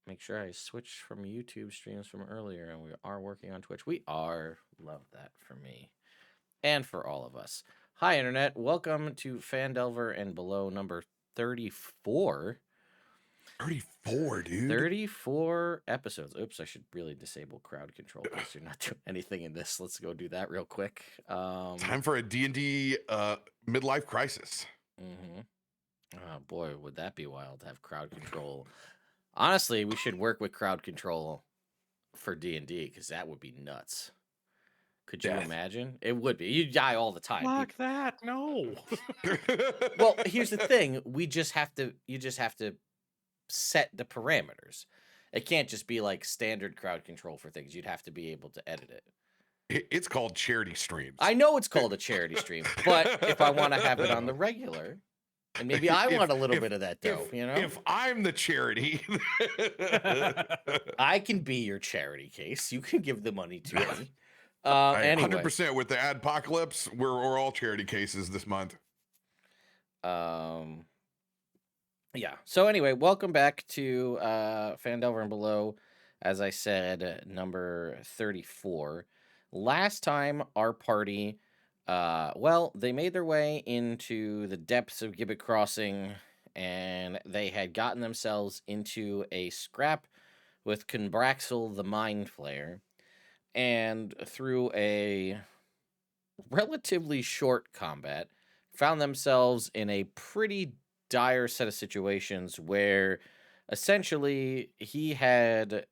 make sure I switch from YouTube streams from earlier, and we are working on Twitch. We are. Love that for me and for all of us. Hi, Internet. Welcome to Phandelver and Below number 34. 34, dude. 34 episodes. Oops, I should really disable crowd control because you're not doing anything in this. Let's go do that real quick. Time for a D&D midlife crisis. Mm-hmm. Oh, boy, would that be wild to have crowd control. Honestly, we should work with crowd control for D&D because that would be nuts. Could you imagine? It would be. You die all the time. Fuck that. No. Well, here's the thing. You just have to set the parameters. It can't just be like standard crowd control for things. You'd have to be able to edit it. It's called charity streams. I know it's called a charity stream, but if I want to have it on the regular, and maybe I want a little bit of that dough, you know? If I'm the charity, I can be your charity case. You can give the money to me. Anyway. Anyway. 100% with the adpocalypse, we're all charity cases this month. Yeah. So anyway, welcome back to Phandelver and Below. As I said, number 34. Last time, our party, they made their way into the depths of Gibbet Crossing, and they had gotten themselves into a scrap with Conbraxel the Mind Flayer, and through a relatively short combat, found themselves in a pretty dire set of situations where essentially he had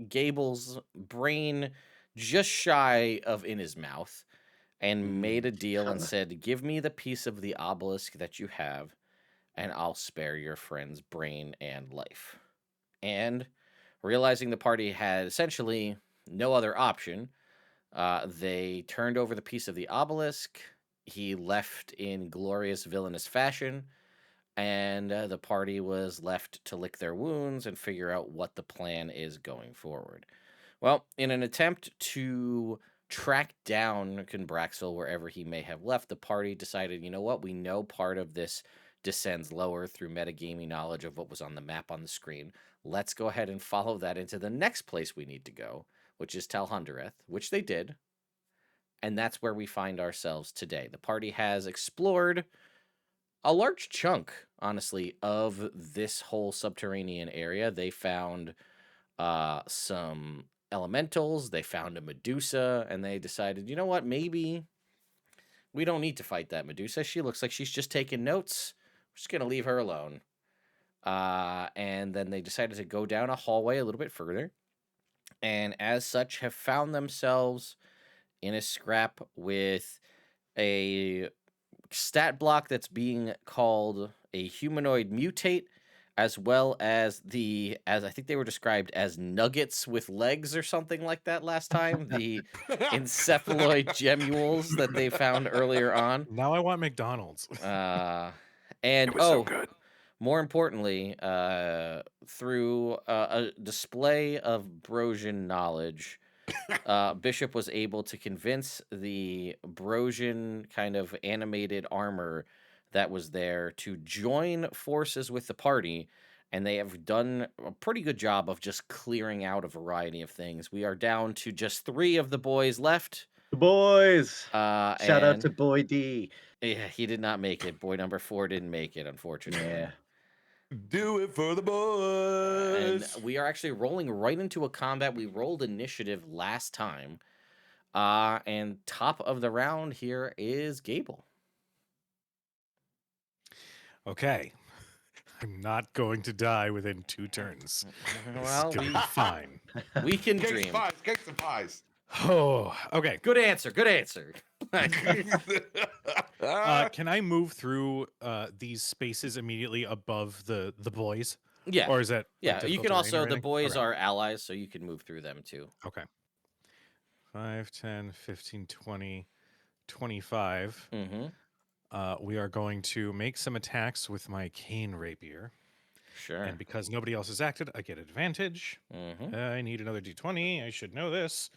Gable's brain just shy of in his mouth and made a deal and said, give me the piece of the obelisk that you have and I'll spare your friend's brain and life. And realizing the party had essentially no other option, they turned over the piece of the obelisk. He left in glorious villainous fashion, and the party was left to lick their wounds and figure out what the plan is going forward. Well, in an attempt to track down Conbraxel wherever he may have left, the party decided, you know what, we know part of this descends lower through metagaming knowledge of what was on the map on the screen. Let's go ahead and follow that into the next place we need to go, which is Talhundereth, which they did. And that's where we find ourselves today. The party has explored a large chunk, honestly, of this whole subterranean area. They found some elementals, they found a Medusa, and they decided, you know what, maybe we don't need to fight that Medusa. She looks like she's just taking notes. We're just going to leave her alone. And then they decided to go down a hallway a little bit further, and as such have found themselves in a scrap with a stat block that's being called a humanoid mutate, as well as as I think they were described as nuggets with legs or something like that last time, the encephaloid gemules that they found earlier on. Now I want McDonald's. And it was so good. More importantly, through a display of Brosian knowledge, Bishop was able to convince the Brosian kind of animated armor that was there to join forces with the party, and they have done a pretty good job of just clearing out a variety of things. We are down to just 3 of the boys left. The boys! Shout out to Boy D. Yeah, he did not make it. Boy number 4 didn't make it, unfortunately. Yeah. Do it for the boys. And we are actually rolling right into a combat. We rolled initiative last time. And top of the round here is Gable. Okay. I'm not going to die within 2 turns. Well, it's gonna be fine. We can Cakes dream. and pies. Oh, okay. Good answer. Good answer. Can I move through these spaces immediately above the boys? Yeah. Or is that Yeah, you can also, the boys okay. are allies, so you can move through them too. Okay. 5, 10, 15, 20, 25. Mm-hmm. We are going to make some attacks with my cane rapier. Sure. And because nobody else has acted, I get advantage. Mm-hmm. I need another d20. I should know this.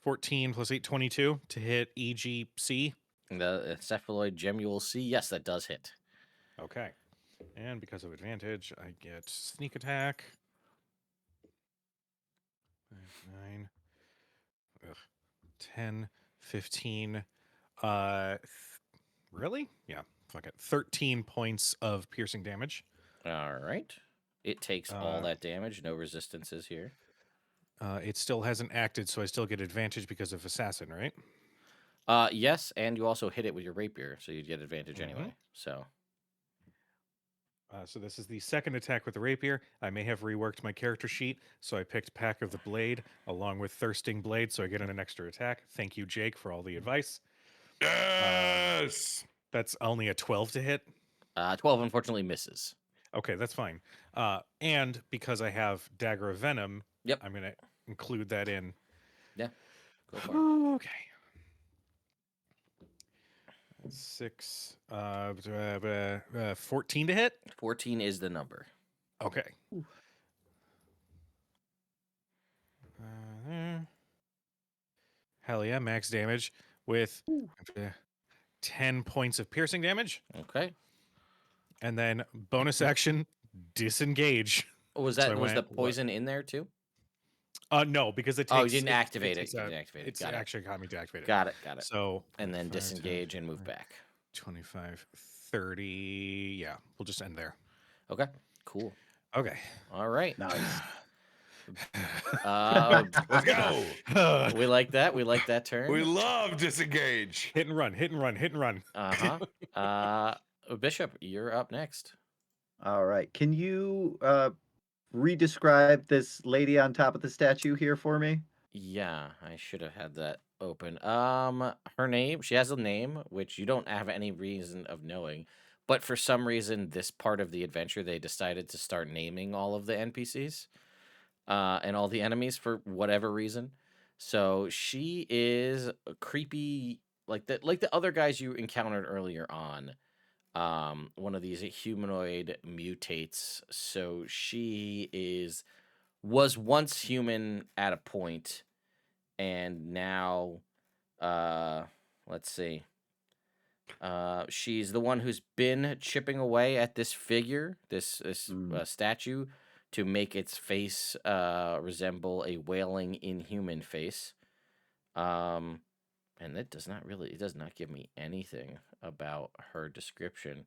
14 plus 8, 22 to hit EGC. The encephaloid gemule C, yes, that does hit. Okay. And because of advantage, I get sneak attack. 9, ugh, 10, 15. Really? Yeah, fuck it. 13 points of piercing damage. All right. It takes all Uh, that damage. No resistances here. It still hasn't acted, so I still get advantage because of assassin, right? Yes, and you also hit it with your rapier, so you'd get advantage Mhm. anyway. So So this is the second attack with the rapier. I may have reworked my character sheet, so I picked Pack of the Blade along with Thirsting Blade, so I get an extra attack. Thank you, Jake, for all the advice. Yes. That's only a 12 to hit. 12 unfortunately misses. Okay, that's fine. And because I have Dagger of Venom, Yep. I'm going to include that in. Yeah. Go for it. Okay. 6, 14 to hit. 14 is the number. Okay. Hell yeah, max damage with 10 points of piercing damage. Okay. And then bonus action, disengage. Was So I that was the went, poison in there too? No, because it takes. Oh, you didn't activate it. takes You a- didn't activate it. It's Got it. actually got me to activate it. Got it. Got it. So And then 5, 10, disengage and move back. 25, 30. Yeah, we'll just end there. Okay. Cool. Okay. All right. Nice. Let's go. We like that. We like that turn. We love disengage. Hit and run, hit and run, hit and run. Bishop, you're up next. All right. Can you re-describe this lady on top of the statue here for me? Yeah, I should have had that open. Her name, she has a name which you don't have any reason of knowing, but for some reason, this part of the adventure, they decided to start naming all of the NPCs, and all the enemies for whatever reason. So she is a creepy, like the other guys you encountered earlier on. One of these humanoid mutates. So was once human at a point, and now, uh, let's see. She's the one who's been chipping away at this figure, this statue, to make its face resemble a wailing inhuman face. And it does not give me anything about her description.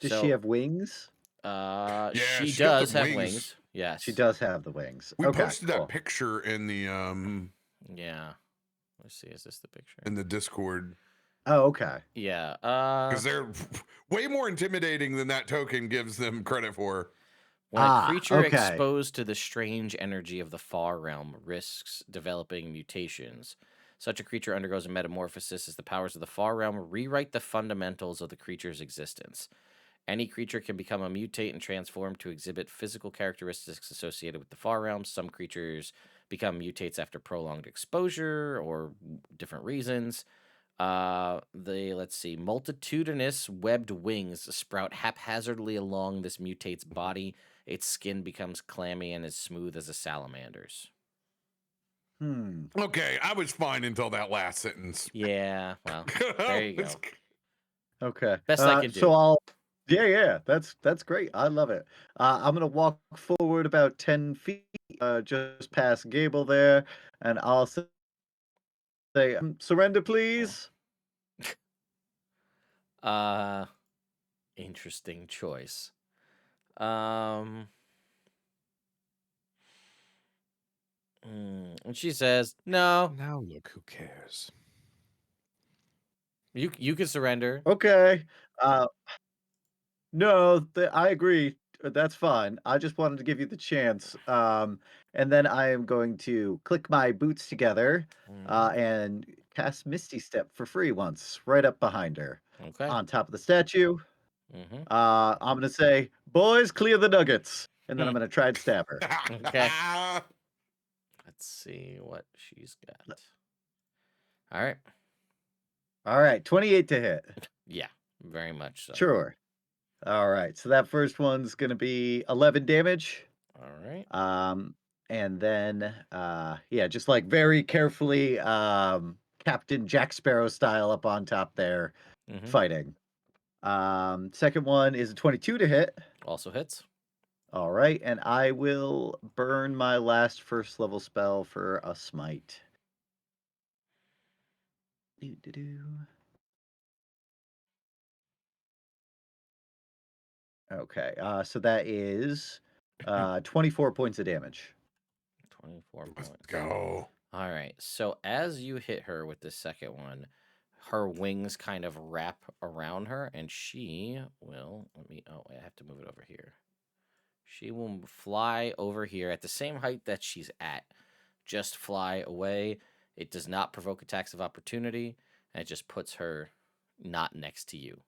Does she have wings? Yeah, She she got does the have wings. wings. Yes. She does have the wings. We Okay, posted cool. that picture in the Yeah. Let's see. Is this the picture? in the Discord Oh, okay. Yeah. because they're way more intimidating than that token gives them credit for. When a creature okay. exposed to the strange energy of the far realm risks developing mutations, such a creature undergoes a metamorphosis as the powers of the far realm rewrite the fundamentals of the creature's existence. Any creature can become a mutate and transform to exhibit physical characteristics associated with the far realm. Some creatures become mutates after prolonged exposure or different reasons. Let's see, multitudinous webbed wings sprout haphazardly along this mutate's body. Its skin becomes clammy and as smooth as a salamander's. Okay, I was fine until that last sentence. Yeah, well, there you go. Okay. Best I can do. So yeah, that's great. I love it. I'm gonna walk forward about 10 feet, just past Gable there, and I'll say, surrender, please. Interesting choice. And she says, "No, Now look who cares. you can surrender." Okay. No, I agree. That's fine. I just wanted to give you the chance. And then I am going to click my boots together, and cast Misty Step for free once, right up behind her, Okay. on top of the statue. Mm-hmm. I'm gonna say, "Boys, clear the nuggets," and then I'm gonna try and stab her. Okay. Let's see what she's got. All right. All right, 28 to hit. Yeah, very much so. Sure. All right, so that first one's gonna be 11 damage. All right. And then, yeah, just like very carefully, Captain Jack Sparrow style up on top there, fighting. Second one is a 22 to hit. Also hits. All right, and I will burn my last first level spell for a smite. Doo-doo-doo. Okay, so that is 24 points of damage. 24 Let's points. go. All right. So as you hit her with the second one, her wings kind of wrap around her, and she will. Oh, I have to move it over here. She will fly over here at the same height that she's at. Just fly away. It does not provoke attacks of opportunity, and it just puts her not next to you.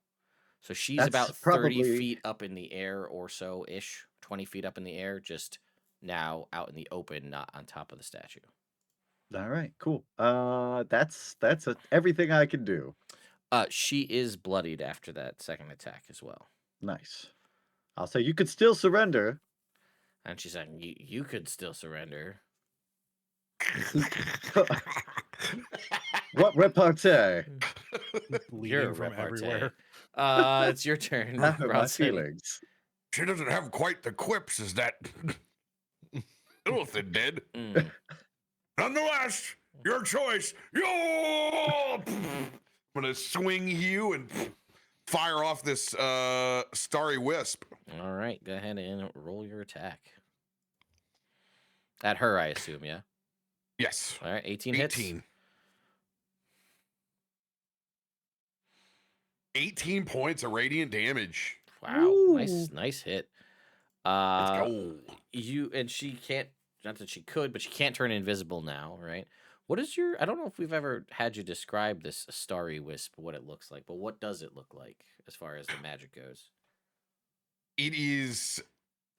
So she's That's about 30 probably feet up in the air or so ish, 20 feet up in the air, just now out in the open, not on top of the statue. all right. Cool. That's everything I can do. She is bloodied after that second attack as well. Nice. I'll say you could still surrender. And she's like, you could still surrender. What repartee? Bleeding Your from repartee. everywhere. It's your turn, How are my Bronson. feelings? She doesn't have quite the quips as that Illithid did. Mm. Nonetheless, your choice. Yo! I'm gonna swing you and fire off this starry wisp. All right, go ahead and roll your attack. At her, I assume, yeah? Yes. All right, 18 hits. 18 points of radiant damage. Wow, Ooh. nice hit. Let's go. And she can't, not that she could, but she can't turn invisible now, right? What is your, I don't know if we've ever had you describe this starry wisp, what it looks like, but what does it look like as far as the magic goes? It is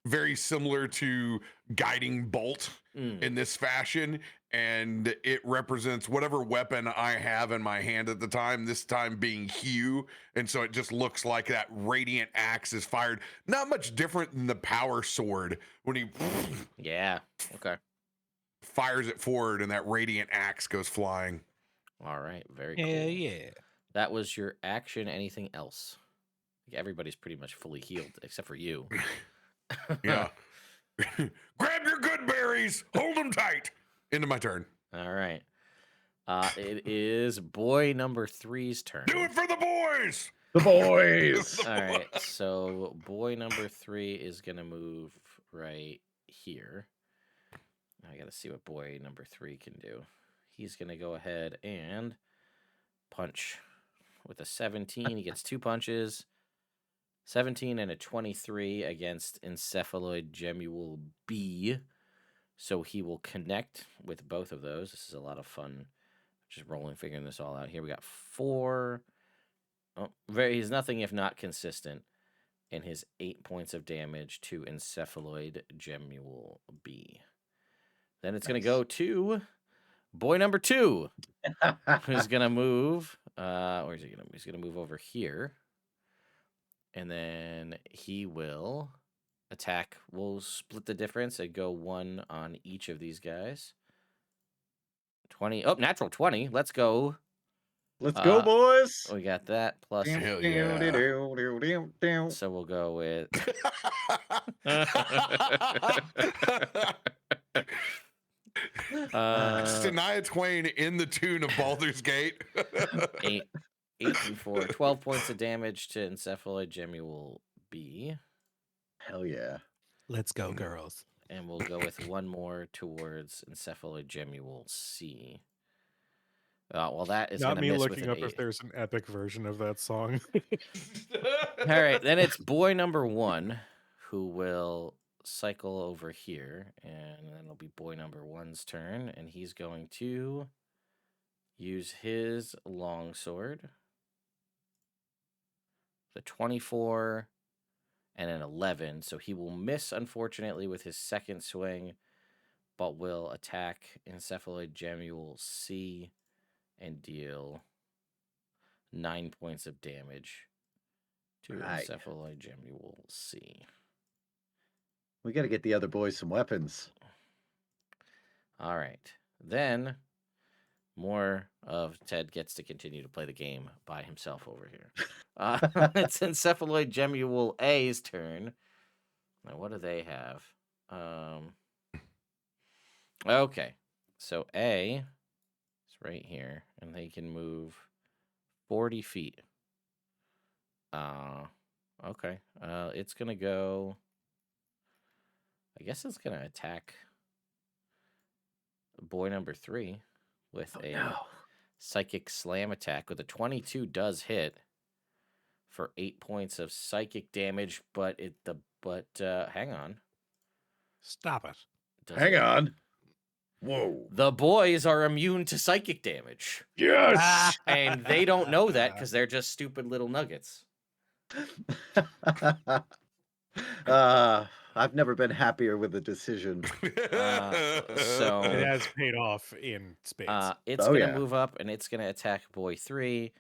very similar to guiding bolt in this fashion, and it represents whatever weapon I have in my hand at the time, this time being Hugh, and so it just looks like that radiant axe is fired. Not much different than the power sword when he Yeah, okay. fires it forward and that radiant axe goes flying. All right, very Yeah, cool. yeah. That was your action. Anything else? Everybody's pretty much fully healed except for you. Yeah. Grab your good berries, hold them tight. Into my turn. All right. It is boy number 3's turn. Do it for the boys. The boys. All right. So boy number 3 is gonna move right here. I gotta see what boy number 3 can do. He's gonna go ahead and punch with a 17. He gets 2 punches. 17 and a 23 against Encephaloid Gemule B. So he will connect with both of those. This is a lot of fun. Just rolling, figuring this all out. Here we got 4. Oh, he's nothing if not consistent in his 8 points of damage to Encephaloid Gemule B. Then it's going to go to boy number 2, who's going to move. Where's he going to? He's going to move over here. And then he will attack. We'll split the difference and go 1 on each of these guys. 20. Oh, natural 20. Let's go. Let's go, boys. We got that plus. Hell yeah. So we'll go with. Shania Twain in the tune of Baldur's Gate. 8 and 4. 12 points of damage to Encephaloid Gemule B. Hell yeah. Let's go, girls. And we'll go with 1 more towards Encephaloid Gemule C. Well, that is Not going to me miss looking with up an 8. if there's an epic version of that song. All right, then it's boy number 1 who will cycle over here, and then it'll be boy number 1's turn, and he's going to use his longsword. The 24 and an 11, so he will miss, unfortunately, with his second swing, but will attack Encephaloid Gemule C and deal 9 points of damage to Right. Encephaloid Gemule C. We got to get the other boys some weapons. All right. Then More of Ted gets to continue to play the game by himself over here. It's Encephaloid Gemule A's turn. Now, what do they have? Okay. So A is right here, and they can move 40 feet. Okay. It's going to go... I guess it's going to attack boy number 3 with psychic slam attack. With a 22 does hit for 8 points of psychic damage, but hang on. Stop it. Hang on. Whoa. The boys are immune to psychic damage. Yes. And they don't know that because they're just stupid little nuggets. I've never been happier with the decision. So It has paid off in spades. it's going to move up and it's going to attack boy 3.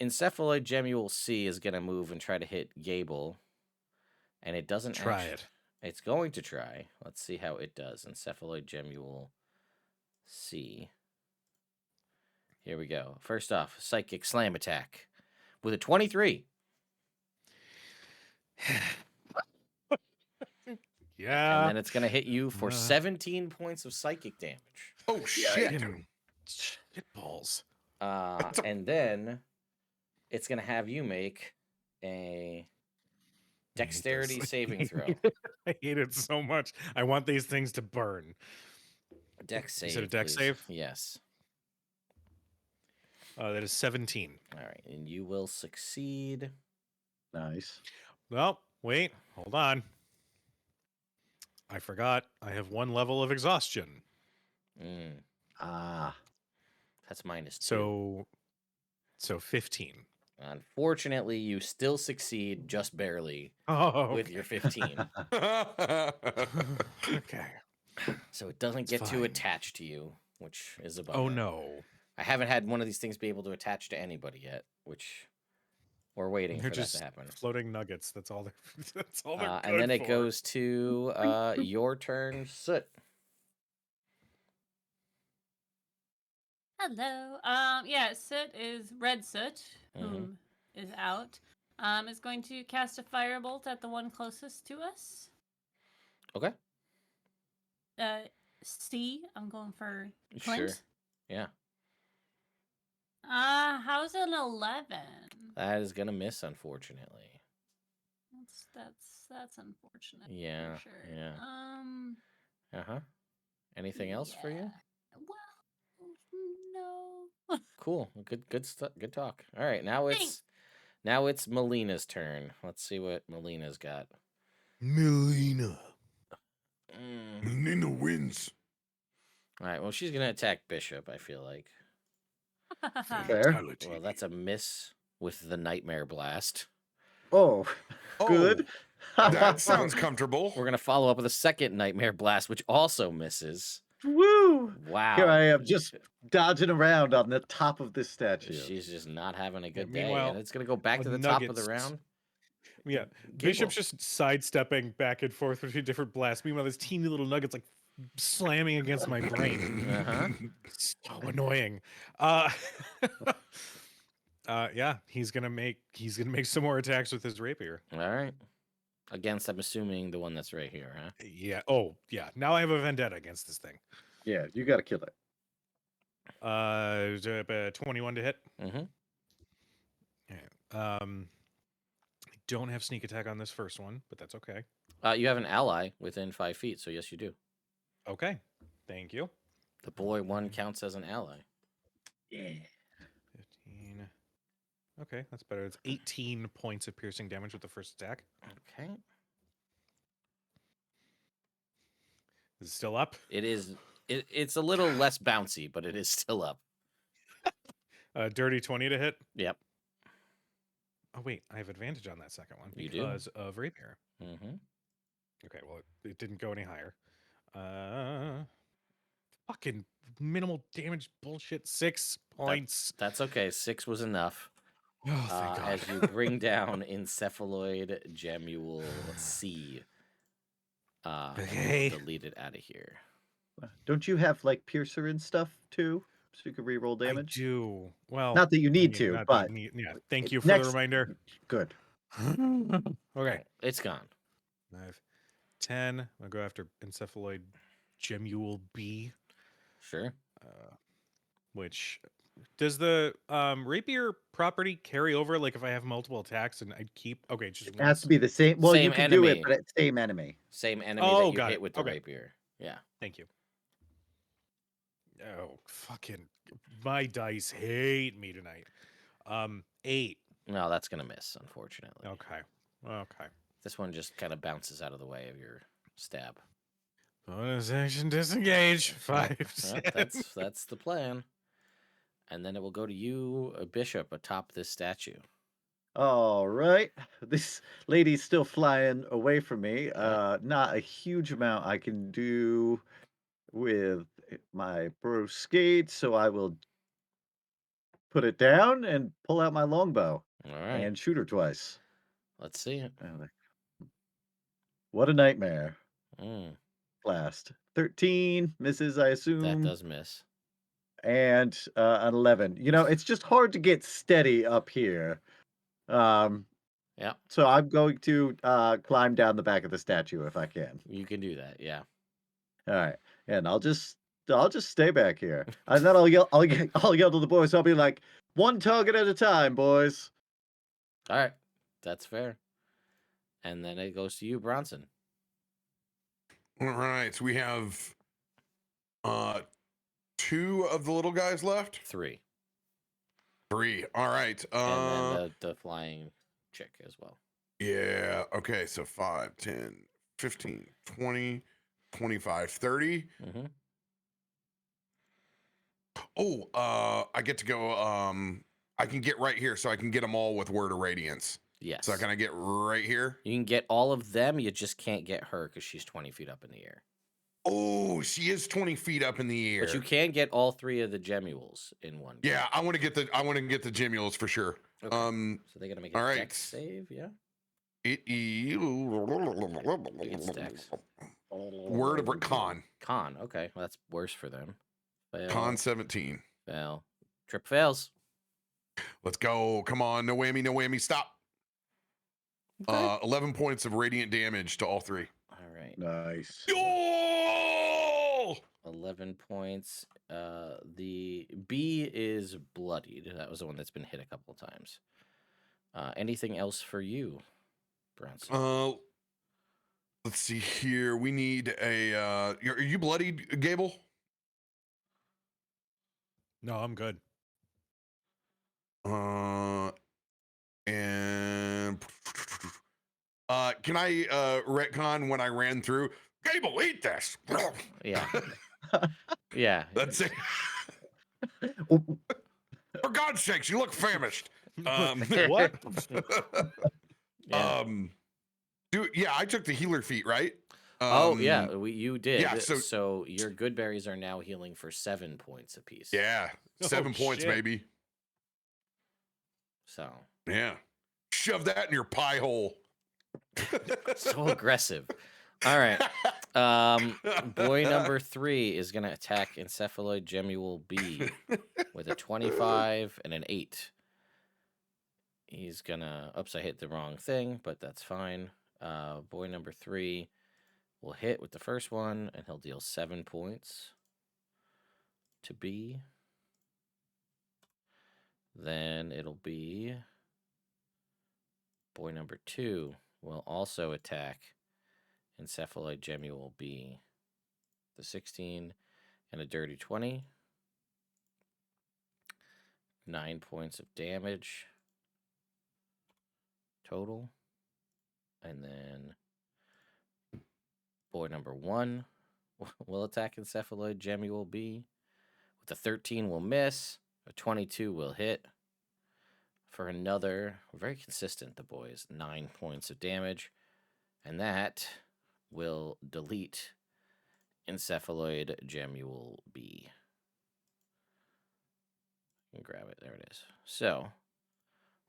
Encephaloid Gemule C is going to move and try to hit Gable. And it doesn't Try it. It's going to try. Let's see how it does. Encephaloid Gemule C. Here we go. First off, psychic slam attack with a 23. Yeah. And then it's going to hit you for 17 points of psychic damage. Oh, shit. Shit balls. And then it's going to have you make a dexterity saving throw. I hate it so much. I want these things to burn. Dex save. Is it a dex please. save? Yes. That is 17. All right. And you will succeed. Nice. Well, wait. Hold on. I forgot. I have 1 level of exhaustion. That's -2. So 15. Unfortunately, you still succeed just barely with your 15. Okay. So it doesn't get to fine. attach to you, which is a bummer. Oh no. I haven't had one of these things be able to attach to anybody yet, which we're waiting They're for that just to happen. floating nuggets. That's all they're that's all they're And then good it for. goes to your turn, Soot. Hello. Yeah, Soot is Red Soot, who is out. Is going to cast a firebolt at the one closest to us. Okay. C. I'm going for Clint. Sure. Yeah. How's an 11? That is gonna miss, unfortunately. That's unfortunate. Yeah. For sure. Yeah. Anything else for you? Well, no. Cool. Good stuff. Good talk. All right. Now it's Melina's turn. Let's see what Melina's got. Melina wins. All right. Well, she's gonna attack Bishop, I feel like. Fair. Well, that's a miss with the Nightmare Blast. Oh, good. That sounds comfortable. We're gonna follow up with a second Nightmare Blast, which also misses. Woo! Wow. Here I am, just dodging around on the top of this statue. She's just not having a good day, meanwhile, and it's gonna go back to the top of the Nuggets. round. Yeah. Bishop's just sidestepping back and forth between different blasts. Meanwhile, this teeny little nugget's like slamming against my brain. So annoying. Yeah, he's gonna make some more attacks with his rapier. All right. Against, I'm assuming the one that's right here, huh? Yeah. Oh, yeah. Now I have a vendetta against this thing. Yeah, you got to kill it. 21 to hit. Mm-hmm. I don't have sneak attack on this first one, but that's okay. You have an ally within 5 feet, so yes, you do. Okay. Thank you. The boy one counts as an ally. Yeah. 15. Okay, that's better. It's 18 points of piercing damage with the first attack. Okay. Is it still up? It is. It's a little less bouncy, but it is still up. Dirty 20 to hit. Yep. Oh wait, I have advantage on that second one You do. because of rapier. Mm-hmm. Okay, well it didn't go any higher. Fucking minimal damage bullshit. 6 points. That's okay. 6 was enough. Oh, thank God. As you bring down Encephaloid Gemule C. Okay. Delete it out of here. Don't you have like piercer and stuff too? so you can re-roll I damage? do. Well, Not that you I need mean, to, not that but need. Yeah. Thank you for the next. reminder. Good. Okay. Right, it's gone. 5, 10. I'll go after encephaloid gemule B. Sure. Which does the rapier property carry over? Like if I have multiple attacks and I keep just It once. has to be the same. Well, you Same can do it, enemy. but it's same enemy. Same enemy Oh, that you got hit it. with the Okay. rapier. Yeah. Thank you. Oh, fucking my dice hate me tonight. 8. No, that's gonna miss, unfortunately. Okay. This one just kind of bounces out of the way of your stab. Bonus action disengage. 5, Yep, 10. that's the plan. And then it will go to you, Bishop, atop this statue. All right. This lady's still flying away from me. Yeah. Not a huge amount I can do with my bro skate, so I will put it down and pull out my longbow All right. and shoot her twice. Let's see it. What a nightmare. Mm, Blast. 13 misses, I that assume, does miss. and an 11. You know, it's just hard to get steady up here. Yeah, So I'm going to climb down the back of the statue if I can. you can do that. Yeah. All right, and I'll just stay back here, and then I'll yell to the boys. I'll be like, one target at a time, boys. All right. That's fair. And then it goes to you, Bronson. All right, so we have 2 of the little guys left. 3. 3. All right. And then the flying chick as well. Yeah. Okay. So 5, 10, 15, 20, 25, 30. Mm-hmm. Oh, I get to go. I can get right here, so I can get them all with Word of Radiance. Yes. So can I get right here? You can get all of them. You just can't get her because she's 20 feet up in the air. Oh, she is 20 feet up in the air. But you can get all 3 of the gemules in one. Yeah, I want to get the Gemules for sure. Okay. So they're gonna make a all right. dex save, yeah. It is Dex. Word of Con. Con. Okay, well, that's worse for them. Fail. Con 17. Fail. Trip fails. Let's go. Come on. No whammy. No whammy. Stop. Okay. 11 points of radiant damage to all 3. All right. Nice. Oh! 11 points. The B is bloodied. That was the one that's been hit a couple of times. Anything else for you, Bronson? Let's see here. We need a. Are you bloodied, Gable? No, I'm good. And can I retcon when I ran through? Gable, eat this. Yeah. Yeah. That's it. For God's sakes, you look famished. What? Yeah. Dude, yeah, I took the healer feat, right? Oh yeah, you did. yeah, so your good berries are now healing for 7 points apiece. Yeah, 7 points, shit. baby. So Yeah, shove that in your pie hole. so aggressive. All right. Boy number 3 is gonna attack Encephaloid Gemule B with a 25 and an 8. He's gonna. Oops, I hit the wrong thing, but that's fine. Boy number 3 will hit with the first one, and he'll deal 7 points to B. Then it'll be boy number 2 will also attack Encephaloid Gemule B. The 16 and a dirty 20. 9 points of damage total. And then boy number 1 will attack Encephaloid Gemule B. With a 13 will miss. A 22 will hit. For another, very consistent, the boys, 9 points of damage. And that will delete Encephaloid Gemule B. You can grab it. There it is. So,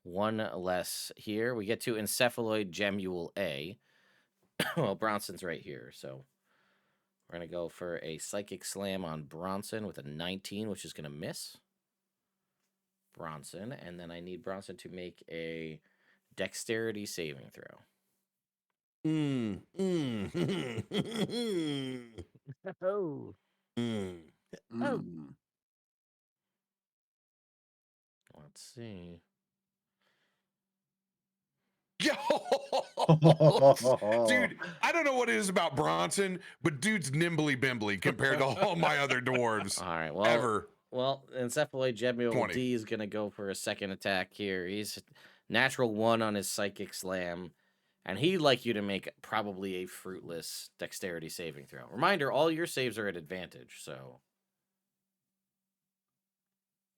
one less here. We get to Encephaloid Gemule A. Well, Bronson's right here, so We're going to go for a Psychic Slam on Bronson with a 19, which is going to miss. Bronson. And then I need Bronson to make a Dexterity saving throw. Oh. Let's see. Yo, dude, I don't know what it is about Bronson, but dude's nimbly bimbly compared to all my other dwarves All right. Well, ever. Encephaloid Jebmiel 20. D is going to go for a second attack here. He's natural 1 on his Psychic Slam. And he'd like you to make probably a fruitless Dexterity saving throw. Reminder, all your saves are at advantage, so.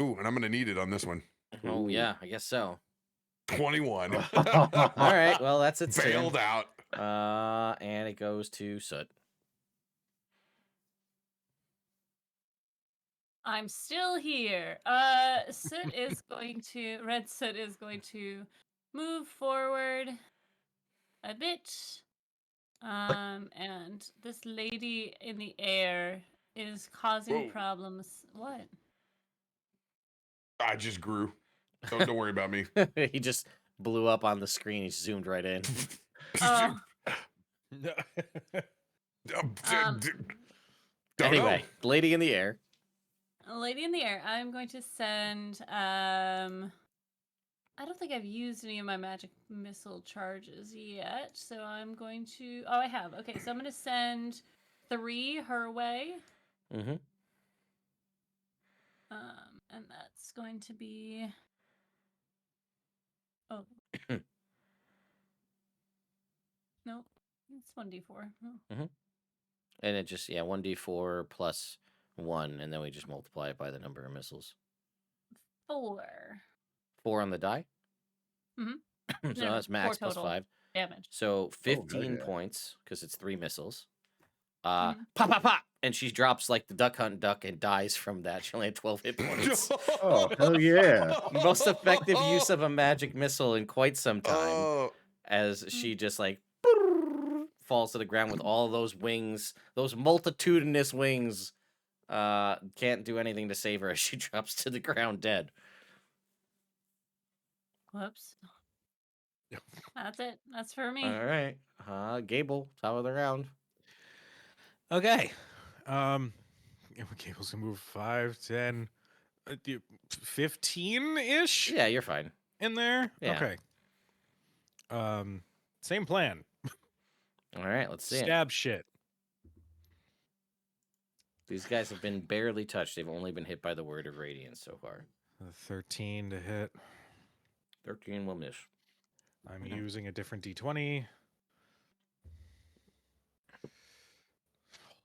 Ooh, and I'm going to need it on this one. Oh, yeah, I guess so. 21. All right, well, that's its Failed turn. out. And it goes to Soot. I'm still here. Soot is going to Red Soot is going to move forward a bit. And this lady in the air is causing Whoa. problems. What? I just grew. Don't worry about me. He just blew up on the screen. He zoomed right in. Oh. Anyway, lady in the air. Lady in the air. I'm going to send. I don't think I've used any of my magic missile charges yet, so I'm going to. Oh, I have. Okay, so I'm going to send 3 her way. Mm-hmm. And that's going to be. Oh. Nope. It's 1d4. Oh. Mm-hmm. And it just, 1d4 plus 1, and then we just multiply it by the number of missiles. 4. 4 on the die? Mm-hmm. So that's max plus 5. Damage. So 15 yeah. points, because it's 3 missiles. Pop, pop, pop! And she drops like the Duck Hunt duck and dies from that. She only had 12 hit points. Oh, hell yeah. Most effective use of a magic missile in quite some time. As she just like falls to the ground with all those wings, those multitudinous wings. Can't do anything to save her as she drops to the ground dead. Whoops. That's it. That's for me. All right. Gable, top of the round. Okay. Gable's gonna move 5, 10, 15-ish Yeah, you're fine. in there. Yeah. Okay. Same plan. All right, let's see. Stab shit. These guys have been barely touched. They've only been hit by the word of radiance so far. 13 to hit. 13 will miss. I'm using a different d20.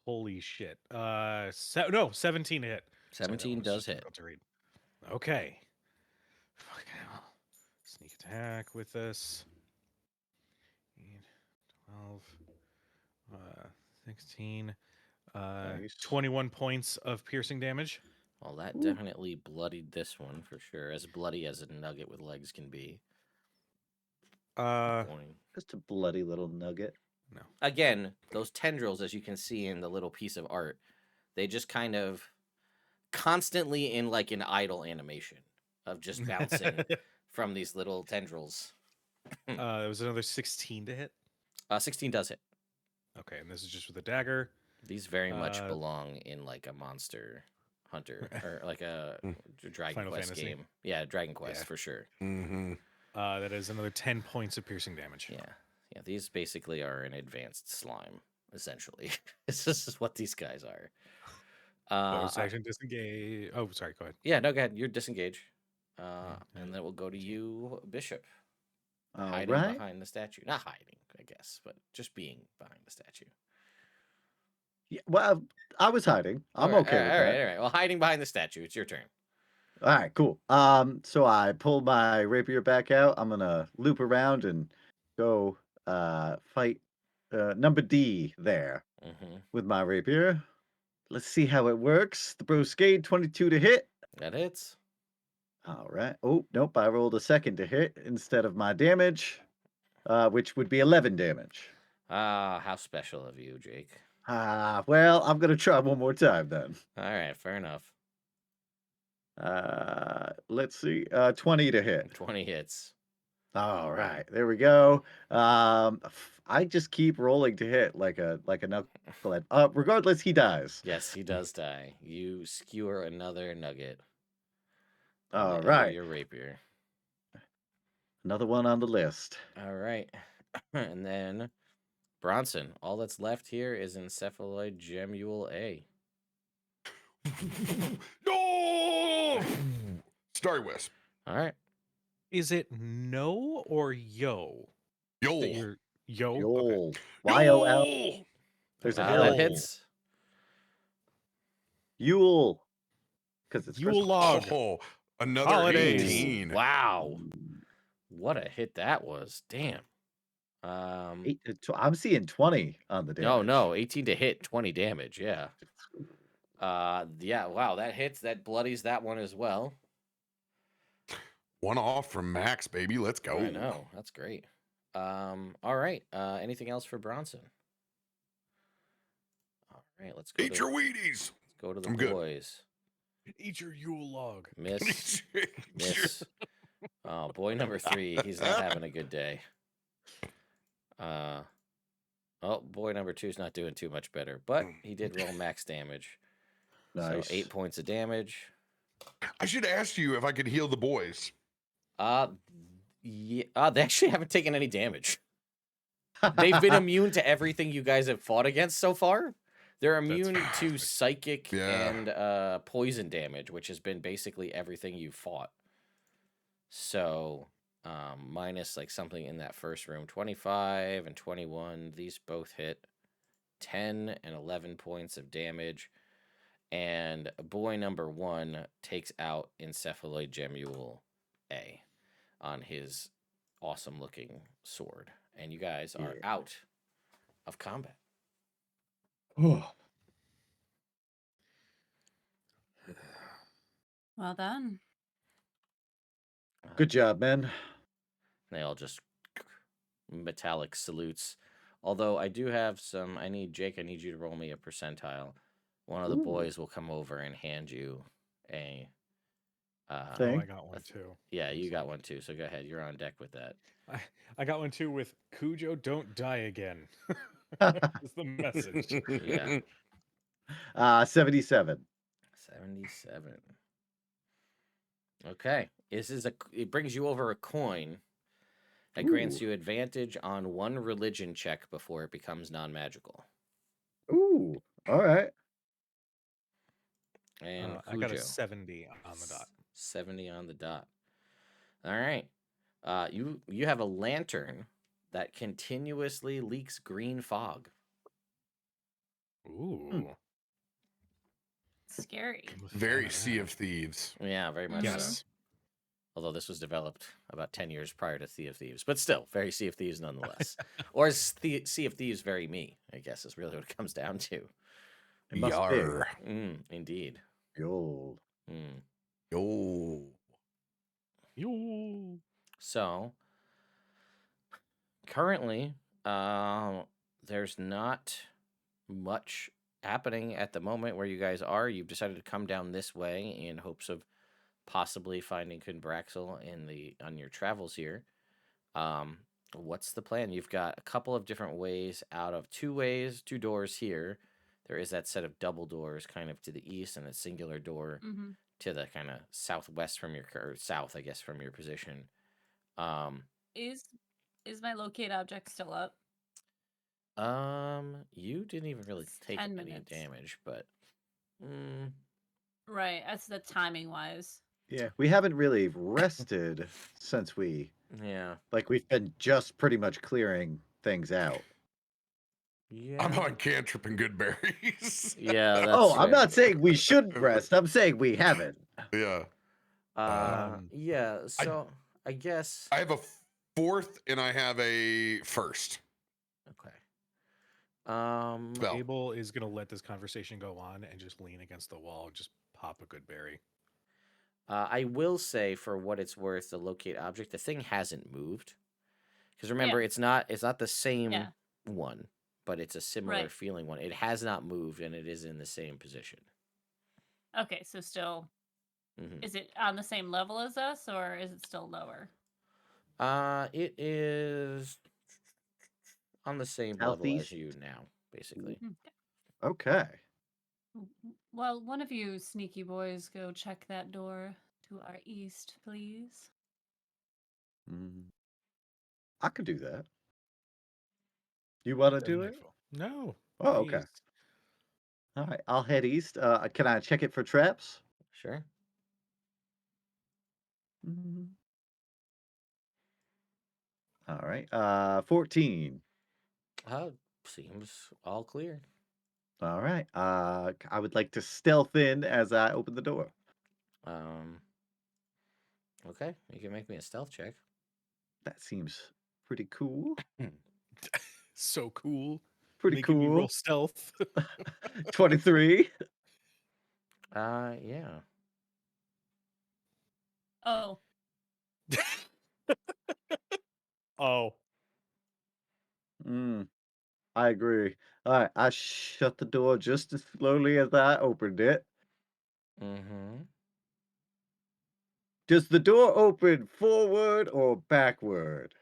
Holy shit. 17 to hit. 17 does hit. To read. Okay. Fucking hell. Sneak attack with this. 12, 16, Nice. 21 points of piercing damage. Well, that definitely bloodied this one for sure. As bloody as a nugget with legs can be. Just a bloody little nugget. No. Again, those tendrils, as you can see in the little piece of art, they just kind of constantly in like an idle animation of just bouncing from these little tendrils. It was another 16 to hit. 16 does hit. Okay, and this is just with a dagger. These very much belong in like a Monster Hunter or like a Dragon Final Quest Fantasy. game. Yeah, Dragon Quest for sure. Mm-hmm. That is another 10 points of piercing damage. Yeah, these basically are an advanced slime, essentially. This is what these guys are. Bonus action disengage. Oh, sorry, go ahead. Yeah, no, go ahead. You're disengage. And then we'll go to you, Bishop. All Hiding right. behind the statue. Not hiding, I guess, but just being behind the statue. Yeah, well, I was hiding. I'm okay with that. All right. Well, hiding behind the statue. It's your turn. All right, cool. So I pull my rapier back out. I'm gonna loop around and go fight number D there with my rapier. Let's see how it works. The broscade 22 to hit. That hits. All right. Oh, nope. I rolled a second to hit instead of my damage, which would be 11 damage. How special of you, Jake. Well, I'm gonna try one more time then. All right, fair enough. Let's see. 20 to hit. 20 hits. All right, there we go. I just keep rolling to hit like a knucklehead. Regardless, he dies. Yes, he does die. You skewer another nugget on the All end of right, your rapier. another one on the list. All right. And then Bronson. All that's left here is Encephaloid Gemule A. No! Starry Wisp. All right. Is it no or yo? That Yol. you're yo? Okay. Yol. Y-O-L. Yol! There's a Wow, that L. hits. Yule. Because it's Yule Christmas. log. Oh, another Holidays. 18. Wow. What a hit that was. Damn. I'm seeing 20 on the damage. No, 18 to hit, 20 damage. Yeah. Yeah, wow, that hits. That bloodies that one as well. One off from Max, baby. Let's go. I know. That's great. All right. Anything else for Bronson? All right, let's go Eat to your Wheaties. let's go to the I'm good. boys. Eat your Yule log. Miss. Miss. Oh, boy number 3. He's not having a good day. Oh, boy number 2 is not doing too much better, but he did roll max damage. Nice. So 8 points of damage. I should ask you if I could heal the boys. Yeah, they actually haven't taken any damage. They've been immune to everything you guys have fought against so far. They're immune to psychic and poison damage, which has been basically everything you fought. So, minus like something in that first room, 25 and 21, these both hit 10 and 11 points of damage. And boy number 1 takes out Encephaloid Gemule A on his awesome looking sword. And you guys are out of combat. Well done. Good job, man. They all just metallic salutes. Although I do have some, Jake, I need you to roll me a percentile. One of the boys will come over and hand you a Thing. I got one too. Yeah, you got one too. So go ahead. You're on deck with that. I got one too with Cujo, don't die again. That's the message. Yeah. 77. 77. Okay. It brings you over a coin that grants you advantage on one religion check before it becomes non-magical. Ooh. All right. And I got a Cujo, 70 on the dot. 70 on the dot. All right. You have a lantern that continuously leaks green fog. Ooh. Scary. Very Sea of Thieves. Yeah, very much Yes. so. Although this was developed about 10 years prior to Sea of Thieves. But still, very Sea of Thieves nonetheless. Or is Sea of Thieves very me, I guess is really what it comes down to. It must Yar. Indeed. be. Old. Yo. Yo. So, currently, there's not much happening at the moment where you guys are. You've decided to come down this way in hopes of possibly finding Kunbraxel on your travels here. What's the plan? You've got a couple of different ways out of two doors here. There is that set of double doors kind of to the east and a singular door to the kind of southwest from or south, I guess, from your position. Is my locate object still up? You didn't even really take 10 any minutes. damage, but Right, that's the timing wise. Yeah, we haven't really rested since we've been just pretty much clearing things out. Yeah. I'm on cantrip and good berries. Yeah, that's I'm not saying we shouldn't rest. I'm saying we haven't. Yeah. Yeah, so I guess I have a fourth and I have a first. okay. Spell. Abel is gonna let this conversation go on and just lean against the wall, just pop a good berry. I will say, for what it's worth, the locate object, the thing hasn't moved. Because remember, it's not the same one. but it's a similar feeling one. It has not moved, and it is in the same position. Okay, so still, is it on the same level as us, or is it still lower? It is on the same level as Southeast? you now, basically. Okay. Well, one of you sneaky boys go check that door to our east, please. I could do that. You want to do it? No. Oh, okay. East. All right. I'll head east. Can I check it for traps? Sure. All right. 14. Seems all clear. All right. I would like to stealth in as I open the door. Okay, you can make me a stealth check. That seems pretty cool. So cool. Pretty Making me cool. roll stealth. 23. Yeah. Oh. Oh. I agree. All right. I shut the door just as slowly as I opened it. Does the door open forward or backward?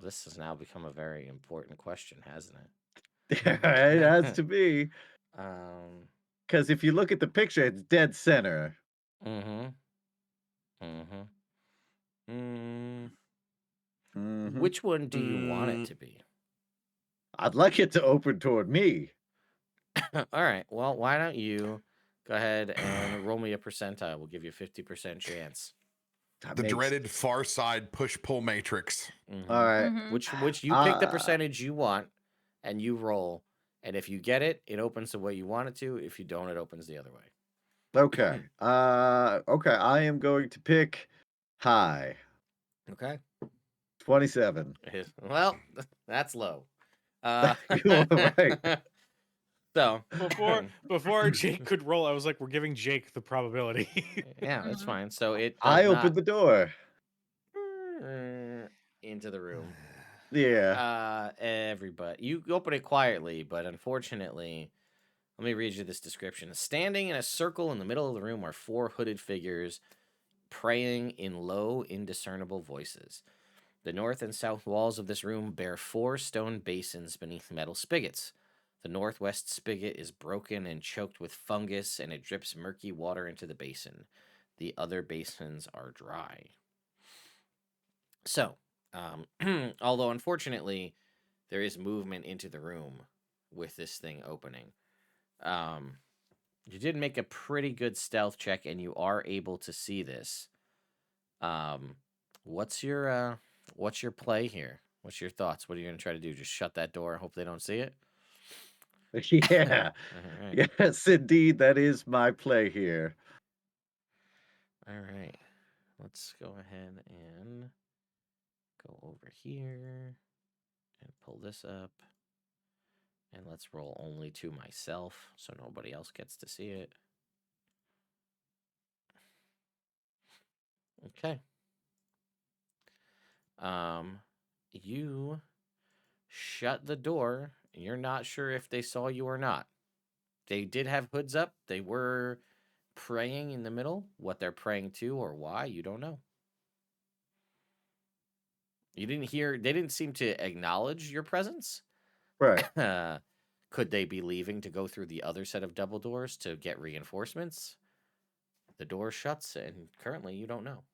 This has now become a very important question, hasn't it? It has to be. Because if you look at the picture, it's dead center. Which one do you want it to be? I'd like it to open toward me. All right. Well, why don't you go ahead and roll me a percentile? We'll give you a 50% chance. The dreaded far side push-pull matrix. All right. Which you pick the percentage you want, and you roll. And if you get it, it opens the way you want it to. If you don't, it opens the other way. Okay. Okay. I am going to pick high. Okay. 27. Well, that's low. Right. So before Jake could roll, I was like, we're giving Jake the probability. Yeah, that's fine. So it I opened the door into the room. Yeah. Everybody, you open it quietly, but unfortunately, let me read you this description. Standing in a circle in the middle of the room are 4 hooded figures praying in low, indiscernible voices. The north and south walls of this room bear 4 stone basins beneath metal spigots. The northwest spigot is broken and choked with fungus, and it drips murky water into the basin. The other basins are dry. So, although unfortunately there is movement into the room with this thing opening, you did make a pretty good stealth check, and you are able to see this. What's your play here? What's your thoughts? What are you going to try to do? Just shut that door and hope they don't see it? Yeah. Right. Yes, indeed. That is my play here. All right. Let's go ahead and go over here and pull this up. And let's roll only to myself so nobody else gets to see it. Okay. You shut the door. You're not sure if they saw you or not. They did have hoods up. They were praying in the middle. What they're praying to or why, you don't know. You didn't hear, they didn't seem to acknowledge your presence. Right. Could they be leaving to go through the other set of double doors to get reinforcements? The door shuts, and currently you don't know.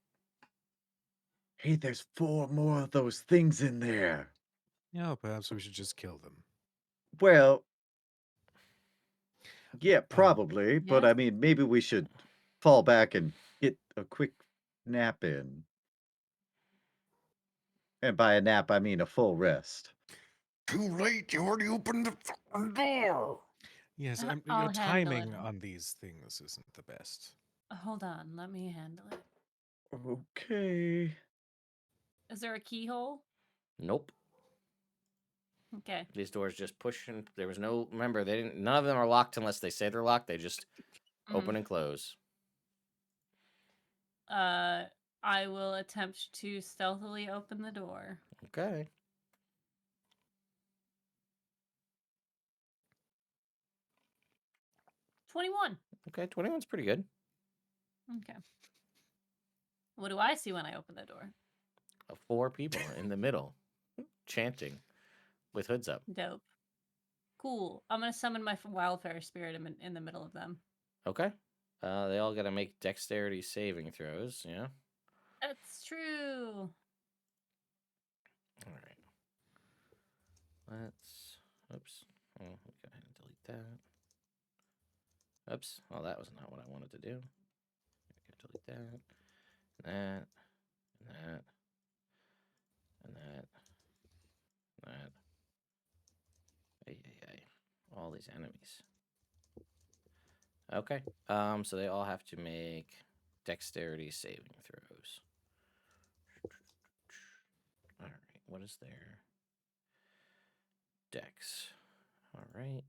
Hey, there's 4 more of those things in there. Yeah, perhaps we should just kill them. Well, yeah, probably. But Yes. I mean, maybe we should fall back and get a quick nap in. And by a nap, I mean a full rest. Too late. You already opened the fucking door. Yes, I'll handle timing it. on these things isn't the best. Hold on, let me handle it. Okay. Is there a keyhole? Nope. Okay. These doors just push, and there was no, remember, they didn't, none of them are locked unless they say they're locked. They just open and close. I will attempt to stealthily open the door. Okay. 21. Okay, 21's pretty good. Okay. What do I see when I open the door? 4 people in the middle chanting with hoods up. Dope. Cool. I'm gonna summon my wildfire spirit in the middle of them. Okay. They all got to make dexterity saving throws. Yeah. That's true. All right. Let's. Oops. Oh, go ahead and delete that. Oops. Oh, that was not what I wanted to do. Delete that. That. And that. And that. And that. Ay. All these enemies. Okay. So they all have to make dexterity saving throws. All right. What is their dex? All right.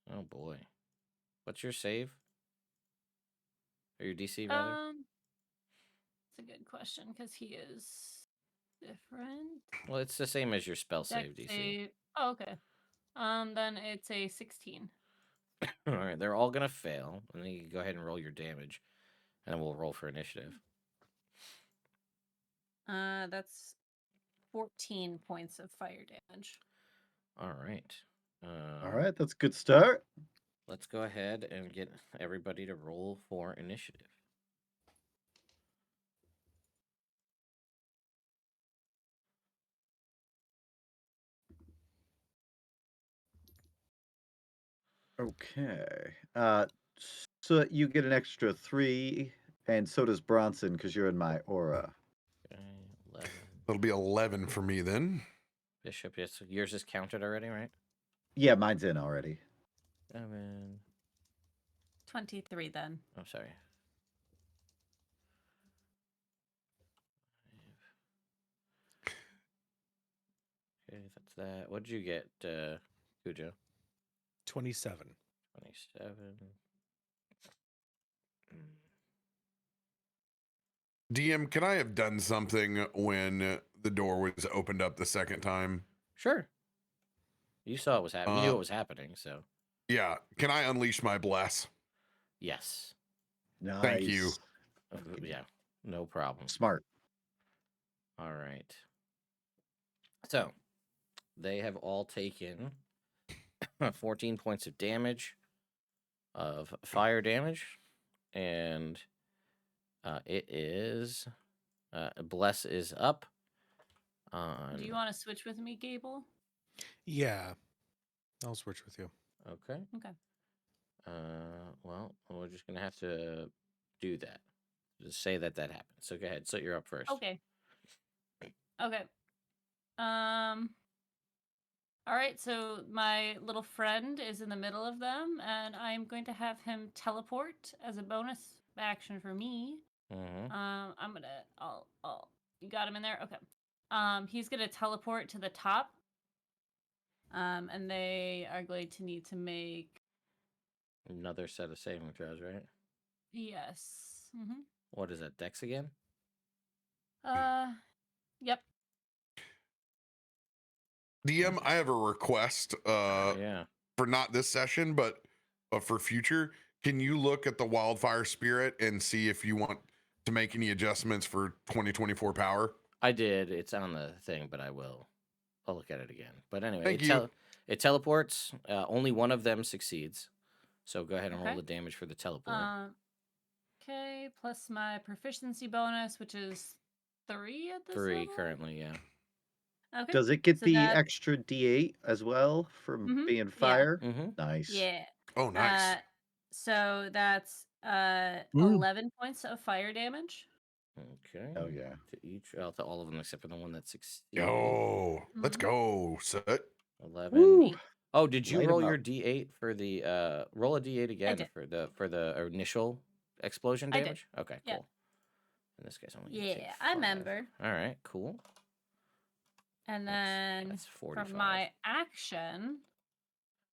Oh boy. What's your save? Or your DC rather? It's a good question because he is different. Well, it's the same as your spell Dex save DC. save. Oh, okay. Then it's a 16. All right, they're all gonna fail, and then you can go ahead and roll your damage, and then we'll roll for initiative. That's 14 points of fire damage. All right. All right, that's a good start. Let's go ahead and get everybody to roll for initiative. Okay. So you get an extra 3, and so does Bronson because you're in my aura. Okay, 11. That'll be 11 for me then. Bishop, yes. Yours is counted already, right? Yeah, mine's in already. 7. 23 then. I'm sorry. 5. Okay, that's that. What did you get, Cujo? 27. 27. DM, can I have done something when the door was opened up the second time? Sure. You saw it was happening. You knew it was happening, so. Yeah. Can I unleash my bless? Yes. Nice. Thank you. Yeah, no problem. Smart. All right. So, they have all taken 14 points of damage, of fire damage, and it is Bless is up. Do you want to switch with me, Gable? Yeah. I'll switch with you. Okay. Okay. Well, we're just gonna have to do that. Just say that happened. So go ahead. So you're up first. Okay. Okay. All right, so my little friend is in the middle of them, and I'm going to have him teleport as a bonus action for me. Mm-hmm. You got him in there? Okay. He's gonna teleport to the top. And they are going to need to make Another set of saving throws, right? Yes. Mm-hmm. What is that? Dex again? Yep. DM, I have a request Yeah. for not this session, but for future. Can you look at the wildfire spirit and see if you want to make any adjustments for 2024 power? I did. It's on the thing, but I'll look at it again. But anyway, Thank you. It teleports. Only one of them succeeds. So go ahead and roll Okay. the damage for the teleport. Okay, plus my proficiency bonus, which is 3 at this 3 level? currently, yeah. Okay. Does it get So the that's- extra D8 as well from being fire? Mm-hmm. Nice. Yeah. Oh, nice. So that's 11 points of fire damage. Okay. Oh yeah. To all of them except for the one that succeeds. Yo, let's go, Sut. 11. Woo! Oh, did you Light 'em roll up. your D8 for the roll a D8 again did. for the initial explosion I did. damage? Okay, Yeah. cool. In this case, only gonna take Yeah, I 5. remember. All right, cool. And then that's for 45. my action,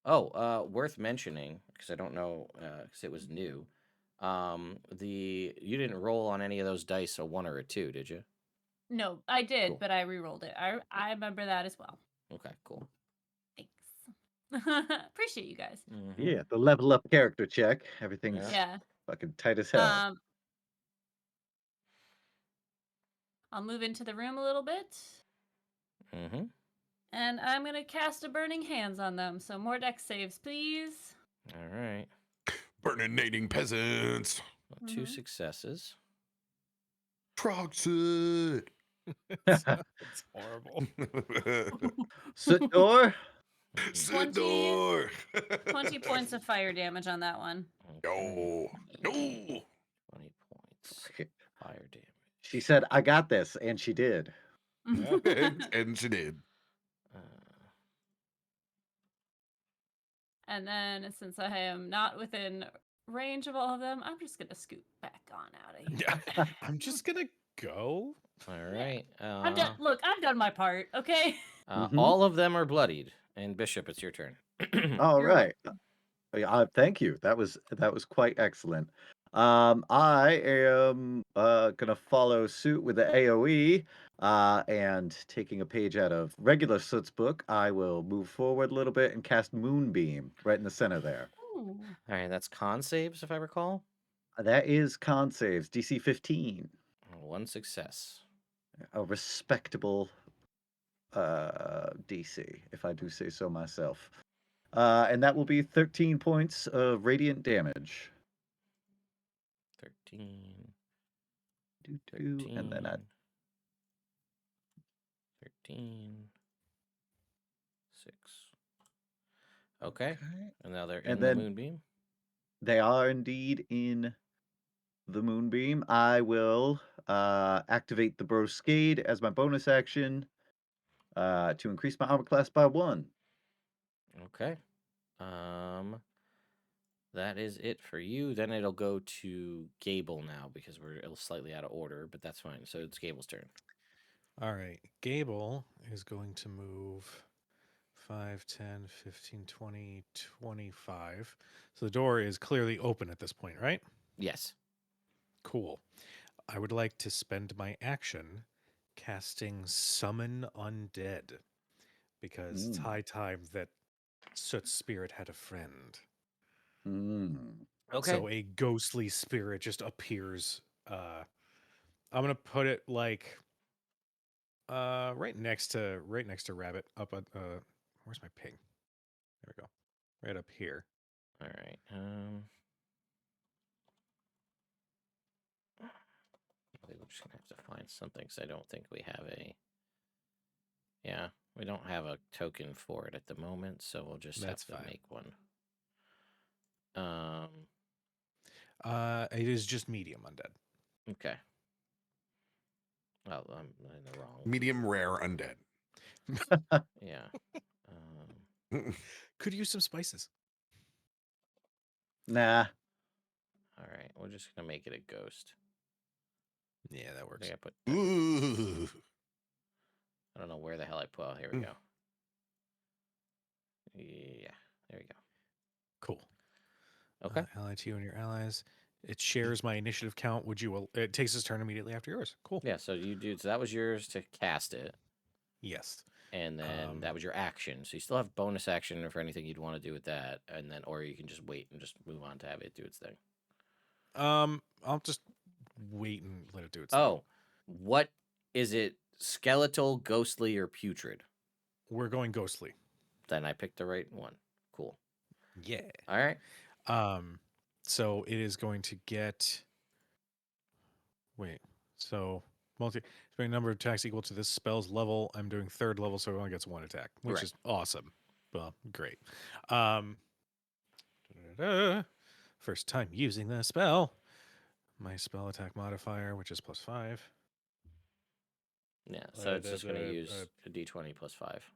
Oh, worth mentioning because I don't know because it was new. You didn't roll on any of those dice a 1 or a 2, did you? no, I did, Cool. but I re-rolled it. I remember that as well. Okay, cool. Appreciate you guys. Yeah, the level up character check. Everything's Yeah. fucking tight as hell. I'll move into the room a little bit. Mm-hmm. And I'm going to cast a Burning Hands on them. So more dex saves, please. All right. Burninating peasants. Well, 2 successes. Troxit. It's horrible. Soot door. 20 20 points of fire damage on that one. No. No. 20 points. Fire damage. She said, "I got this," and she did. And she did. And then, since I am not within range of all of them, I'm just going to scoot back on out of here. Yeah, I'm just gonna go. All right. I'm done. Look, I've done my part, okay? All of them are bloodied. And Bishop, it's your turn. All You're right. Thank you. That was quite excellent. I am gonna follow suit with the AOE, and taking a page out of regular Soot's book, I will move forward a little bit and cast Moonbeam right in the center there. Ooh. All right, that's con saves, if I recall. That is con saves, DC 15. 1 success. A respectable DC, if I do say so myself. And that will be 13 points of radiant damage. 13. And then 13. 6. Okay. And now they're in And the then- moonbeam. they are indeed in the Moonbeam. I will activate the Broscade as my bonus action to increase my armor class by 1. Okay. That is it for you. Then it'll go to Gable now because we're slightly out of order, but that's fine. So it's Gable's turn. All right. Gable is going to move 5, 10, 15, 20, 25. So the door is clearly open at this point, right? Yes. Cool. I would like to spend my action casting Summon Undead because it's high time that Soot's spirit had a friend. Okay. So a ghostly spirit just appears. I'm gonna put it like right next to Rabbit. Up at where's my ping? There we go. Right up here. All right. We're just gonna have to find something because I don't think we have a. Yeah, we don't have a token for it at the moment, so we'll just That's have to fine. make one. It is just medium undead. Okay. Oh, I'm in the wrong. Medium rare undead. Yeah. Could use some spices. Nah. All right, we're just gonna make it a ghost. Yeah, that I works. think I put. Ooh. I don't know where the hell I put. Oh, here we go. Yeah, there we go. Cool. Okay. Ally to you and your allies. It shares my initiative count. Would you? It takes its turn immediately after yours. Cool. Yeah, so you do. So that was yours to cast it, Yes. and then that was your action. So you still have bonus action for anything you'd want to do with that, and then or you can just wait and just move on to have it do its thing. I'll just wait and let it do its thing. Oh, what is it? Skeletal, ghostly, or putrid? We're going ghostly. Then I picked the right one. Cool. Yeah. All right. So it is going to get. Wait. So spending number of attacks equal to this spell's level. I'm doing 3rd level, so it only gets 1 attack, which Right. is awesome. Well, great. First time using the spell. My spell attack modifier, which is +5. Yeah. So it's just going to use a d20 plus 5.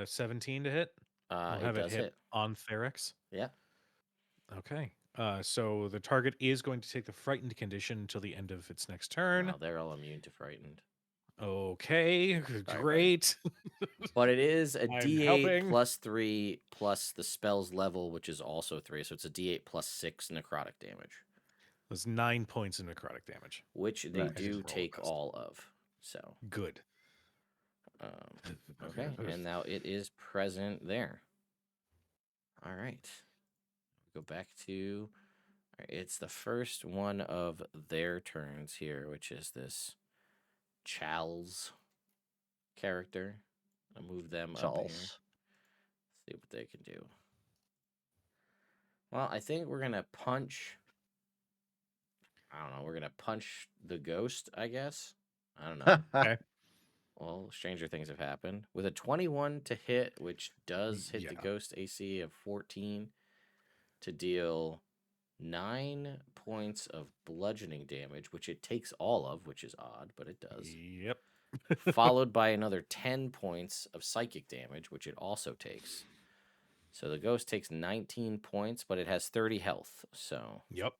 17 to hit. I'll It have it does hit hit. on Therex. Yeah. Okay. So the target is going to take the frightened condition until the end of its next turn. Wow, they're all immune to frightened. Okay, buddy. great. But it is a I'm d8 helping. plus 3 plus the spell's level, which is also 3. So it's a d8 plus 6 necrotic damage, There's 9 points of necrotic damage. which they Right. I just do rolled take best. all of. So, Good. okay. And now it is present there. All right. Go back to. All right, it's the first one of their turns here, which is this Charles character. I'll move them up here. Charles. See what they can do. Well, I think we're gonna punch. I don't know. We're gonna punch the ghost, I guess. I don't know. Okay. Well, stranger things have happened. With a 21 to hit, which does hit the Yeah. ghost AC of 14 to deal 9 points of bludgeoning damage, which it takes all of, which is odd, but it does. Yep. Followed by another 10 points of psychic damage, which it also takes. So the ghost takes 19 points, but it has 30 health. So Yep.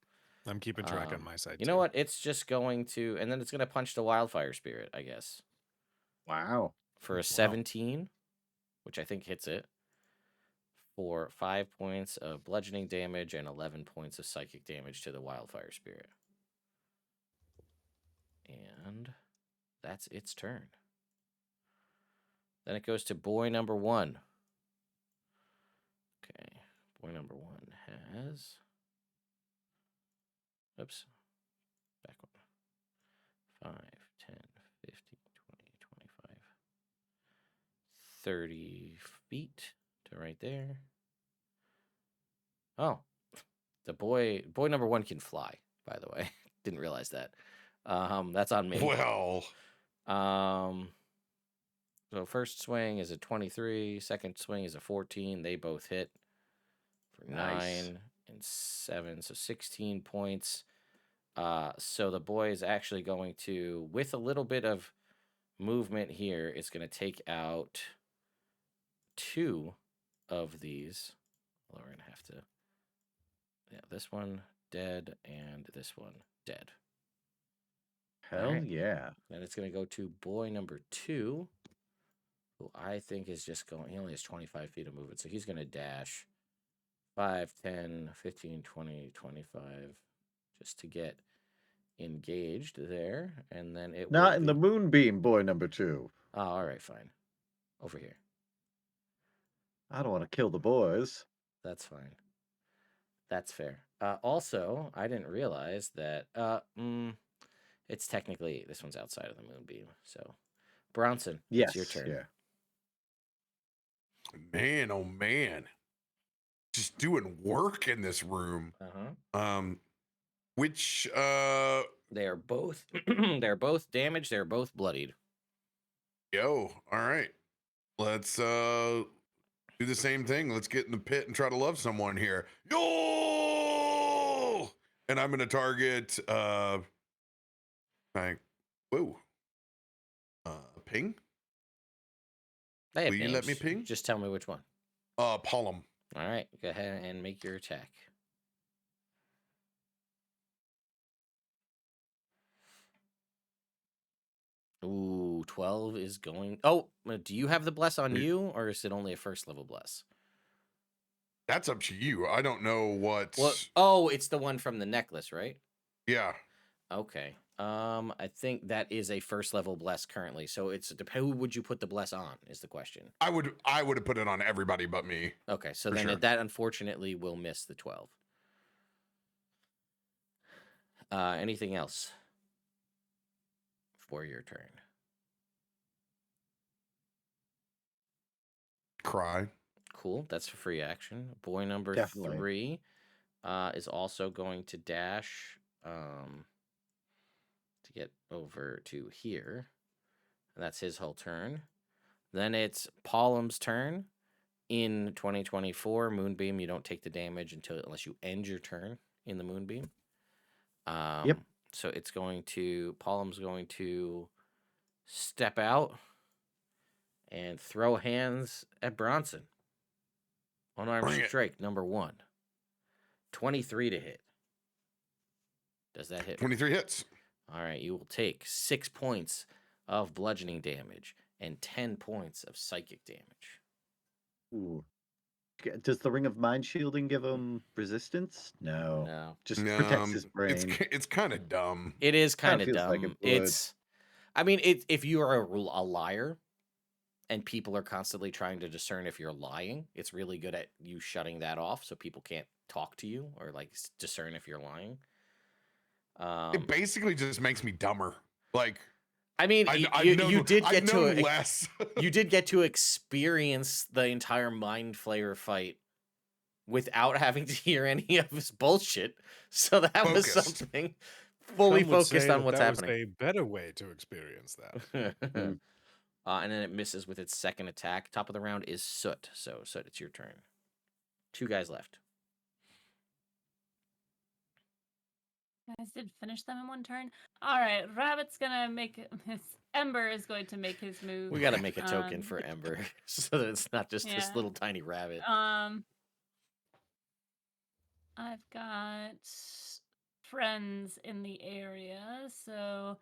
I'm keeping track on my side. you know what? It's just going to, and then it's going to punch the wildfire spirit, I guess, Wow. for a Wow. 17, which I think hits it, for 5 points of bludgeoning damage and 11 points of psychic damage to the wildfire spirit. And that's its turn. Then it goes to boy number 1. Okay, boy number 1 has. Oops. Back one. 5, 10, 15, 20, 25, 30 feet to right there. Oh, the boy number 1 can fly, by the way. Didn't realize that. That's on me. Well, So first swing is a 23, second swing is a 14. They both hit for Nice. 9 and 7, so 16 points. So the boy is actually going to, with a little bit of movement here, it's going to take out 2 of these. Well, we're going to have to, yeah, this one dead and this one dead. Hell Alright. yeah. Then it's going to go to boy number 2, who I think is just going, he only has 25 feet of movement, so he's going to dash 5, 10, 15, 20, 25, just to get engaged there, and then it Not will in the be... moonbeam, boy number 2. Oh, all right, fine. Over here. I don't want to kill the boys. That's fine. That's fair. Also, I didn't realize that it's technically, this one's outside of the moonbeam. So, Bronson, Yes. it's your turn. Yeah. man, oh man, just doing work in this room. Which They are both they're both damaged. They're both bloodied. all right, let's do the same thing. Let's get in the pit and try to love someone here. Yo! And I'm gonna target like, whoa, ping. They have Will you let me names. ping? Just tell me which one. Pollum. All right, go ahead and make your attack. Ooh, 12 is going. Oh, do you have the bless on you, or is it only a first level bless? That's up to you. I don't know what. Well, oh, it's the one from the necklace, right? Yeah. Okay. I think that is a first level bless currently. So it's who would you put the bless on is the question. I would have put it on everybody but me. Okay, so For then sure. that unfortunately will miss the 12. Anything else for your turn? Cry. Cool. That's a free action. Boy number Definitely. 3 is also going to dash to get over to here. And that's his whole turn. Then it's Pollum's turn. In 2024, Moonbeam, you don't take the damage unless you end your turn in the Moonbeam. Yep. So it's going to, Pollum's going to step out and throw hands at Bronson. Unarmed Bring it. strike, number 1. 23 to hit. Does that hit? 23 hits. All right, you will take 6 points of bludgeoning damage and 10 points of psychic damage. Ooh. Does the ring of mind shielding give him resistance? No. No. Just No, protects his brain. It's kind of dumb. It is kind Kinda of feels dumb. like it would. It's, I mean, if you are a liar, and people are constantly trying to discern if you're lying. It's really good at you shutting that off so people can't talk to you or like discern if you're lying. It basically just makes me dumber. Like, I mean, I've known, you did I've get to known less. you did get to experience the entire mind flayer fight without having to hear any of his bullshit. So that was Focused. something fully Some would focused say on that what's that happening. was a better way to experience that. Mm. And then it misses with its second attack. Top of the round is Soot. So, Soot, it's your turn. 2 guys left. Guys did finish them in one turn. All right, Rabbit's gonna make his Ember is going to make his move. We got to make a token for Ember so that it's not just this yeah. little tiny rabbit. I've got friends in the area, so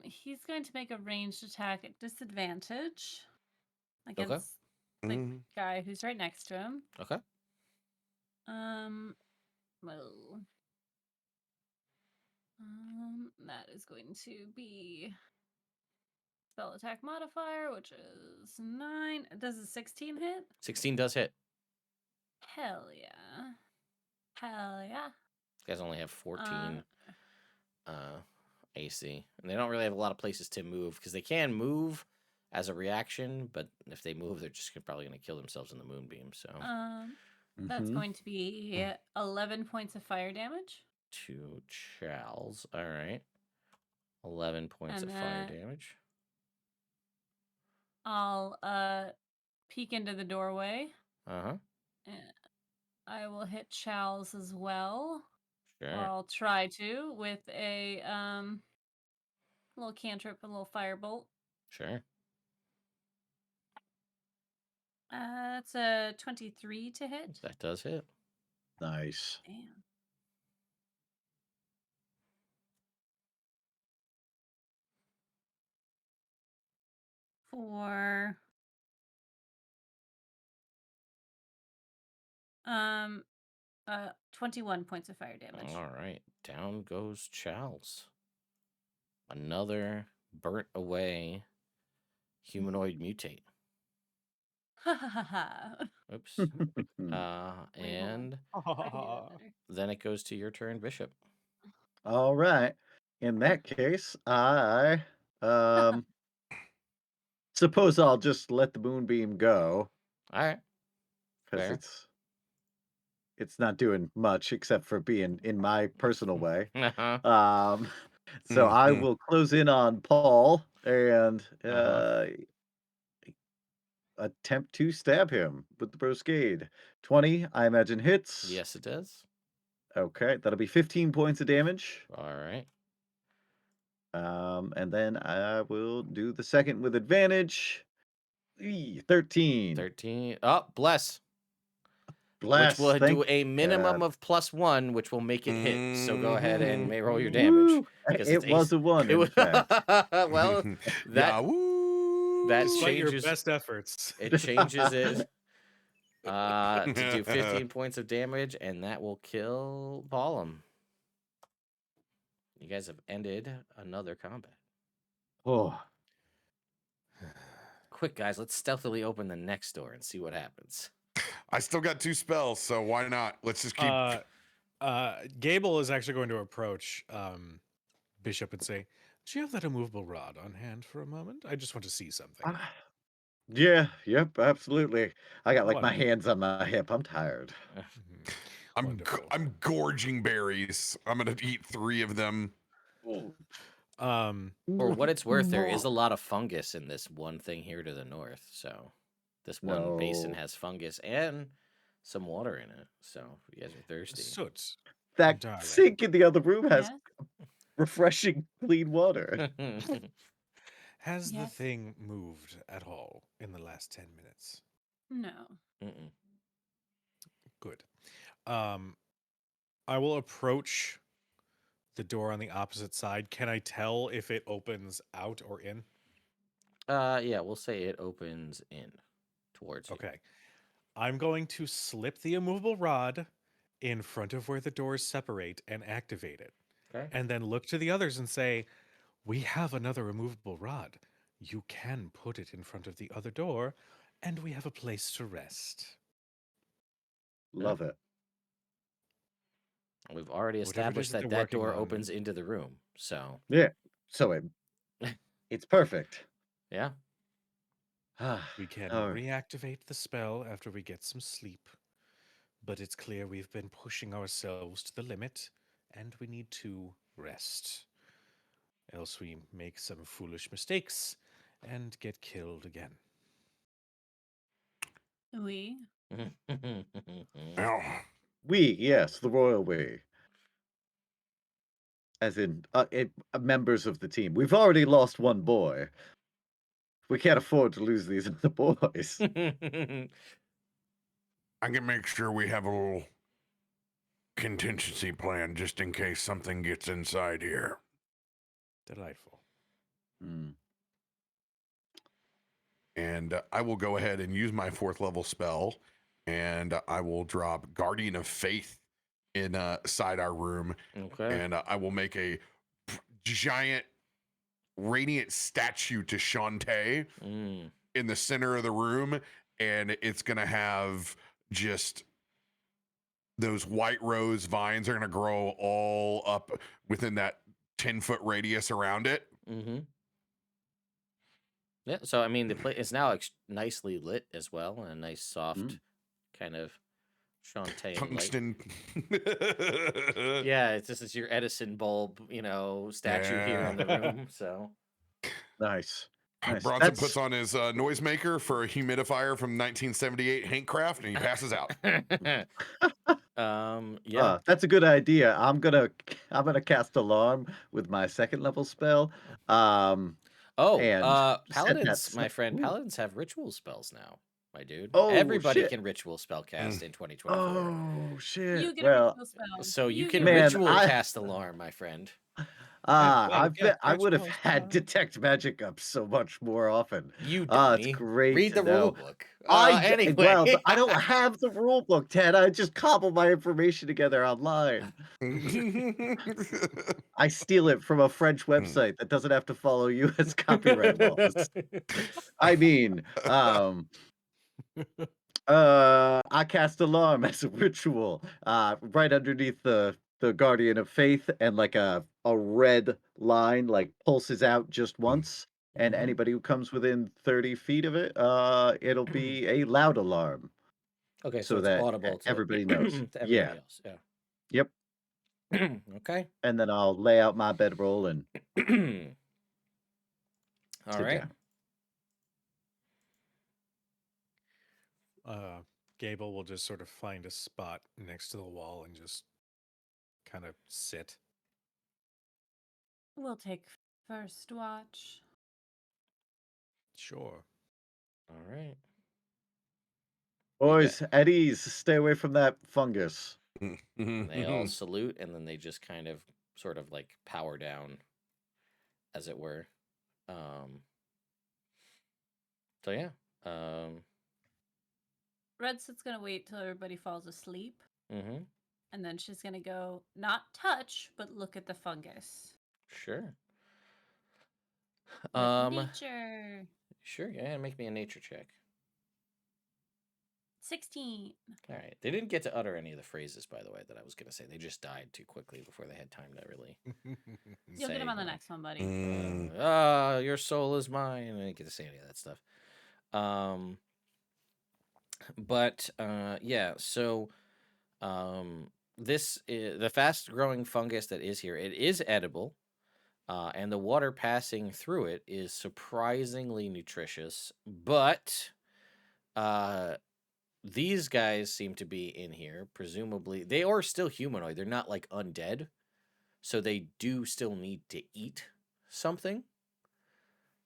he's going to make a ranged attack at disadvantage against the guy who's right next to him. Okay. Well, that is going to be spell attack modifier, which is 9. Does a 16 hit? 16 does hit. Hell yeah. Hell yeah. You guys only have 14 AC. And they don't really have a lot of places to move because they can move as a reaction, but if they move, they're just probably going to kill themselves in the moonbeam. So that's going to be 11 points of fire damage. 2 Chals. All right. 11 points of fire damage. I'll peek into the doorway. Uh-huh. I will hit Chals as well. Sure. Or I'll try to with a little cantrip, a little firebolt. Sure. That's a 23 to hit. That does hit. Nice. Damn. For 21 points of fire damage. All right. Down goes Chals. Another burnt away humanoid mutate. Oops. And then it goes to your turn, Bishop. All right. In that case, I suppose I'll just let the moonbeam go All right. because Fair. it's not doing much except for being in my personal way. Uh-huh. So I will close in on Paul and attempt to stab him with the broscade. 20, I imagine, hits. Yes, it does. Okay, that'll be 15 points of damage. All right. And then I will do the second with advantage. 13. 13. Oh, bless. Bless. Which will Thank do a minimum God. of +1, which will make it hit. So go ahead and may roll your damage. Woo! It was a 1, in fact. Well, that Despite your changes. best efforts. It changes it to do 15 points of damage, and that will kill Balam. You guys have ended another combat. Oh. Quick, guys, let's stealthily open the next door and see what happens. I still got 2 spells, so why not? Let's just keep. Gable is actually going to approach Bishop and say, "Do you have that immovable rod on hand for a moment? I just want to see something." Yeah, yep, absolutely. I got like my hands on my hip. I'm tired. I'm gorging berries. I'm gonna eat 3 of them. For what it's worth, there is a lot of fungus in this one thing here to the north. So this one basin has fungus and some water in it. So if you guys are thirsty. Soot. That sink in the other room has refreshing clean water. Has the thing moved at all in the last 10 minutes? No. Good. I will approach the door on the opposite side. Can I tell if it opens out or in? Yeah, we'll say it opens in towards you. Okay. I'm going to slip the immovable rod in front of where the doors separate and activate it. Okay. And then look to the others and say, "We have another immovable rod. you can put it in front of the other door, and we have a place to rest. Love it. We've already Whatever it is established that that they're that working door on. opens into the room. So, Yeah. So it's perfect. yeah. We can All right. reactivate the spell after we get some sleep. But it's clear we've been pushing ourselves to the limit, and we need to rest. Else we make some foolish mistakes and get killed again. We. Well, Yes, the royal we. As in, members of the team. We've already lost one boy. We can't afford to lose these other boys. I can make sure we have a little contingency plan just in case something gets inside here. Delightful. Mm. And I will go ahead and use my 4th level spell, and I will drop Guardian of Faith inside our room, Okay. and I will make a giant radiant statue to Shantae Mm. in the center of the room, and it's gonna have just those white rose vines are gonna grow all up within that 10-foot radius around it. Mm-hmm. Yeah. So, I mean, the place is now nicely lit as well, and a nice soft kind of Shantae light. Tungsten. Yeah, this is your Edison bulb, statue here in the room. So, Nice. Nice. Bronson puts on his noisemaker for a humidifier from 1978 Hankcraft, and he passes out. yeah. That's a good idea. I'm gonna cast alarm with my 2nd level spell. Oh, And set that paladins, my friend, Ooh. paladins have ritual spells now, my dude. Oh, Everybody shit. can ritual spell cast in 2024. Oh shit. You get a Well, ritual spell. So you can get a Man, ritual I- cast alarm, my friend. I yeah, bet I would have rituals, had detect magic up so much more often. You It's dummy. great Read to the rule know. book. Well, Anyway. I don't have the rule book, Ted. I just cobble my information together online. I steal it from a French website that doesn't have to follow U.S. copyright laws. I mean, I cast alarm as a ritual, right underneath the Guardian of Faith, and like a red line like pulses out just once, and Mhm. anybody who comes within 30 feet of it, it'll be a loud alarm Okay, so so it's that audible to everybody knows. to everybody else. Yep. Yeah. Okay. And then I'll lay out my bedroll and All sit right. down. Gable will just sort of find a spot next to the wall and just kind of sit. We'll take first watch. Sure. All right. Boys, at ease. Stay away from that fungus. And they all salute, and then they just kind of sort of like power down, as it were. So yeah. Red's gonna wait till everybody falls asleep, Mm-hmm. and then she's gonna go not touch, but look at the fungus. Sure. With nature. Sure. Yeah. Make me a nature check. 16. All right. They didn't get to utter any of the phrases, by the way, that I was going to say. They just died too quickly before they had time to really. You'll get him on the next one, buddy. Your soul is mine. I didn't get to say any of that stuff. But yeah. So, this is the fast-growing fungus that is here. It is edible, and the water passing through it is surprisingly nutritious. But, these guys seem to be in here. Presumably, they are still humanoid. They're not like undead, so they do still need to eat something.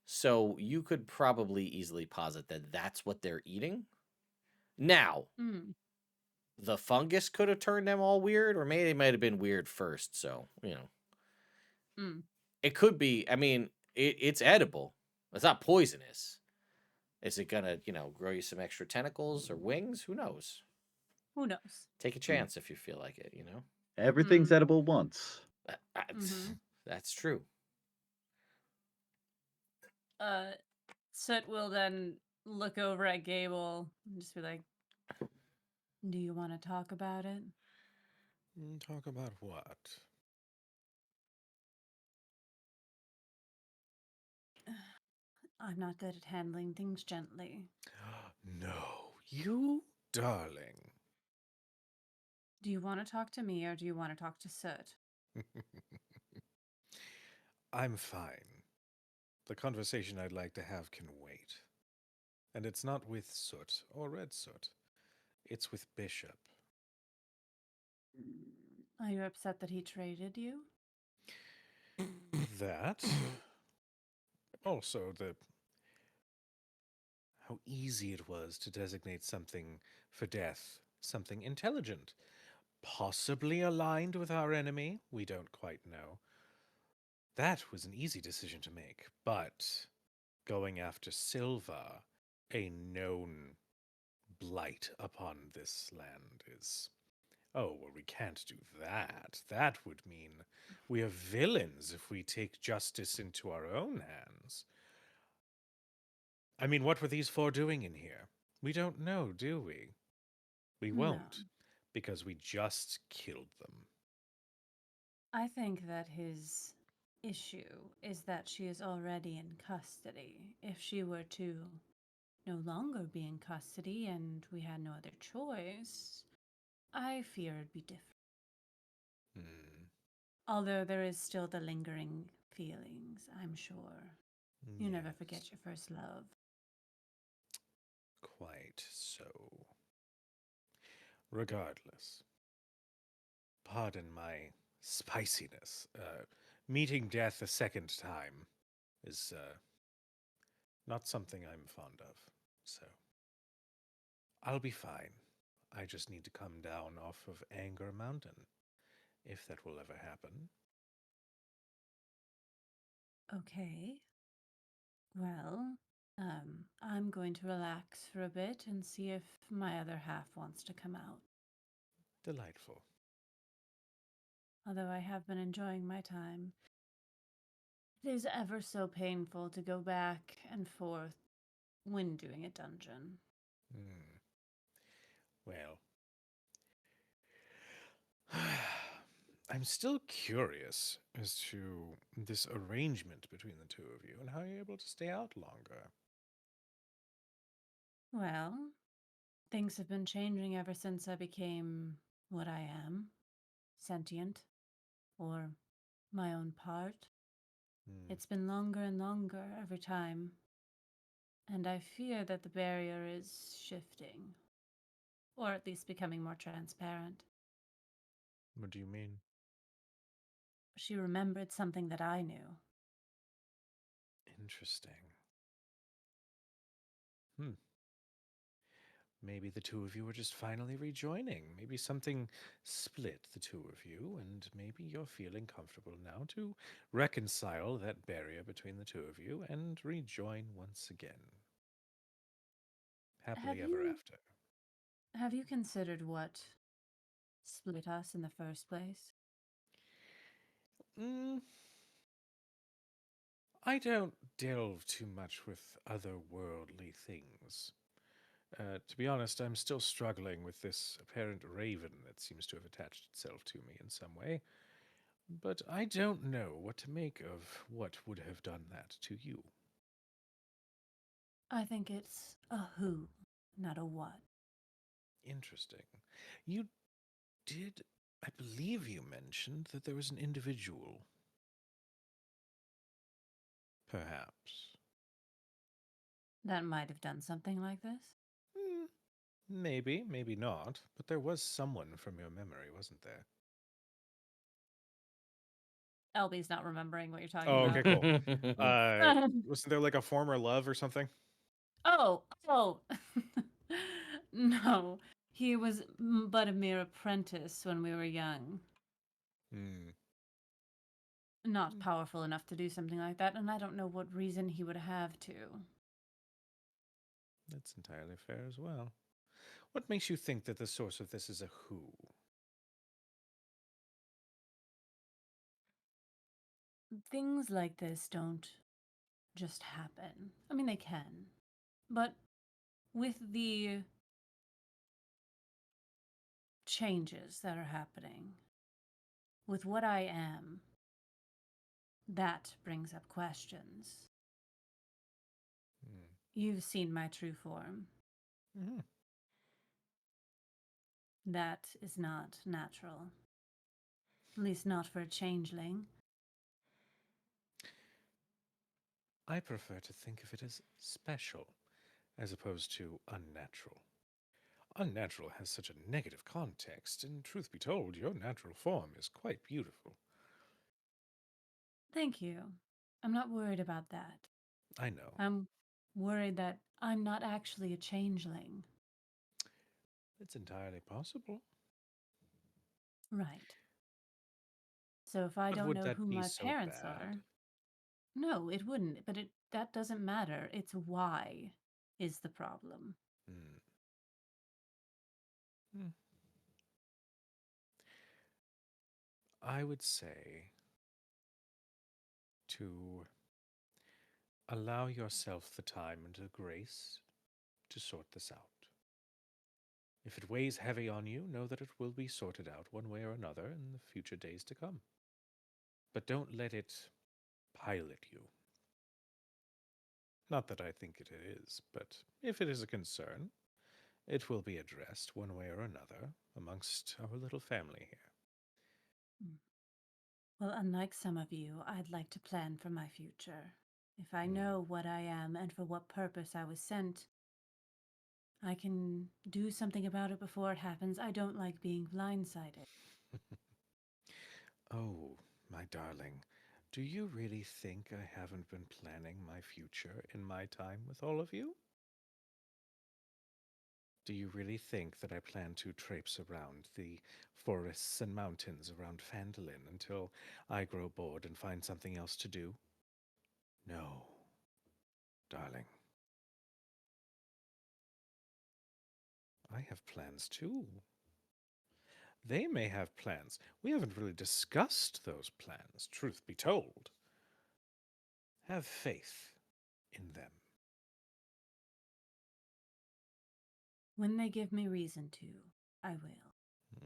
So you could probably easily posit that that's what they're eating. Now, the fungus could have turned them all weird, or maybe they might have been weird first. So it could be. I mean, it's edible. It's not poisonous. Is it gonna, grow you some extra tentacles or wings? Who knows? Who knows? Take a chance if you feel like it, Everything's edible once. That's true. Soot will then look over at Gable and just be like, "Do you want to talk about it?" Talk about what? I'm not good at handling things gently. No, you darling. Do you want to talk to me or do you want to talk to Soot? I'm fine. The conversation I'd like to have can wait. And it's not with Soot or Red Soot. It's with Bishop. Are you upset that he traded you? That. Also, how easy it was to designate something for death, something intelligent, possibly aligned with our enemy. We don't quite know. That was an easy decision to make, but going after Silva, a known blight upon this land, is. Oh, well, we can't do that. That would mean we are villains if we take justice into our own hands. I mean, what were these four doing in here? We don't know, do we? We No. won't, because we just killed them. I think that his issue is that she is already in custody. If she were to no longer be in custody and we had no other choice, I fear it'd be different. Hmm. Although there is still the lingering feelings, I'm sure. You never Yes, forget your first love. quite so. Regardless, pardon my spiciness. Meeting death a second time is not something I'm fond of. So, I'll be fine. I just need to come down off of Anger Mountain, if that will ever happen. Okay. Well, I'm going to relax for a bit and see if my other half wants to come out. Delightful. Although I have been enjoying my time. It is ever so painful to go back and forth when doing a dungeon. Hmm. Well, I'm still curious as to this arrangement between the two of you and how you're able to stay out longer. Well, things have been changing ever since I became what I am, sentient, or my own part. Hmm. It's been longer and longer every time, and I fear that the barrier is shifting, or at least becoming more transparent. What do you mean? She remembered something that I knew. Interesting. Hmm. Maybe the two of you are just finally rejoining. Maybe something split the two of you, and maybe you're feeling comfortable now to reconcile that barrier between the two of you and rejoin once again. Have Happily ever you after. have you considered what split us in the first place? Mm, I don't delve too much with otherworldly things. To be honest, I'm still struggling with this apparent raven that seems to have attached itself to me in some way. But I don't know what to make of what would have done that to you. I think it's a who, not a what. Interesting. You did, I believe you mentioned that there was an individual. Perhaps. That might have done something like this. Hmm, maybe, maybe not. But there was someone from your memory, wasn't there? Elby's not remembering what you're talking Oh, about. okay, cool. Wasn't there like a former love or something? Oh. No, he was but a mere apprentice when we were young. Hmm. Not powerful enough to do something like that, and I don't know what reason he would have to. That's entirely fair as well. What makes you think that the source of this is a who? Things like this don't just happen. I mean, they can. But with the changes that are happening, with what I am, that brings up questions. You've seen my true form. Mm-hmm. That is not natural. At least not for a changeling. I prefer to think of it as special, as opposed to unnatural. Unnatural has such a negative context, and truth be told, your natural form is quite beautiful. Thank you. I'm not worried about that. I know. I'm worried that I'm not actually a changeling. It's entirely possible. Right. So if I But don't would know that who be my so parents bad? are, no, it wouldn't. But that doesn't matter. It's why is the problem. Hmm. Hmm. I would say to allow yourself the time and the grace to sort this out. If it weighs heavy on you, know that it will be sorted out one way or another in the future days to come. But don't let it pilot you. Not that I think it is, but if it is a concern, it will be addressed one way or another amongst our little family here. Well, unlike some of you, I'd like to plan for my future. If I know what I am and for what purpose I was sent, I can do something about it before it happens. I don't like being blindsided. Oh, my darling, do you really think I haven't been planning my future in my time with all of you? Do you really think that I plan to traipse around the forests and mountains around Phandelver until I grow bored and find something else to do? No, darling. I have plans too. They may have plans. We haven't really discussed those plans, truth be told. Have faith in them. When they give me reason to, I will.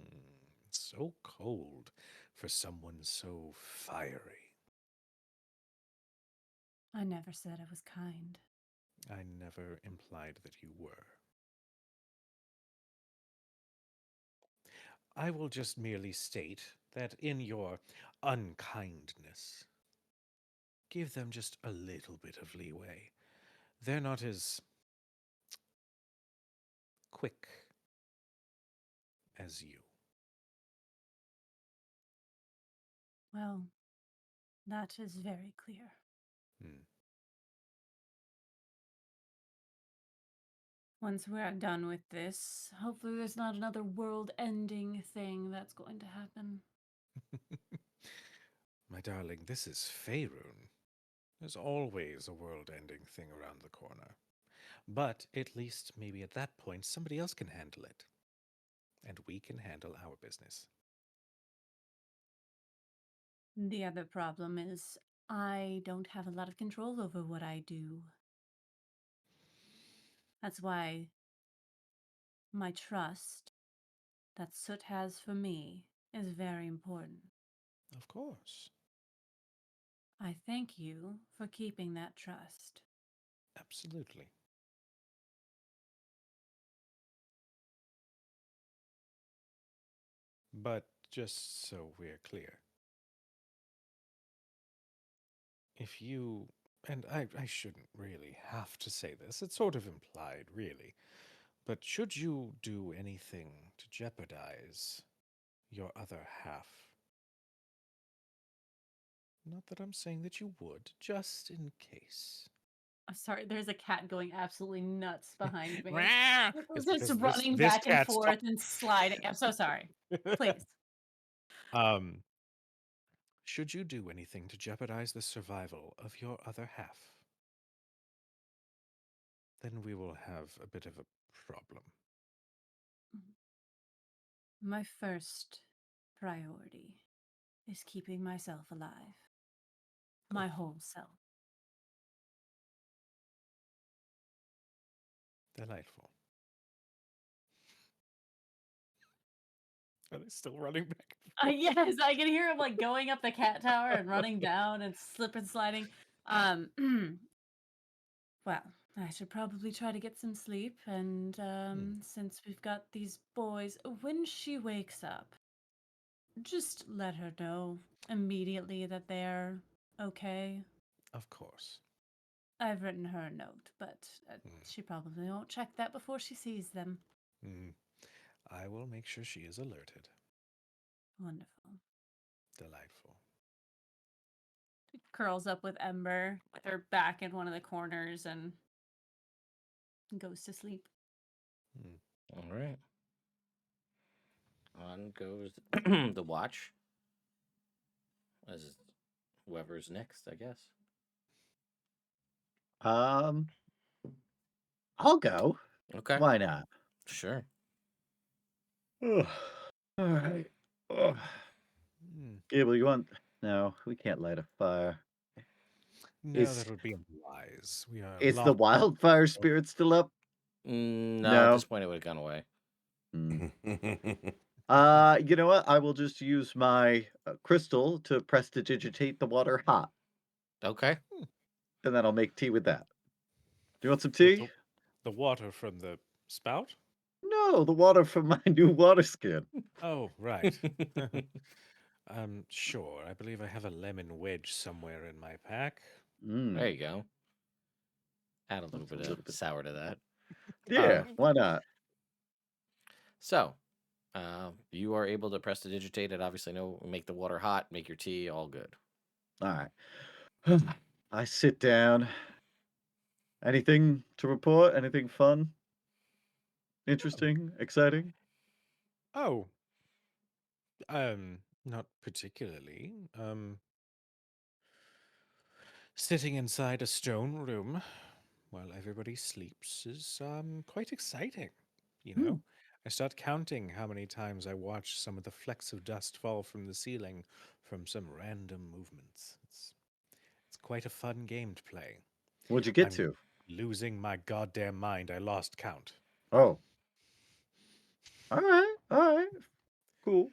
So cold for someone so fiery. I never said I was kind. I never implied that you were. I will just merely state that in your unkindness, give them just a little bit of leeway. They're not as quick as you. Well, that is very clear. Hmm. Once we're done with this, hopefully there's not another world-ending thing that's going to happen. My darling, this is Faerun. There's always a world-ending thing around the corner. But at least maybe at that point somebody else can handle it. And we can handle our business. The other problem is I don't have a lot of control over what I do. That's why my trust that Soot has for me is very important. Of course. I thank you for keeping that trust. Absolutely. But just so we're clear, if you, and I shouldn't really have to say this, it's sort of implied, really, but should you do anything to jeopardize your other half, not that I'm saying that you would, just in case. I'm sorry, there's a cat going absolutely nuts behind me. It's Just because running this back and cat's forth and sliding. I'm so sorry. Please. Um, should you do anything to jeopardize the survival of your other half, then we will have a bit of a problem. My first priority is keeping myself alive. My whole self. Delightful. Are they still running back? Yes, I can hear him like going up the cat tower and running down and slip and sliding. Um, well, I should probably try to get some sleep. And since we've got these boys, when she wakes up, just let her know immediately that they're okay. Of course. I've written her a note, but she probably won't check that before she sees them. I will make sure she is alerted. Wonderful. Delightful. She curls up with Ember with her back in one of the corners and goes to sleep. All right. On goes the watch. As whoever's next, I guess. I'll go. Okay. Why not? Sure. Ugh. All right. Ugh. Gable, you want? No, we can't light a fire. No, Is that would be unwise. We are is the locked in. wildfire spirit still up? No, at No. this point it would have gone away. You know what? I will just use my crystal to prestidigitate the water hot, Okay. and then I'll make tea with that. Do you want some With tea? the water from the spout? No, the water from my new water skin. Oh, right. Sure. I believe I have a lemon wedge somewhere in my pack. There you go. Add a little That's a bit little of bit- sour to that. Yeah, why not? So, you are able to prestidigitate it. Obviously, make the water hot, make your tea, all good. All right. I sit down. Anything to report? Anything fun? Interesting? Exciting? Oh. Not particularly. Sitting inside a stone room while everybody sleeps is quite exciting. You know, I start counting how many times I watch some of the flecks of dust fall from the ceiling from some random movements. It's quite a fun game to play. What'd you get I'm to? losing my goddamn mind. I lost count. Oh. All right. All right. Cool.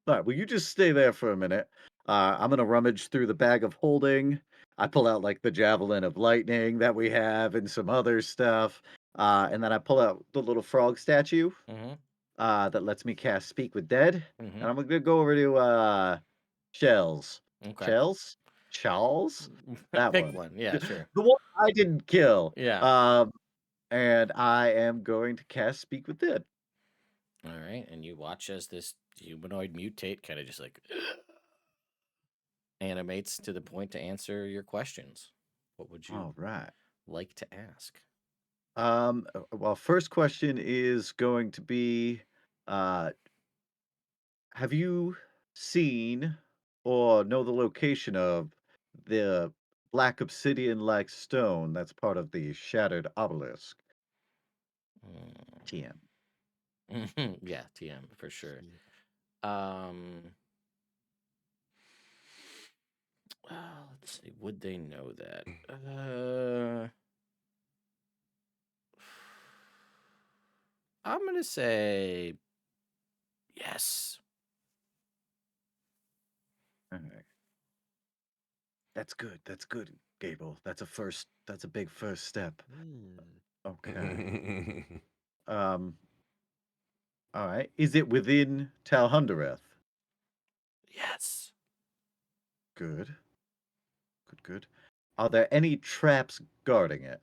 All right, well, you just stay there for a minute. I'm gonna rummage through the bag of holding. I pull out like the javelin of lightning that we have and some other stuff. And then I pull out the little frog statue Mm-hmm. that lets me cast Speak with Dead. Mm-hmm. And I'm gonna go over to Shells. Okay. Shells? Charles? That Pick one. one. Yeah, sure. The one I didn't kill. Yeah. And I am going to cast Speak with Dead. All right. And you watch as this humanoid mutate kind of just like animates to the point to answer your questions. What would you All right. like to ask? Well, first question is going to be, uh, have you seen or know the location of the black obsidian-like stone that's part of the shattered obelisk? TM. Yeah, TM for sure. Um, let's see. Would they know that? I'm gonna say yes. All right. That's good. That's good, Gable. That's a big first step. Okay. Um, all right. Is it within Talhundereth? Yes. Good. Good, good. Are there any traps guarding it?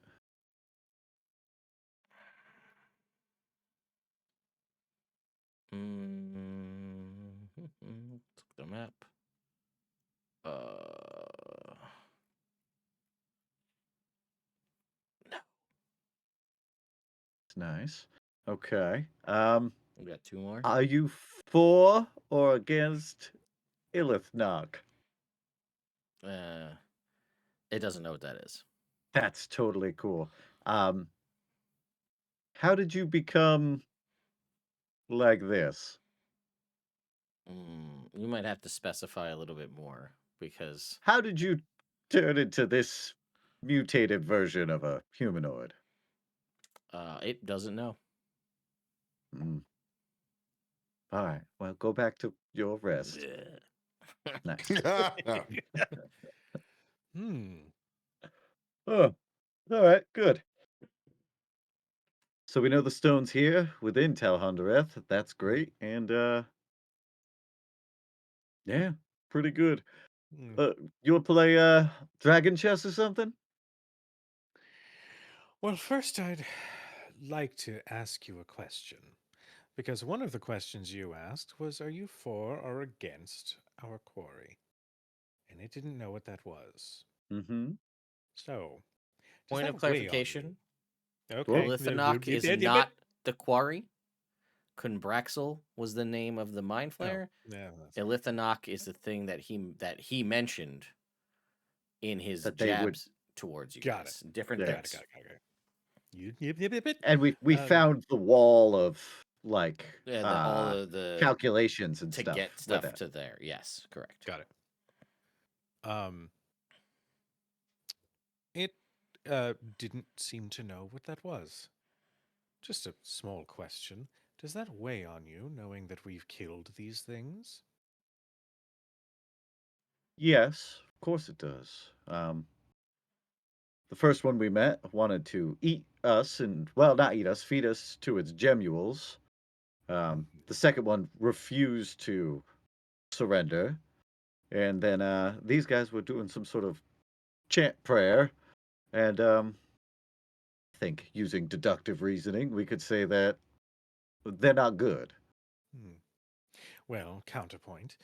Look the map. No. Nice. Okay. We got two more. Are you for or against Ilithnok? It doesn't know what that is. That's totally cool. How did you become like this? You might have to specify a little bit more because How did you turn into this mutated version of a humanoid? It doesn't know. Mm. All right. Well, go back to your rest. Nice. Hmm. Oh, all right. Good. So we know the stone's here within Talhundereth. That's great. And yeah, pretty good. Hmm. You want to play dragon chess or something? Well, first, I'd like to ask you a question. Because one of the questions you asked was, are you for or against our quarry? And it didn't know what that was. Mm-hmm. So, does Point of that weigh on you? clarification: Sure. Okay. Lithanok is not the quarry. Kunbraxel was the name of the mind Oh, flayer. yeah, that's fine. Ilithanok is the thing that he mentioned in his That they would. jabs towards you Got it. guys. Different Yeah. Got it. things. Got it. Got it. Got it. Yep. And we Um, found the wall of like Yeah, all the calculations and to stuff get with stuff it. to there. Yes, correct. got it. It didn't seem to know what that was. Just a small question. Does that weigh on you, knowing that we've killed these things? Yes, of course it does. The first one we met wanted to eat us and, well, not eat us, feed us to its gemules. The second one refused to surrender. And then these guys were doing some sort of chant prayer. And I think using deductive reasoning, we could say that they're not good. Hmm. Well, counterpoint.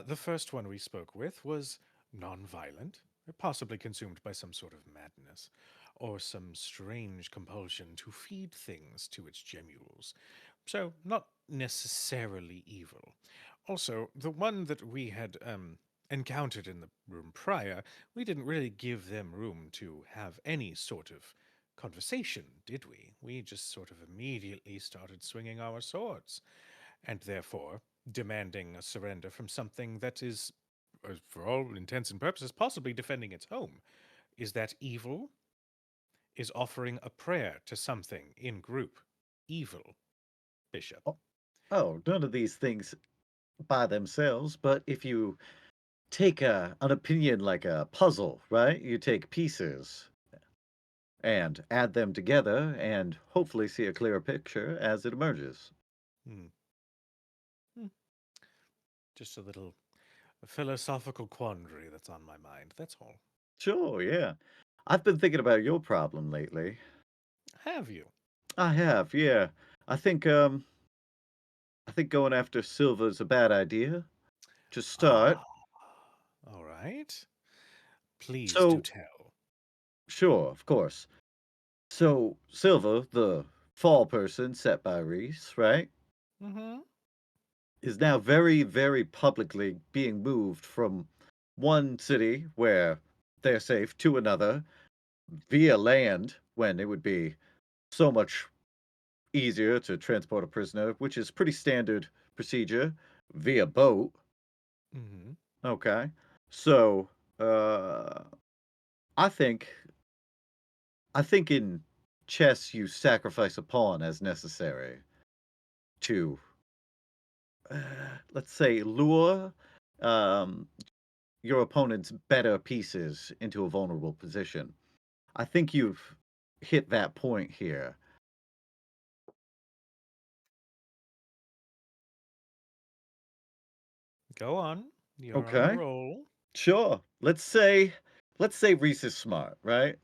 The first one we spoke with was non-violent, possibly consumed by some sort of madness, or some strange compulsion to feed things to its gemules. So, not necessarily evil. Also, the one that we had encountered in the room prior, we didn't really give them room to have any sort of conversation, did we? We just sort of immediately started swinging our swords, and therefore demanding a surrender from something that is, for all intents and purposes, possibly defending its home. Is that evil? Is offering a prayer to something in group evil, Bishop? Oh, oh, none of these things by themselves, but if you take an opinion like a puzzle, right? You take pieces and add them together and hopefully see a clearer picture as it emerges. Hmm. Hmm. Just a little philosophical quandary that's on my mind, that's all. Sure, yeah. I've been thinking about your problem lately. Have you? I have, yeah. I think um I think going after Silva's a bad idea to start. Ah, all right. Please do So, tell. sure, of course. So, Silva, the fall person set by Reese, right, Mm-hmm. is now very, very publicly being moved from one city where they're safe to another via land when it would be so much easier to transport a prisoner, which is pretty standard procedure via boat. Mm-hmm. Okay. So, uh, I think I think in chess you sacrifice a pawn as necessary to, let's say, lure um, your opponent's better pieces into a vulnerable position. I think you've hit that point here. Go on. You're on a Okay, roll. sure. Let's say Reese is smart, right?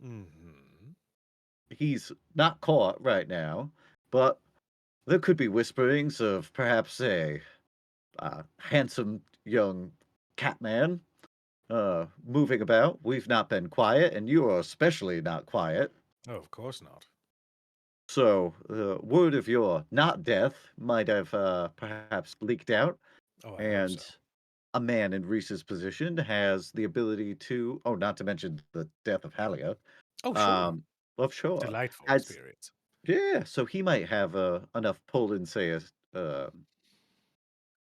Mm-hmm. He's not caught right now, but there could be whisperings of perhaps a handsome young catman moving about. We've not been quiet, and you are especially not quiet. Oh, of course not. So, word of your not death might have perhaps leaked out, Oh, I hope so. and a man in Reese's position has the ability to, oh, not to mention the death of Halia. Oh, sure. Um, of sure, Delightful had experience. yeah, so he might have enough pull in, say,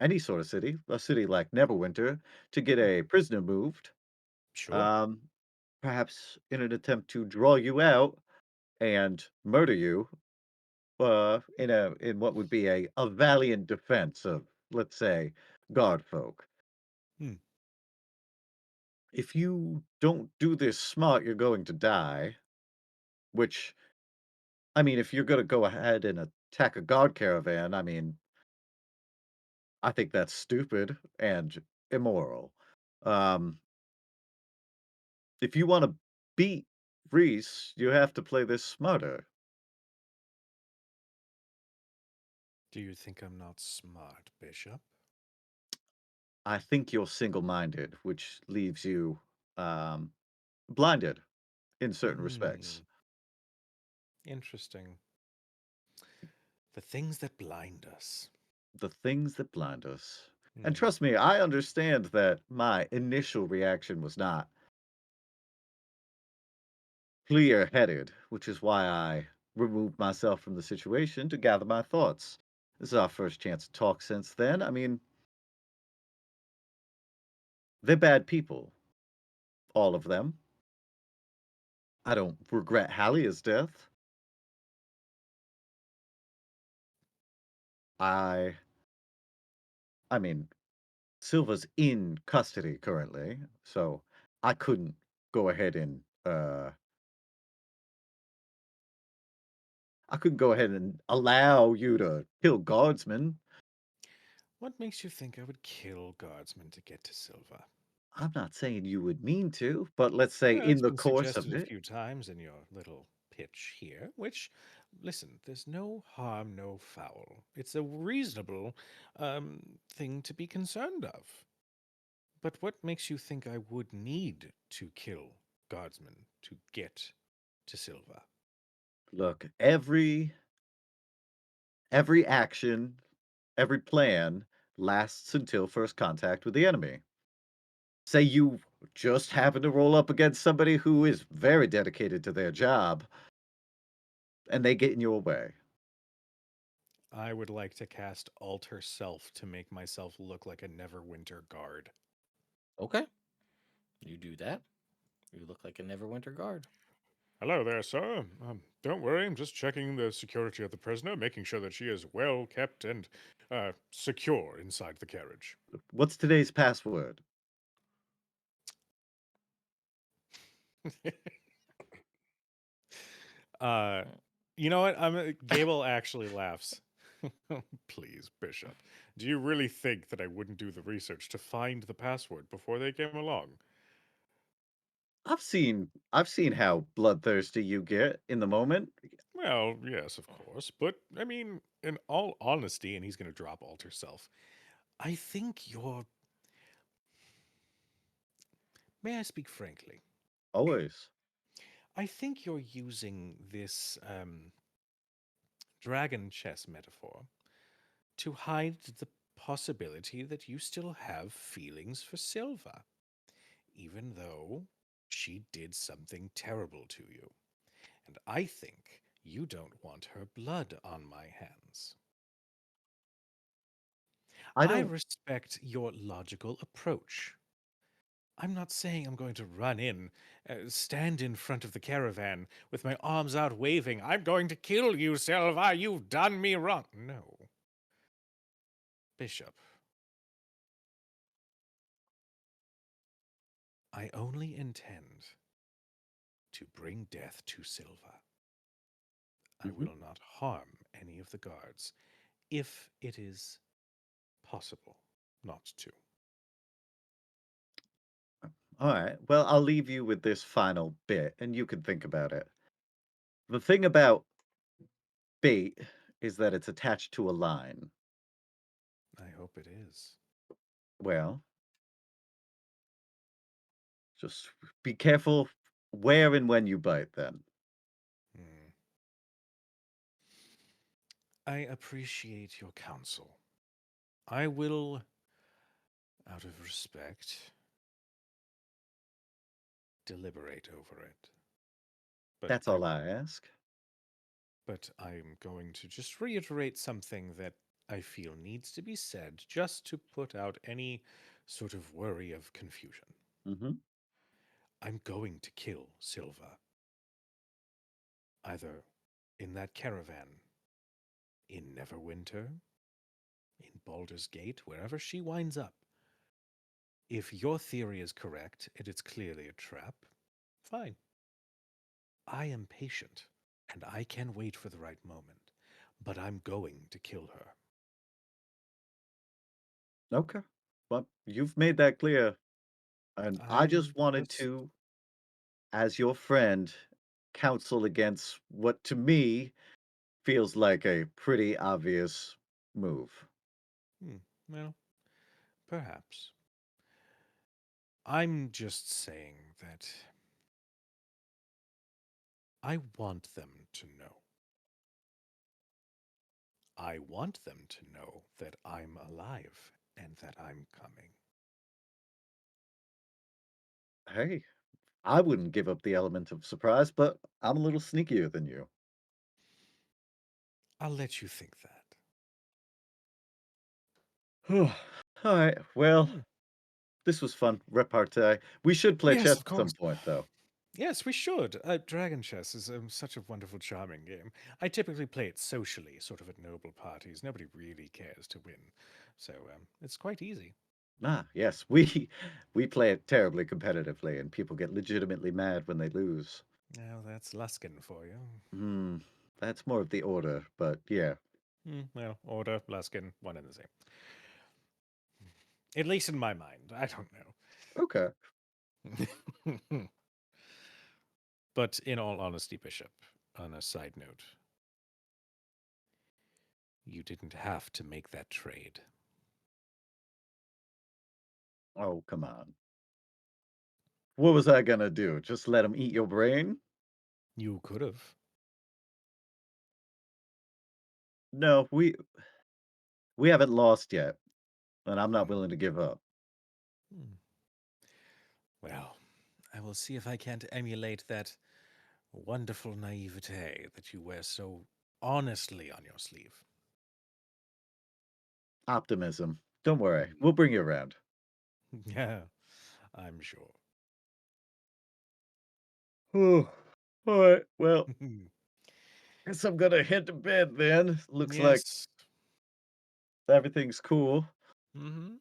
any sort of city, a city like Neverwinter, to get Hmm. a prisoner moved. Sure. Um, perhaps in an attempt to draw you out and murder you in what would be a valiant defense of, let's say, guard folk. Hmm. If you don't do this smart, you're going to die, which, I mean, if you're gonna go ahead and attack a guard caravan, I mean, I think that's stupid and immoral. Um, if you wanna beat Reese, you have to play this smarter. Do you think I'm not smart, Bishop? I think you're single-minded, which leaves you, um, blinded in certain Hmm. respects. Interesting. The things that blind us. The things that blind us. And Hmm. trust me, I understand that my initial reaction was not clear-headed, which is why I removed myself from the situation to gather my thoughts. This is our first chance to talk since then. I mean, they're bad people, all of them. I don't regret Hallia's death. I I mean, Silva's in custody currently, so I couldn't go ahead and I couldn't go ahead and allow you to kill guardsmen. What makes you think I would kill guardsmen to get to Silva? I'm not saying you would mean to, but let's say Well, in it's the been course suggested of a it. few times in your little pitch here, which, listen, there's no harm, no foul. It's a reasonable thing to be concerned of. But what makes you think I would need to kill guardsmen to get to Silva? Look, every action, every plan lasts until first contact with the enemy. Say you just happen to roll up against somebody who is very dedicated to their job and they get in your way. I would like to cast Alter Self to make myself look like a Neverwinter guard. Okay, you do that. You look like a Neverwinter guard. Hello there, sir. Don't worry, I'm just checking the security of the prisoner, making sure that she is well kept and secure inside the carriage. What's today's password? uh, you know what? Gable actually laughs. Please, Bishop. Do you really think that I wouldn't do the research to find the password before they came along? I've seen how bloodthirsty you get in the moment. Well, yes, of course. But, I mean, in all honesty, and he's going to drop Alter Self, I think you're. May I speak frankly? Always. I think you're using this dragon chess metaphor to hide the possibility that you still have feelings for Silva, even though she did something terrible to you. And I think you don't want her blood on my hands. I I don't respect your logical approach. I'm not saying I'm going to run in, stand in front of the caravan with my arms out waving, I'm going to kill you, Silva, you've done me wrong. No. Bishop, I only intend to bring death to Silva. I Mhm. will not harm any of the guards if it is possible not to. Alright, well, I'll leave you with this final bit, and you can think about it. The thing about bait is that it's attached to a line. I hope it is. Well, just be careful where and when you bite then. Hmm. I appreciate your counsel. I will, out of respect, deliberate over it. But That's all I ask. I'm going to just reiterate something that I feel needs to be said just to put out any sort of worry of confusion. Mhm. I'm going to kill Silva. either in that caravan, in Neverwinter, in Baldur's Gate, wherever she winds up. If your theory is correct and it's clearly a trap, fine. I am patient, and I can wait for the right moment, but I'm going to kill her. Okay. Well, you've made that clear. And I I'm just wanted just to, as your friend, counsel against what to me feels like a pretty obvious move. well, perhaps. I'm just saying that I want them to know. I want them to know that I'm alive and that I'm coming. Hey, I wouldn't give up the element of surprise, but I'm a little sneakier than you. I'll let you think that. All right. Well, Hmm. this was fun. Repartee. We should play Yes, chess of at some course. point, though. Yes, we should. Dragon Chess is such a wonderful, charming game. I typically play it socially, sort of at noble parties. Nobody really cares to win, so it's quite easy. Ah, yes, we play it terribly competitively, and people get legitimately mad when they lose. Now that's Luskin for you. Hmm, that's more of the order, but yeah. Well, Order, Luskin, one and the same. At least in my mind. I don't Okay. know. But in all honesty, Bishop, on a side note, you didn't have to make that trade. Oh, come on. What was I gonna do? Just let him eat your brain? You could have. No, we haven't lost yet, and I'm not Hmm. willing to give up. Hmm. Well, I will see if I can't emulate that wonderful naivete that you wear so honestly on your sleeve. Optimism. Don't worry, Hmm. we'll bring you around. Yeah, I'm sure. Oh, all right. Well, guess I'm gonna head to bed then. Looks like Yes. everything's cool. Mm-hmm.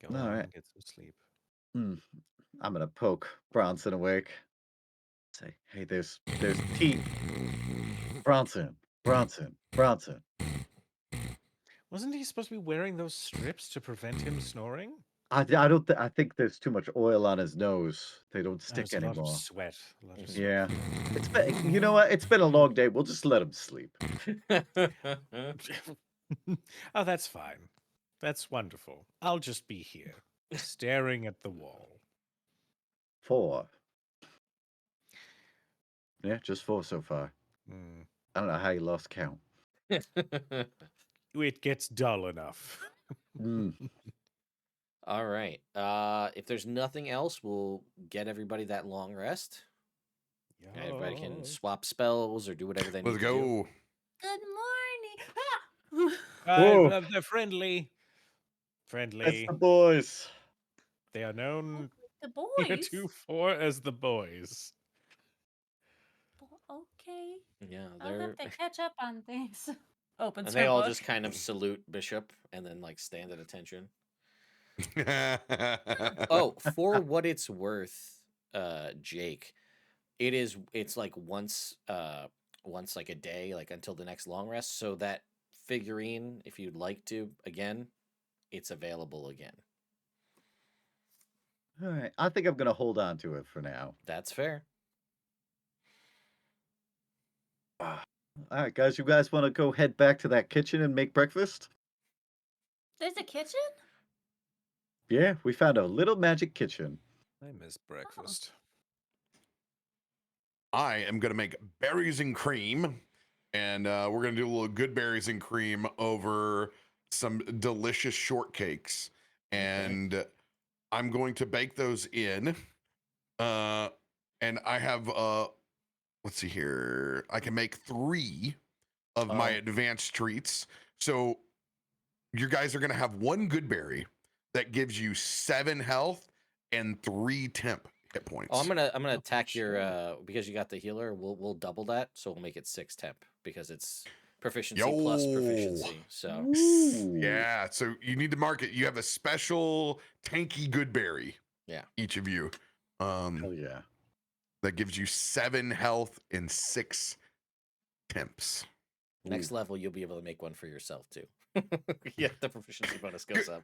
Go All on right. and get some sleep. Hmm. I'm gonna poke Bronson awake. Say, hey, there's tea. Bronson, Bronson, Bronson. Wasn't he supposed to be wearing those strips to prevent him snoring? I don't I think there's too much oil on his nose. They don't stick There's a lot of anymore. sweat. A lot of sweat. Yeah. It's been, you know what? It's been a long day. We'll just let him sleep. Oh, that's fine. That's wonderful. I'll just be here, staring at the wall. 4. Yeah, just 4 so far. Hmm. I don't know how you lost count. It gets dull enough. Mm. All right. If there's nothing else, we'll get everybody that long rest. And everybody can Yes. swap spells or do whatever they Let's need to do. go. Good morning. Whoa, They're friendly. it's Friendly. the boys. They are known The to boys. for as the boys. Okay. Yeah, I'll have they're to catch up on things. Opens and they her all book. just kind of salute Bishop and then like stand at attention. Oh, Oh, for what it's worth, Jake, it's like once like a day, like until the next long rest. So that figurine, if you'd like to, again, it's available again. All right. I think I'm going to hold on to it for now. That's fair. All right, guys. You guys want to go head back to that kitchen and make breakfast? There's a kitchen? Yeah, we found a little magic kitchen. I miss breakfast. I am going to make berries and cream, and we're going to do a little good berries and cream over some delicious shortcakes. Okay. And I'm going to bake those in. And I have, let's see here, I can make 3 of my Oh. advanced treats. So you guys are going to have 1 good berry that gives you 7 health and 3 temp hit points. Oh, I'm gonna Oh, attack your shit. because you got the healer. We'll double that, so we'll make it 6 temp because it's proficiency plus Yo. proficiency. So Ooh. Yeah, so you need to mark it. You have a special tanky good berry. Yeah. Each of you. Hell yeah. That gives you 7 health and 6 temps. next Ooh. level, you'll be able to make one for yourself too. Yeah, the proficiency bonus goes up.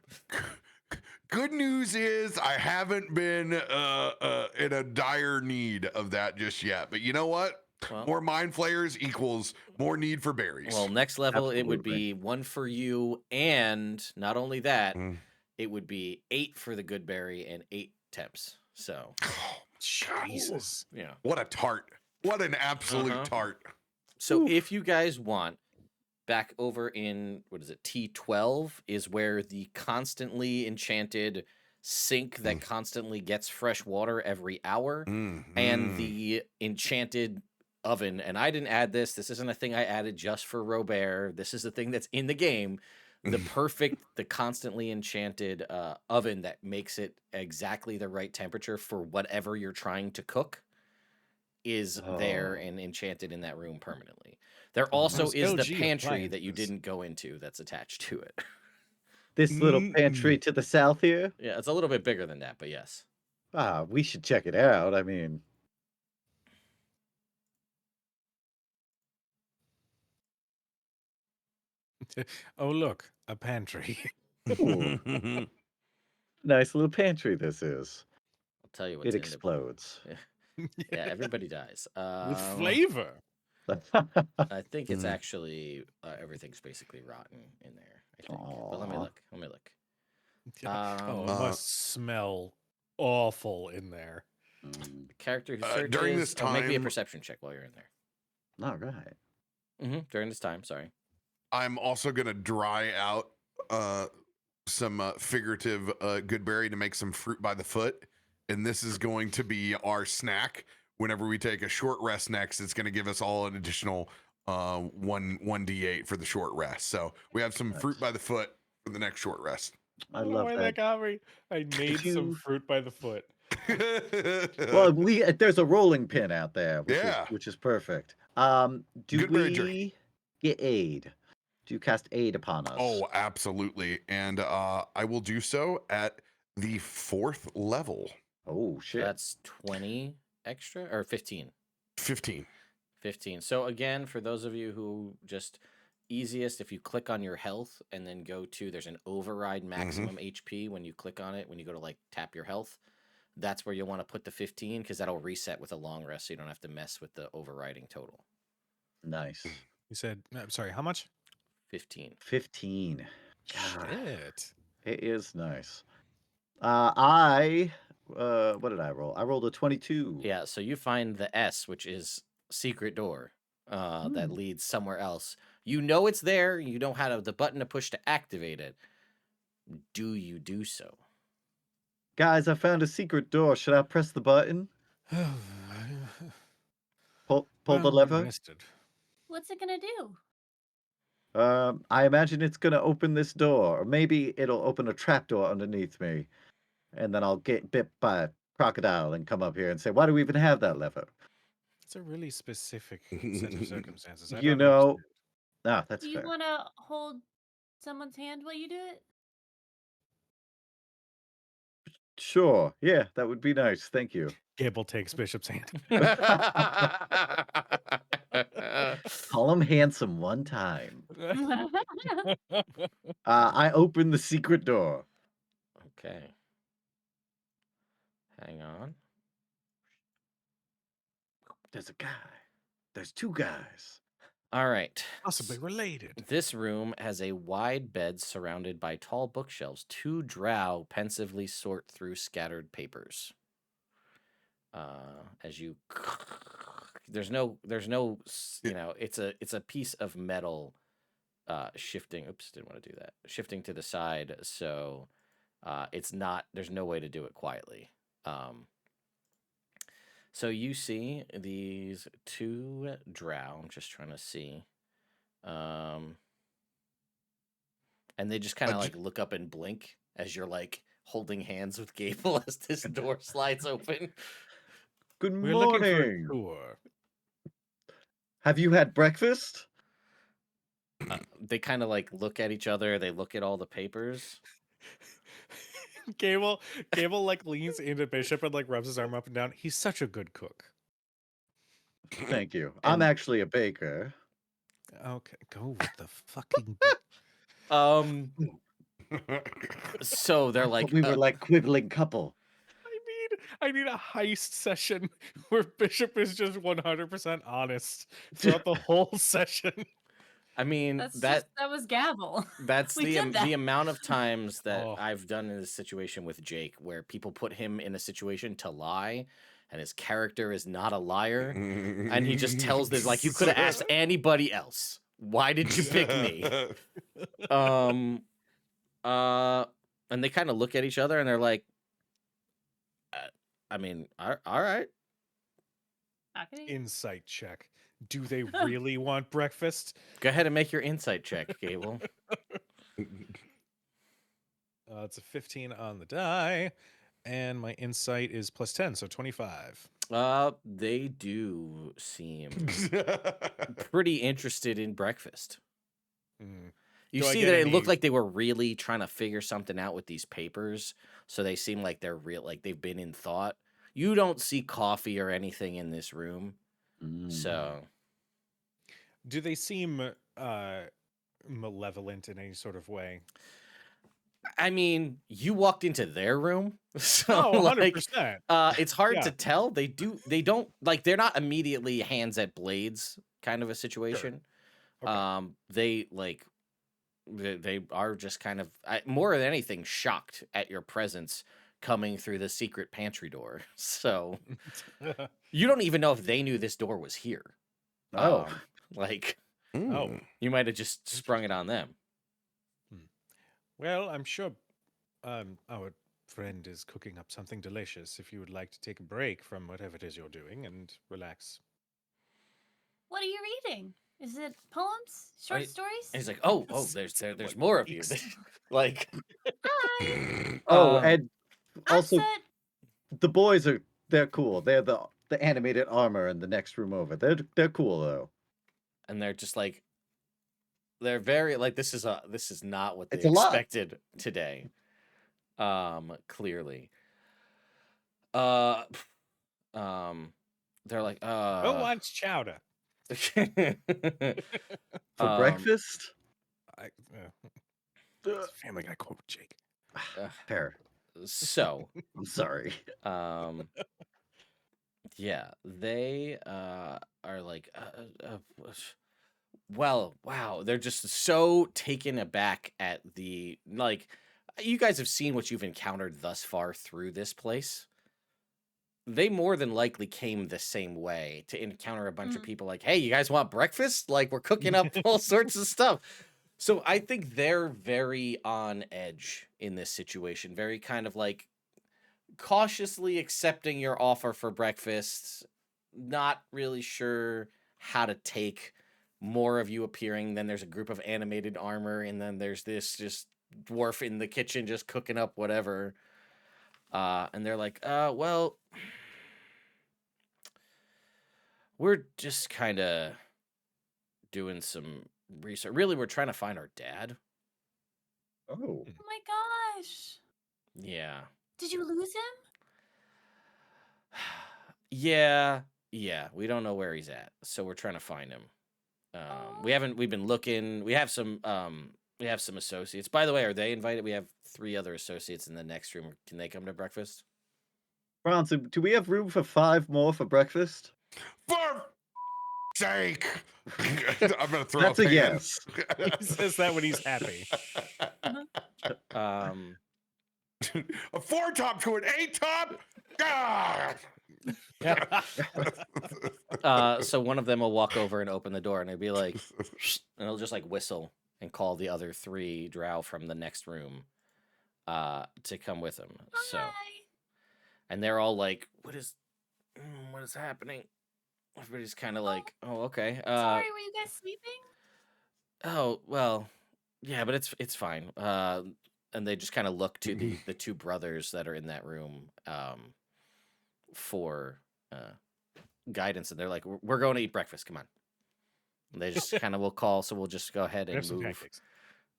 Good news is I haven't been in a dire need of that just yet. But you know what? Well, More mind flayers equals more need for berries. well, next level it would Absolutely. be 1 for you, and not only that, Mm. it would be 8 for the good berry and 8 temps. So Jesus. yeah. What a tart. What an absolute Uh-huh. tart. So Oof. if you guys want, back over in what is it, T12 is where the constantly enchanted sink that constantly gets fresh water every hour, and Mm. the enchanted oven. And I didn't add this. This isn't a thing I added just for Robert. This is the thing that's in the game. The constantly enchanted oven that makes it exactly the right temperature for whatever you're trying to cook is there Oh. and enchanted in that room permanently. There Oh, also Those is the LG pantry that you appliances. didn't go into that's attached to it. This little pantry to the south here? Yeah, it's a little bit bigger than that, but yes. We should check it out. I mean, Oh, look, a pantry. ooh, nice little pantry this is. I'll tell you It what's in the explodes. yeah, everybody dies. With flavor. I think it's Mm. actually everything's basically rotten in there. I think, but let me Aw. look. Let me look. Oh, it Uh, must smell awful in there. Mm, The character who during searches. this Oh, make me a time- perception check while you're in there. all right. During this time, sorry. I'm also going to dry out some figurative goodberry to make some fruit by the foot. And this is going to be our snack. Whenever we take a short rest next, it's going to give us all an additional 1d8 for the short rest. So we have some fruit by the foot for the next short rest. I don't know love why that. got me. I made some you- fruit by the foot. Well, there's a rolling pin out there, Yeah. which is perfect. Do Goodberry jerky. we get aid? Do you cast aid upon us? Oh, absolutely. And I will do so at the 4th level. Oh So shit. that's 20 extra or 15. 15. 15. So again, for those of you who just easiest, if you click on your health and then go to, there's an override maximum HP when you click on it, when you go to like tap your health, that's where you'll want to put the 15 because that'll reset with a long rest so you don't have to mess with the overriding total. Nice. You said, I'm sorry, how much? 15. 15. God, Shit. it is nice. What did I roll? I rolled a 22. Yeah, so you find the S, which is secret door that leads somewhere else. You know it's there. You know how to the button to push to activate it. Do you do so? Guys, I found a secret door. Should I press the button? Pull the Well, I'm lever? rested. What's it gonna do? I imagine it's gonna open this door, or maybe it'll open a trapdoor underneath me, and then I'll get bit by a crocodile and come up here and say, "Why do we even have that lever?" It's a really specific set of circumstances. I You don't know, understand. that's Do you fair. want to hold someone's hand while you do it? Sure, yeah, that would be nice. Thank you. Gable takes Bishop's hand. Call him handsome one time. I open the secret door. Okay. Hang on. There's a guy. There's two guys. All right. Possibly related. This room has a wide bed surrounded by tall bookshelves. 2 drow pensively sort through scattered papers. As you, there's no, it's a piece of metal, shifting. Oops, didn't want to do that. Shifting to the side, so it's not. There's no way to do it quietly. So you see these 2 drow. I'm just trying to see. And they just kind of like look up and blink as you're like holding hands with Gable as this door slides open. Good We're looking for a morning. tour. Have you had breakfast? They kind of like look at each other. They look at all the papers. Gable like leans into Bishop and like rubs his arm up and down. He's such a good cook. Thank you. I'm And- actually a baker. Okay, go with the fucking. So they're like, we were like quibbling couple. I need a heist session where Bishop is just 100% honest throughout the whole session. I mean, That was Gavel. that's We the did that. the amount of times that Oh. I've done in this situation with Jake, where people put him in a situation to lie, and his character is not a liar, and he just tells this like, you could have asked anybody else. Why did you pick me? And they kind of look at each other and they're like, I mean, all right. Insight check. Do they really want breakfast? Go ahead and make your insight check, Gable. It's a 15 on the die, and my insight is plus 10, so 25. They do seem pretty interested in breakfast. Mm. You Do I see get that it looked any- like they were really trying to figure something out with these papers, so they seem like they're real, like they've been in thought. You don't see coffee or anything in this room, so Do they seem malevolent in any sort of way? I mean, you walked into their room, so Oh, like, 100%. it's hard Yeah. to tell. They don't like they're not immediately hands at blades kind of a situation. Okay. They are just kind of more than anything shocked at your presence coming through the secret pantry door. So you don't even know if they knew this door was here. Oh. Like Oh. you might have just sprung it on them. Well, I'm sure our friend is cooking up something delicious if you would like to take a break from whatever it is you're doing and relax. What are you reading? Is it poems? Short stories? And he's like, oh, there's more of you. Like, Hi. Oh, Um, and also Upset. the boys they're cool. They're the animated armor in the next room over. They're cool though. and they're just like, they're very like, this is not what they It's a lot. expected today. Clearly. They're like, Who wants chowder? For breakfast? It's a Family Guy quote, Jake. Fair. So, I'm sorry. yeah, they are like, well, wow, they're just so taken aback at the like. You guys have seen what you've encountered thus far through this place. They more than likely came the same way to encounter a bunch of people like, hey, you guys want breakfast? Like, we're cooking up all sorts of stuff. So I think they're very on edge in this situation, very kind of like cautiously accepting your offer for breakfast, not really sure how to take more of you appearing. Then there's a group of animated armor, and then there's this just dwarf in the kitchen just cooking up whatever. And they're like, well, we're just kind of doing some research. Really, we're trying to find our dad. Oh. Oh my gosh. Yeah. Did you lose him? Yeah. We don't know where he's at, so we're trying to find him. We've been looking. We have some associates. By the way, are they invited? We have 3 other associates in the next room. Can they come to breakfast? Bronson, do we have room for 5 more for breakfast? For sake. I'm gonna throw That's up a hands. He says that when he's happy. A 4 top to an 8 top. So one of them will walk over and open the door, and they'll be like, and he'll just like whistle and call the other 3 drow from the next room to come with him. So, Hi. and they're all like, what is happening? Everybody's kind of like, oh, okay. Sorry, were you guys sleeping? Oh, well, yeah, but it's fine. and they just kind of look to the two brothers that are in that room for guidance, and they're like, we're going to eat breakfast, come on. And they just kind of will call, so we'll just go ahead and Have some move pancakes.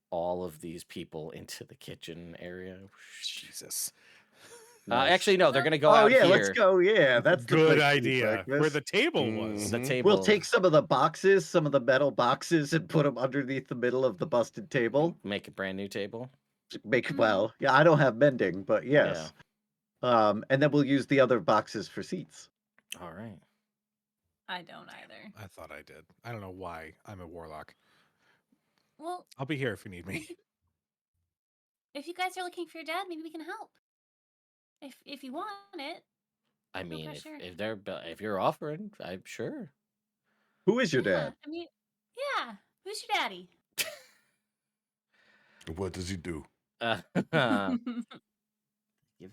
all of these people into the kitchen area. Jesus. Nice. Actually, no, they're Well- going to go Oh out yeah, here. let's go. Yeah, that's the Good place to eat idea. Where breakfast. the table was. The Mhm. table. We'll take some of the boxes, some of the metal boxes, and put them underneath the middle of the busted table. Make a brand new table. Make Mhm. well, yeah, I don't have mending, but yes. And then we'll use the other boxes for seats. All right. I don't either. I thought I did. I don't know why. I'm a warlock. Well, I'll be here if you need me. if you guys are looking for your dad, maybe we can help. If you want it. I No mean, pressure. if you're offering, I'm sure. Who is your Yeah, dad? I mean, yeah. Who's your daddy? What does he do? Give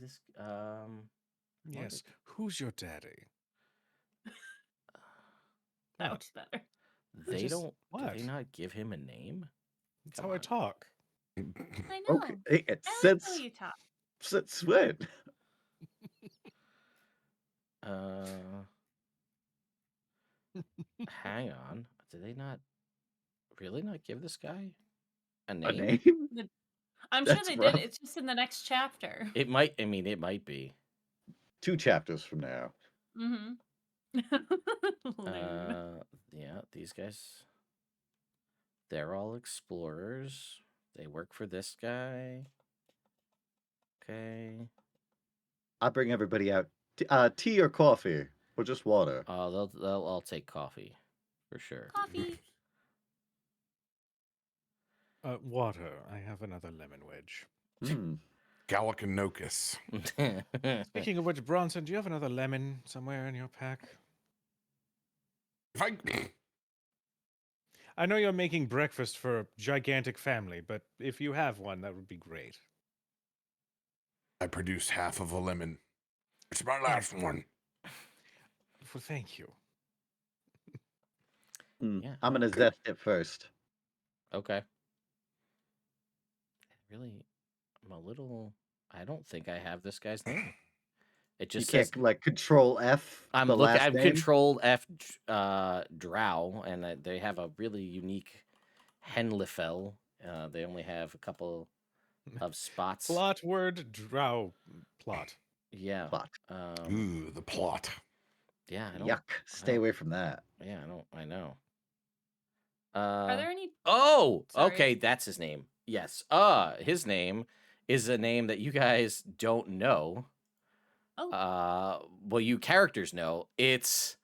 this Yes. Who's your daddy? That What? was better. they Just- don't do what? they not give him a name? That's Come how I on. talk. I know. Okay, I like since how you talk. when? Hang on. Did they not really not give this guy a A name? name? I'm sure That's they rough. did. It's just in the next chapter. It might. I mean, it might be. 2 chapters from now. Mm-hmm. Lame. Yeah, these guys. They're all explorers. They work for this guy. Okay. I bring everybody out. Tea or coffee, or just water. They'll all take coffee, for sure. Coffee. Water. I have another lemon wedge. Hmm. Gallicanocus. Speaking of which, Bronson, do you have another lemon somewhere in your pack? If I I know you're making breakfast for a gigantic family, but if you have one, that would be great. I produce half of a lemon. It's my last one. Well, thank you. Yeah, I'm gonna zest it first. Okay. Really, I'm a little. I don't think I have this guy's name. It You just can't says like Control F I'm the looking. last I'm name. Control F Drow, and they have a really unique Henlifel. They only have a couple of spots. Plot word drow plot. Yeah. Plot. Ooh, the plot. Yeah. I don't. Yuck. Stay away from that. Yeah. I don't. I know. Are there any? Oh. Sorry. Okay. That's his name. Yes. His name is a name that you guys don't know. Oh. Well, you characters know. It's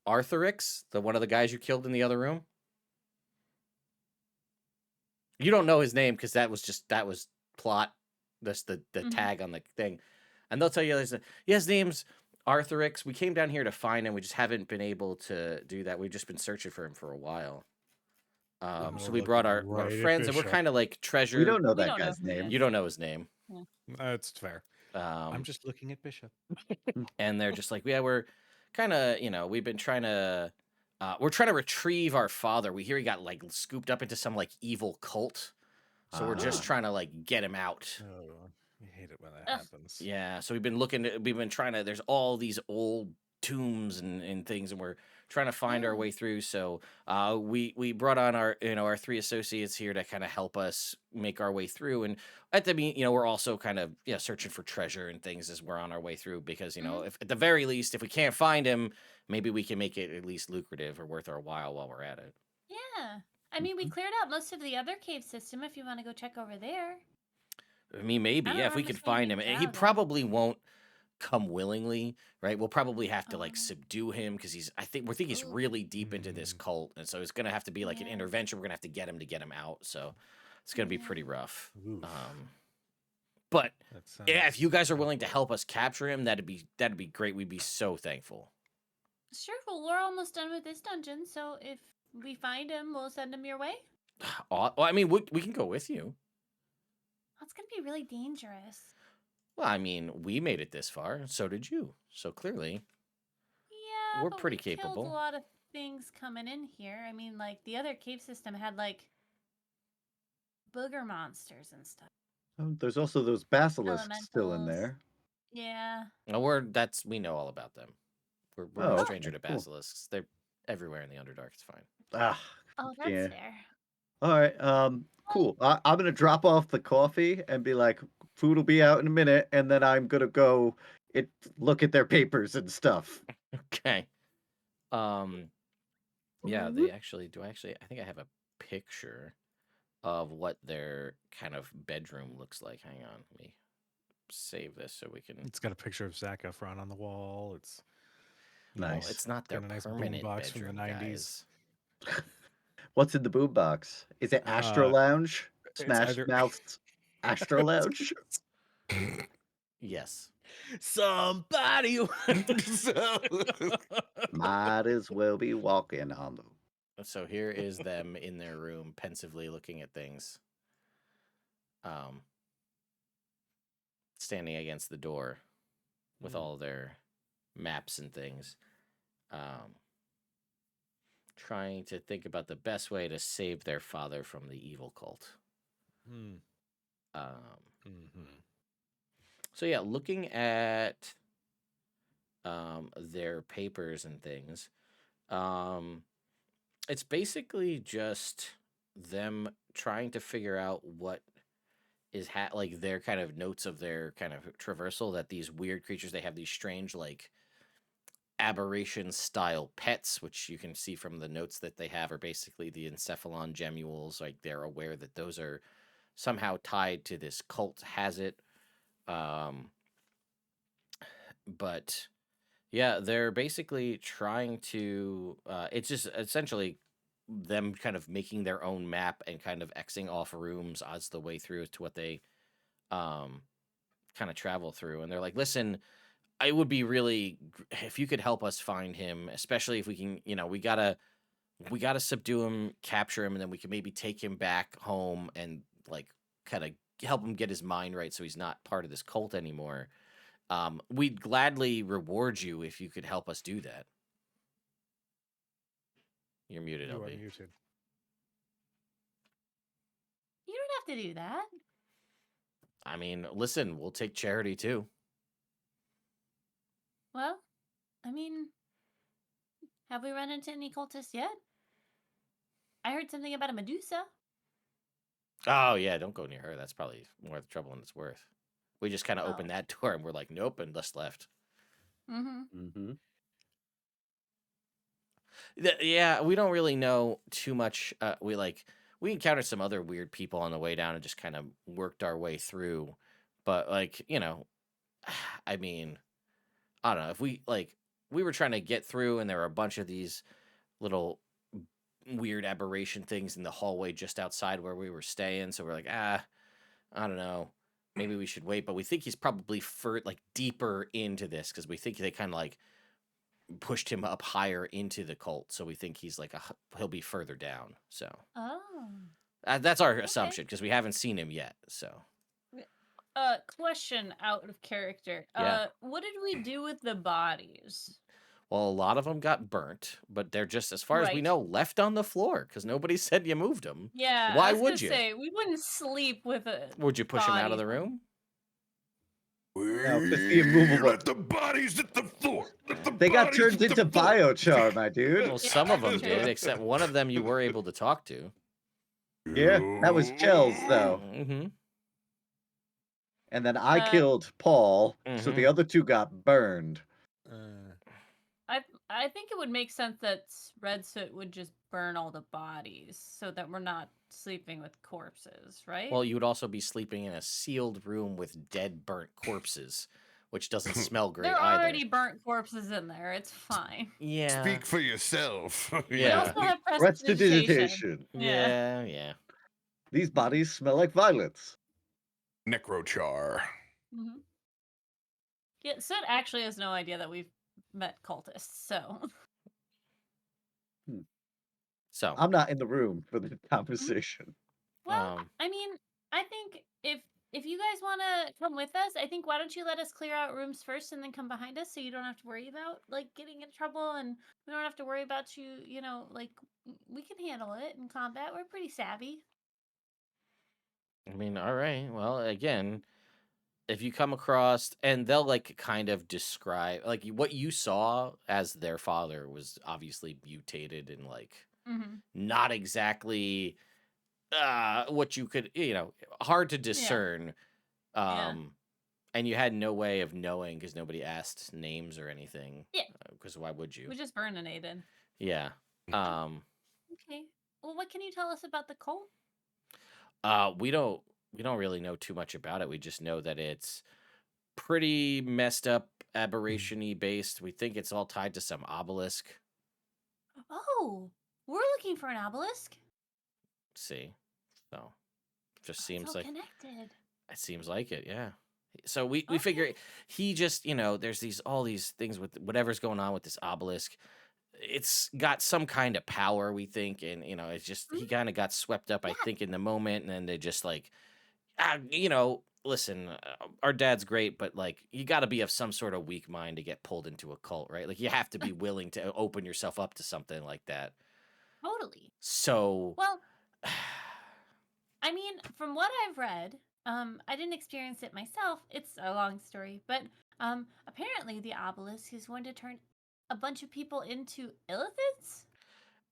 Arthurix, the one of the guys you killed in the other room. You don't know his name because that was plot. That's the Mhm. tag on the thing, and they'll tell you his name's Arthurix. We came down here to find him. We just haven't been able to do that. We've just been searching for him for a while. So we brought our friends, and we're kind of like treasure. We don't know We that don't know guy's who he name. is. You don't know his name. That's fair. I'm just looking at Bishop. And they're just like, yeah, we're kind of, we've been trying to, we're trying to retrieve our father. We hear he got like scooped up into some like evil cult. So we're just trying to like get him out. Oh, I hate it when that Ugh. happens. Yeah. So we've been trying to, there's all these old tombs and things, and we're trying to find our Oh. way through. So we brought on our 3 associates here to kind of help us make our way through. And at the we're also kind of searching for treasure and things as we're on our way through, because if at the very least, if we can't find him, maybe we can make it at least lucrative or worth our while we're at it. Yeah. I mean, we cleared out most of the other cave system. If you want to go check over there. I mean, maybe, I don't if we remember could seeing find any him. And he drow, though. probably won't come willingly, right? We'll probably have to like Oh. subdue him, because we think he's Ooh. really deep into this Mm. cult, and so it's gonna have to be like an Yeah. intervention. We're gonna have to get him out. So it's gonna be Yeah. pretty rough. Oof. But That yeah, if sounds you guys are willing to awful. help us capture him, that'd be great. We'd be so thankful. Sure. Well, we're almost done with this dungeon, so if we find him, we'll send him your way. Well, I mean, we can go with you. That's gonna be really dangerous. Well, I mean, we made it this far, and so did you. So clearly, Yeah, We're but pretty we killed capable. a lot of things coming in here. I mean, like the other cave system had like booger monsters and stuff. Oh, there's also those basilisks still in Elementals. there. Yeah. No, we know all about them. We're Oh, no okay, stranger to cool. basilisks. They're everywhere in the Underdark. It's fine. Ah, Oh, that's yeah. fair. All right. Well, Cool. I'm gonna drop off the coffee and be like, food will be out in a minute, and then I'm gonna go look at their papers and stuff. Okay. Yeah, they actually do. I think I have a picture of what their kind of bedroom looks like. Hang on, let me save this so we can. It's got a picture of Zac Efron on the wall. It's Well, Nice. it's not their got a nice permanent boombox from the bedroom, 90s. guys. What's in the boombox? Is it Astro Lounge? It's Smash either Mouth's Astro Lounge? Yes. somebody. Might as well be walking on the. So here is them in their room, pensively looking at things. Standing against the door with all their maps and things. Trying to think about the best way to save their father from the evil cult. So yeah, looking at their papers and things, it's basically just them trying to figure out what is like their kind of notes of their kind of traversal, that these weird creatures, they have these strange like aberration style pets, which you can see from the notes that they have are basically the encephalon gemules. Like they're aware that those are somehow tied to this cult has it. But yeah, they're basically trying to it's just essentially them kind of making their own map and kind of Xing off rooms as the way through to what they kind of travel through. And they're like, listen, it would be really if you could help us find him, especially if we can, we gotta subdue him, capture him, and then we can maybe take him back home and like kind of help him get his mind right so he's not part of this cult anymore. We'd gladly reward you if you could help us do that. You're muted, You are LB. muted. you don't have to do that. I mean, listen, we'll take charity too. Well, I mean, have we run into any cultists yet? I heard something about a Medusa. Oh yeah, don't go near her. That's probably more trouble than it's worth. We just kind of opened that door and we're like, nope, and just left. Mm-hmm. Yeah, we don't really know too much. We encountered some other weird people on the way down and just kind of worked our way through. But like, I mean, I don't know if we were trying to get through and there were a bunch of these little weird aberration things in the hallway just outside where we were staying. So we're like, I don't know. Maybe we should wait. But we think he's probably deeper into this because we think they kind of like pushed him up higher into the cult. So we think he's he'll be further down. So that's our assumption because we haven't seen him yet. So question out of character. Yeah. What did we do with the bodies? Well, a lot of them got burnt, but they're just, as far as we Right. know, left on the floor because nobody said you moved them. Yeah. Why I was would gonna you? say we wouldn't sleep with a. Would you push him out of body. the room? No, 'cause the immovable. Let the bodies at the floor. They got turned into biochar, my dude. Well, some of them that's did, true. except one of them you were able to talk to. Yeah, that was Chels though. Mm-hmm. And then I killed Paul, so the other two got burned. I think it would make sense that Red Soot would just burn all the bodies so that we're not sleeping with corpses, right? Well, you would also be sleeping in a sealed room with dead, burnt corpses, which doesn't smell great there are either. already burnt corpses in there. It's fine. Yeah. Speak for yourself. We Yeah. also have Prestidigitation. Yeah. These bodies smell like violets. Necrochar. Mm-hmm. Yeah, Soot actually has no idea that we've met cultists, so. So I'm not in the room for the conversation. Well, I mean, I think if you guys want to come with us, I think why don't you let us clear out rooms first and then come behind us so you don't have to worry about like getting in trouble and we don't have to worry about you, like we can handle it in combat. We're pretty savvy. I mean, all right. Well, again, if you come across, and they'll like kind of describe like what you saw as their father was obviously mutated and like Mm-hmm. not exactly what you could, hard to Yeah. discern. Yeah. And you had no way of knowing because nobody asked names or anything. Yeah. Because why would you? We just burninated. Yeah. Okay. Well, what can you tell us about the cult? We don't really know too much about it. We just know that it's pretty messed up, aberration-y based. We think it's all tied to some obelisk. Oh, we're looking for an obelisk. See, so just It's seems all like connected. it seems like it. Yeah. So we Okay. figure he just there's all these things with whatever's going on with this obelisk. It's got some kind of power, we think, and it's just he Mhm. kind of got swept up, I Yeah. think, in the moment, and then they just like, listen, our dad's great, but like you got to be of some sort of weak mind to get pulled into a cult, right? Like you have to be willing to open yourself up to something like that. Totally. So, Well, I mean, from what I've read, I didn't experience it myself. It's a long story, but apparently the obelisk is going to turn a bunch of people into illithids.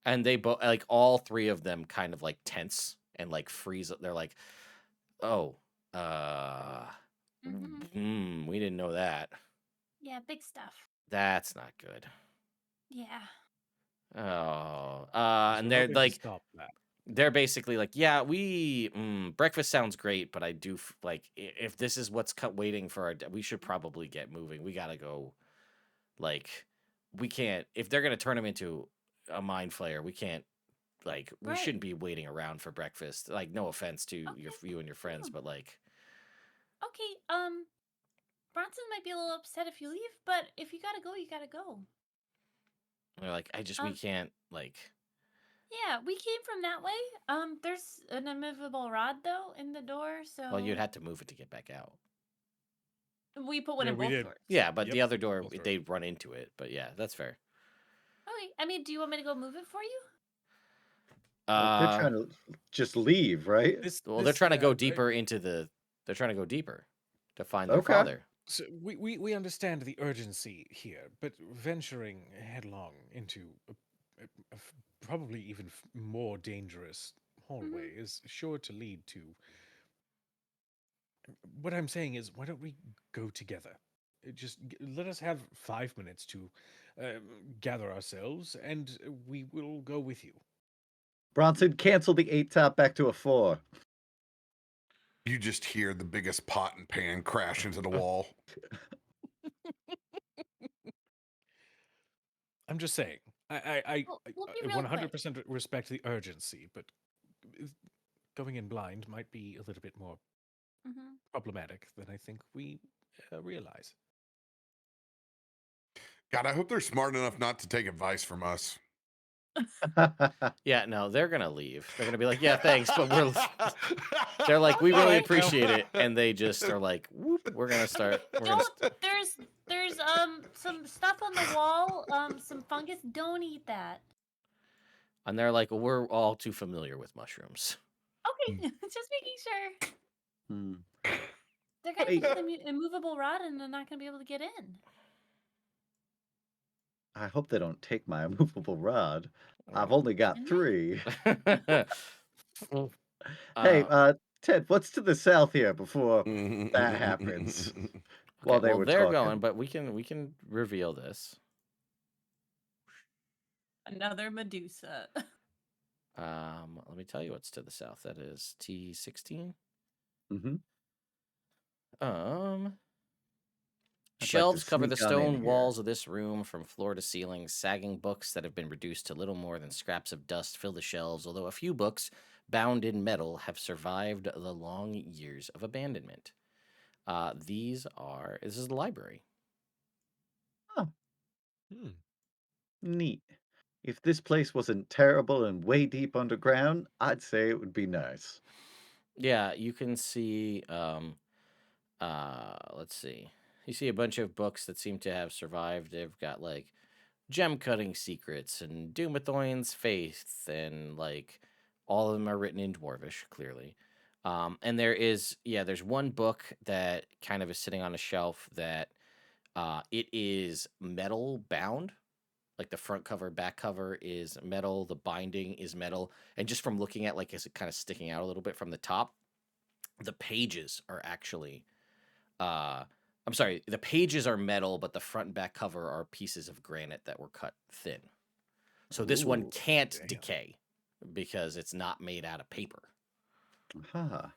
and they both like all three of them kind of like tense and like freeze. They're like, oh, Mm-hmm. we didn't know that. Yeah, big stuff. That's not good. Yeah. Oh, So and we're they're hoping to like, stop that. they're basically like, yeah, we breakfast sounds great, but I do like if this is what's waiting for we should probably get moving. We gotta go. Like, we can't if they're gonna turn him into a mind flayer. We can't like we Right. shouldn't be waiting around for breakfast. Like, no offense to Okay. you and your friends, Hmm. but like, Okay. Bronson might be a little upset if you leave, but if you gotta go, you gotta go. they're like, we Um, can't like. yeah, we came from that way. There's an immovable rod though in the door, Well, you'd so have to move it to get back out. we put one Yeah, in we both did. doors. Yeah, but Yep. the other door Both doors. they'd run into it. But yeah, that's fair. Okay. I mean, do you want me to go move it for you? They're trying to just leave, right? Well, they're trying to go deeper into the. They're trying to go deeper to find their Okay. father. So we understand the urgency here, but venturing headlong into probably even more dangerous hallway is sure to lead to. What I'm saying is, why don't we go together? Just let us have 5 minutes to gather ourselves, and we will go with you. Bronson, cancel the 8 top back to a 4. You just hear the biggest pot and pan crash into the wall. I'm just saying. I We'll be real quick. 100% respect the urgency, but going in blind might be a little bit more Mm-hmm. problematic than I think we realize. God, I hope they're smart enough not to take advice from us. Yeah, no, they're gonna leave. They're gonna be like, yeah, thanks, but we're. They're like, we really Alright, appreciate it, and they just are like, whoop, we're gonna start. There's some stuff on the wall, some fungus. Don't eat that. And they're like, we're all too familiar with mushrooms. Okay, just making sure. Hmm. They're gonna Hey. put the immovable rod, and they're not gonna be able to get in. I hope they don't take my immovable rod. I've only got Can 3. Hey, Hey, Ted, what's to the south here before that happens? While they were they're talking. going, but we can reveal this. Another Medusa. Let me tell you what's to the south. That is T16. Mhm. I'd like to Shelves cover the sneak on in stone here. walls of this room from floor to ceiling. Sagging books that have been reduced to little more than scraps of dust fill the shelves, although a few books, bound in metal, have survived the long years of abandonment. This is the library. Oh, Hmm. neat. If this place wasn't terrible and way deep underground, I'd say it would be nice. Yeah, you can see, let's see. You see a bunch of books that seem to have survived. They've got like gem cutting secrets and Doomathoin's faith, and like all of them are written in Dwarvish, clearly. And there's one book that kind of is sitting on a shelf that it is metal bound. Like the front cover, back cover is metal, the binding is metal, and just from looking at like is it kind of sticking out a little bit from the top, the pages are actually I'm sorry, the pages are metal, but the front and back cover are pieces of granite that were cut thin. So this one Ooh, can't damn. decay because it's not made out of paper. huh.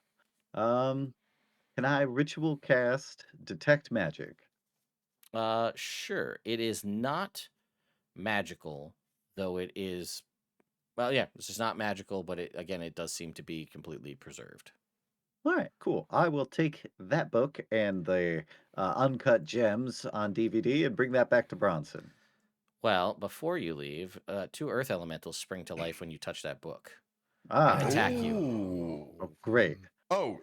Can I ritual cast detect magic? Sure. It is not magical, though it is. Well, yeah, this is not magical, but it does seem to be completely preserved. All right, cool. I will take that book and the uncut gems on DVD and bring that back to Bronson. Well, before you leave, two earth elementals spring to life when you touch that book Ah, and attack you. Ooh. oh, great. Oh,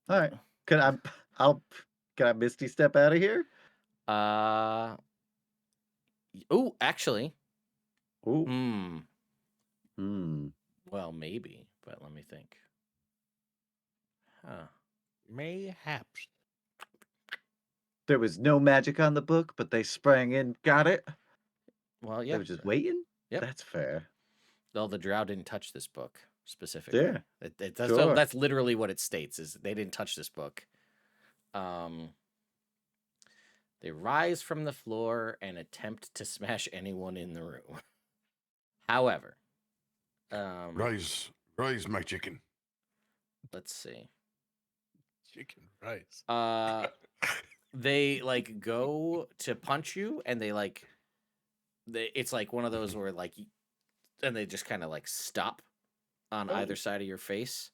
All right. Can I? I'll. Can I Misty step out of here? Uh, oh, actually, Ooh. hmm. Hmm. Well, maybe, but let me think. Huh. Mayhaps. There was no magic on the book, but they sprang in, got it. Well, They yeah. were just waiting. Yep. That's fair. Well, the drow didn't touch this book specifically. Yeah. That's Sure. literally what it states is they didn't touch this book. They rise from the floor and attempt to smash anyone in the room. However, rise, my chicken. let's see. Chicken rice. They like go to punch you, and it's like one of those where like, and they just kind of like stop on either side of your face,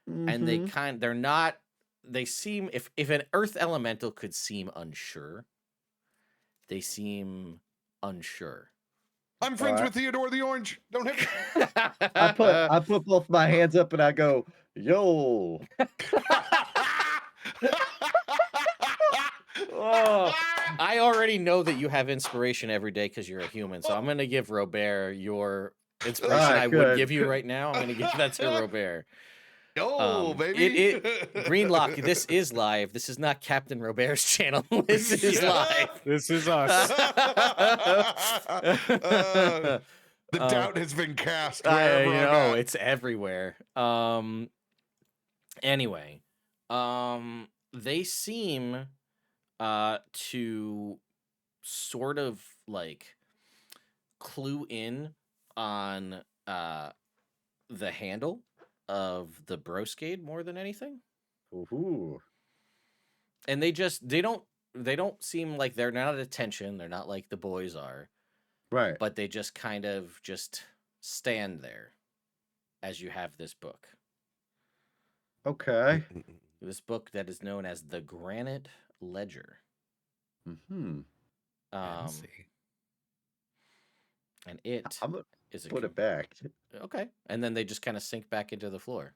and Mm-hmm. they're not. They seem if an earth elemental could seem unsure, they seem unsure. I'm All friends right. with Theodore the Orange. Don't hit me. I put both my hands up and I go, yo. Oh, I already know that you have inspiration every day because you're a human. So I'm going to give Robert your inspiration Alright, I would good. give you right now. I'm going to give that to Robert. Yo, baby. Greenlock, this is live. This is not Captain Robert's channel. This is live. This is us. The doubt has been cast I wherever I'm know at. it's everywhere. Anyway, they seem to sort of like clue in on the handle of the broscade more than anything. Ooh. And they don't seem like they're not at attention. They're not like the boys are, Right. but they just kind of just stand there as you have this book. Okay. This book that is known as the Granite Ledger. Mm-hmm. Fancy. And it I'm gonna is put it back. okay. And then they just kind of sink back into the floor.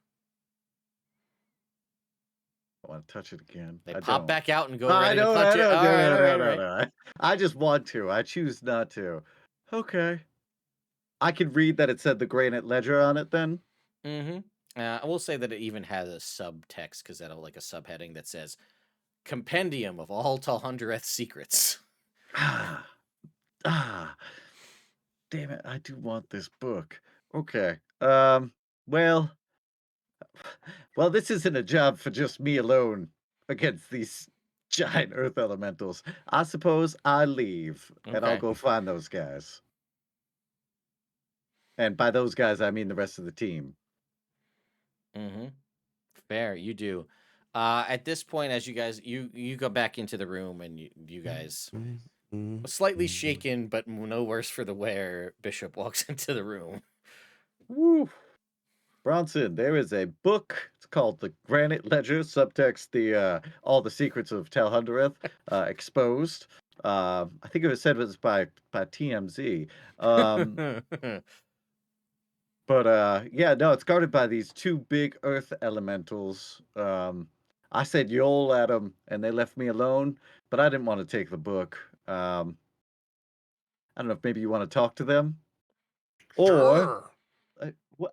I want to touch it again. They I pop don't. back out and go I ready to don't. punch I it. don't. All No, right, no, all no, right, no, all right. no. I just want to. I choose not to. Okay. I could read that it said the Granite Ledger on it then. Mm-hmm. I will say that it even has a subtext because that'll like a subheading that says "Compendium of all Talhundereth secrets." Ah. Damn it. I do want this book. Okay. Well, this isn't a job for just me alone against these giant earth elementals. I suppose I leave and I'll Okay. go find those guys. And by those guys, I mean the rest of the team. Mm-hmm. Fair, you do. At this point, as you go back into the room and you guys slightly shaken, but no worse for the wear. Bishop walks into the room. Woo. Bronson, there is a book. It's called The Granite Ledger, subtext the all the secrets of Talhundereth exposed. I think it was said it was by TMZ. But yeah, no, it's guarded by these two big earth elementals. I said Yol at them, and they left me alone, but I didn't want to take the book. I don't know if maybe you want to talk to them, or Sure. what?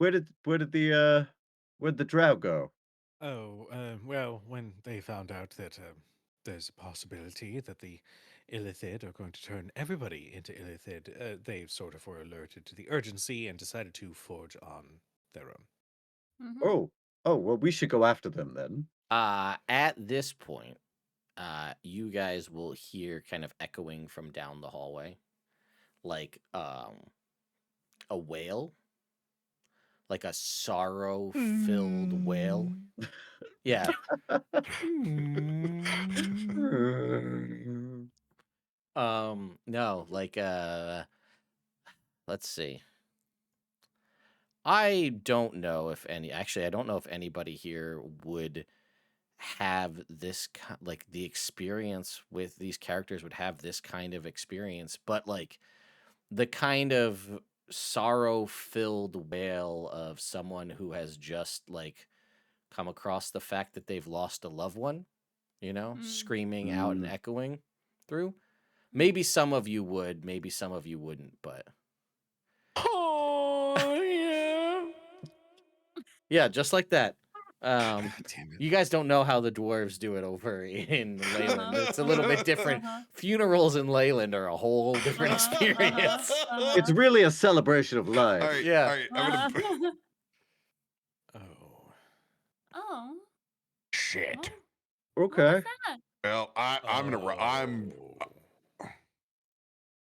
where'd the drow go? Oh, well, when they found out that there's a possibility that the Illithid are going to turn everybody into Illithid, they sort of were alerted to the urgency and decided to forge on their own. Mhm. Oh, well, we should go after them then. At this point, you guys will hear kind of echoing from down the hallway, like a wail, like a sorrow-filled wail. Yeah. No, like let's see. I don't know if actually I don't know if anybody here would have this like the experience with these characters would have this kind of experience, but like the kind of sorrow-filled wail of someone who has just like come across the fact that they've lost a loved one, screaming out and Mm. echoing through. Maybe some of you would, maybe some of you wouldn't, but Oh yeah. yeah, just like that. God damn it. You guys don't know how the dwarves do it over in Leyland. Uh-huh, It's a little bit different. uh-huh. Funerals in Leyland are a whole different experience. It's really a celebration of life. All right, Yeah. all right. I'm gonna. Oh. Oh. Shit. What Okay. was that? Well, I'm gonna. I'm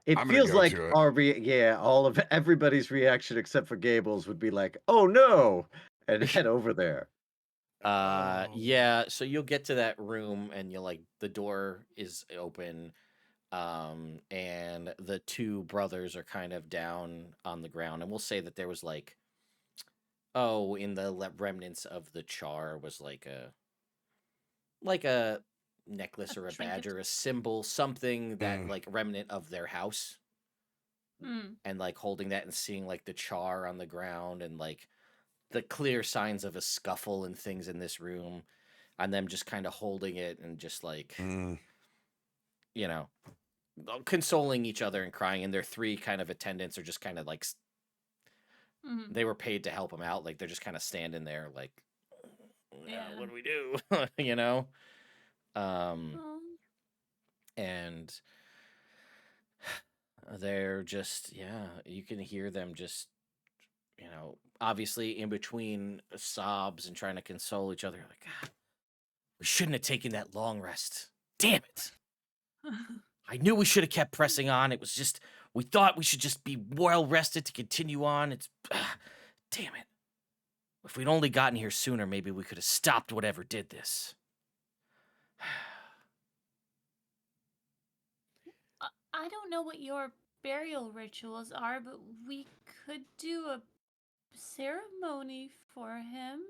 It I'm gonna feels go like to it. all of everybody's reaction except for Gable's would be like, "Oh no," and head over there. Yeah, so you'll get to that room and you'll like the door is open, and the two brothers are kind of down on the ground, and we'll say that there was like, in the remnants of the char was like a necklace or a badge trinket? or a symbol, something that Mm. like remnant of their house, Mm. and like holding that and seeing like the char on the ground and like the clear signs of a scuffle and things in this room, and them just kind of holding it and just like Mm. you know consoling each other and crying, and their three kind of attendants are just kind of like Mhm. they were paid to help them out, like they're just kind of standing there like, Yeah. what do we do? you know um Oh. and they're just, you can hear them just, obviously in between sobs and trying to console each other, like, God, we shouldn't have taken that long rest, damn it. I knew we should have kept pressing on. It was just, we thought we should just be well rested to continue on. It's, damn it. If we'd only gotten here sooner, maybe we could have stopped whatever did this. I don't know what your burial rituals are, but we could do a ceremony for him.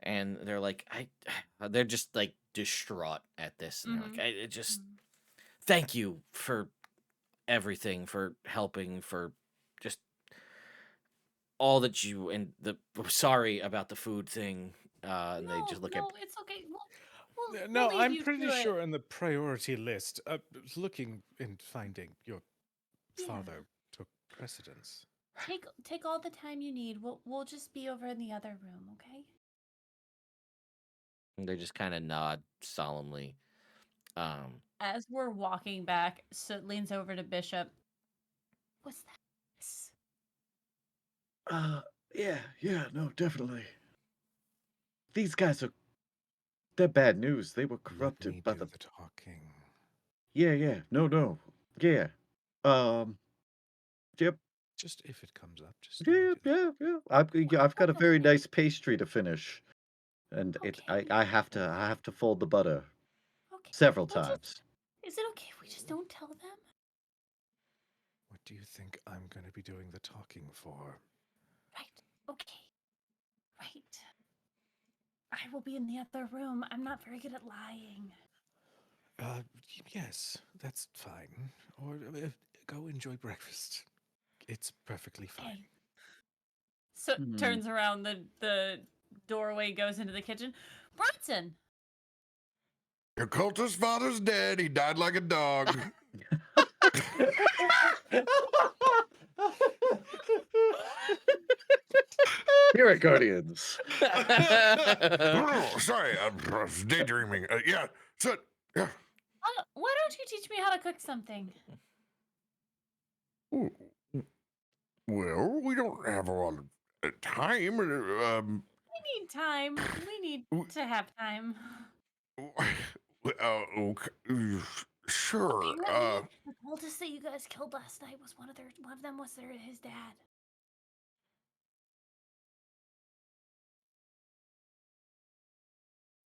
And they're like, they're just like distraught at this. And they're like, Mhm. I just, thank you for everything, for helping, for just all that you, and sorry about the food thing. And they just look at, It's okay. We'll No, leave I'm you pretty to it. sure on the priority list, looking and finding your Yeah. father took precedence. Take all the time you need. We'll just be over in the other room, okay? and they just kind of nod solemnly. As we're walking back, Soot leans over to Bishop. What's that? Yeah, no, definitely. These guys they're bad news. They were Let me corrupted by do the. the talking. Yeah, no. Yeah. Um, yep. Just if it comes up, just let me do that. Yeah. I've got a very nice pastry to finish, and Okay. I have to fold the butter Okay. several We'll just- times. Is it okay if we just don't tell them? What do you think I'm going to be doing the talking for? Right. Okay. Right. I will be in the other room. I'm not very good at lying. Yes, that's fine. Or go enjoy breakfast. It's perfectly fine. Okay. So turns around, the doorway goes into the kitchen. Bronson! Your cultist father's dead. He died like a dog. Here at Guardians. Oh, sorry, I was daydreaming. Yeah, so yeah. Why don't you teach me how to cook something? Ooh, well, we don't have a lot of time. We need time. We need to have time. Okay, sure. Okay, ready? The cultist that you guys killed last night was one of them was his dad.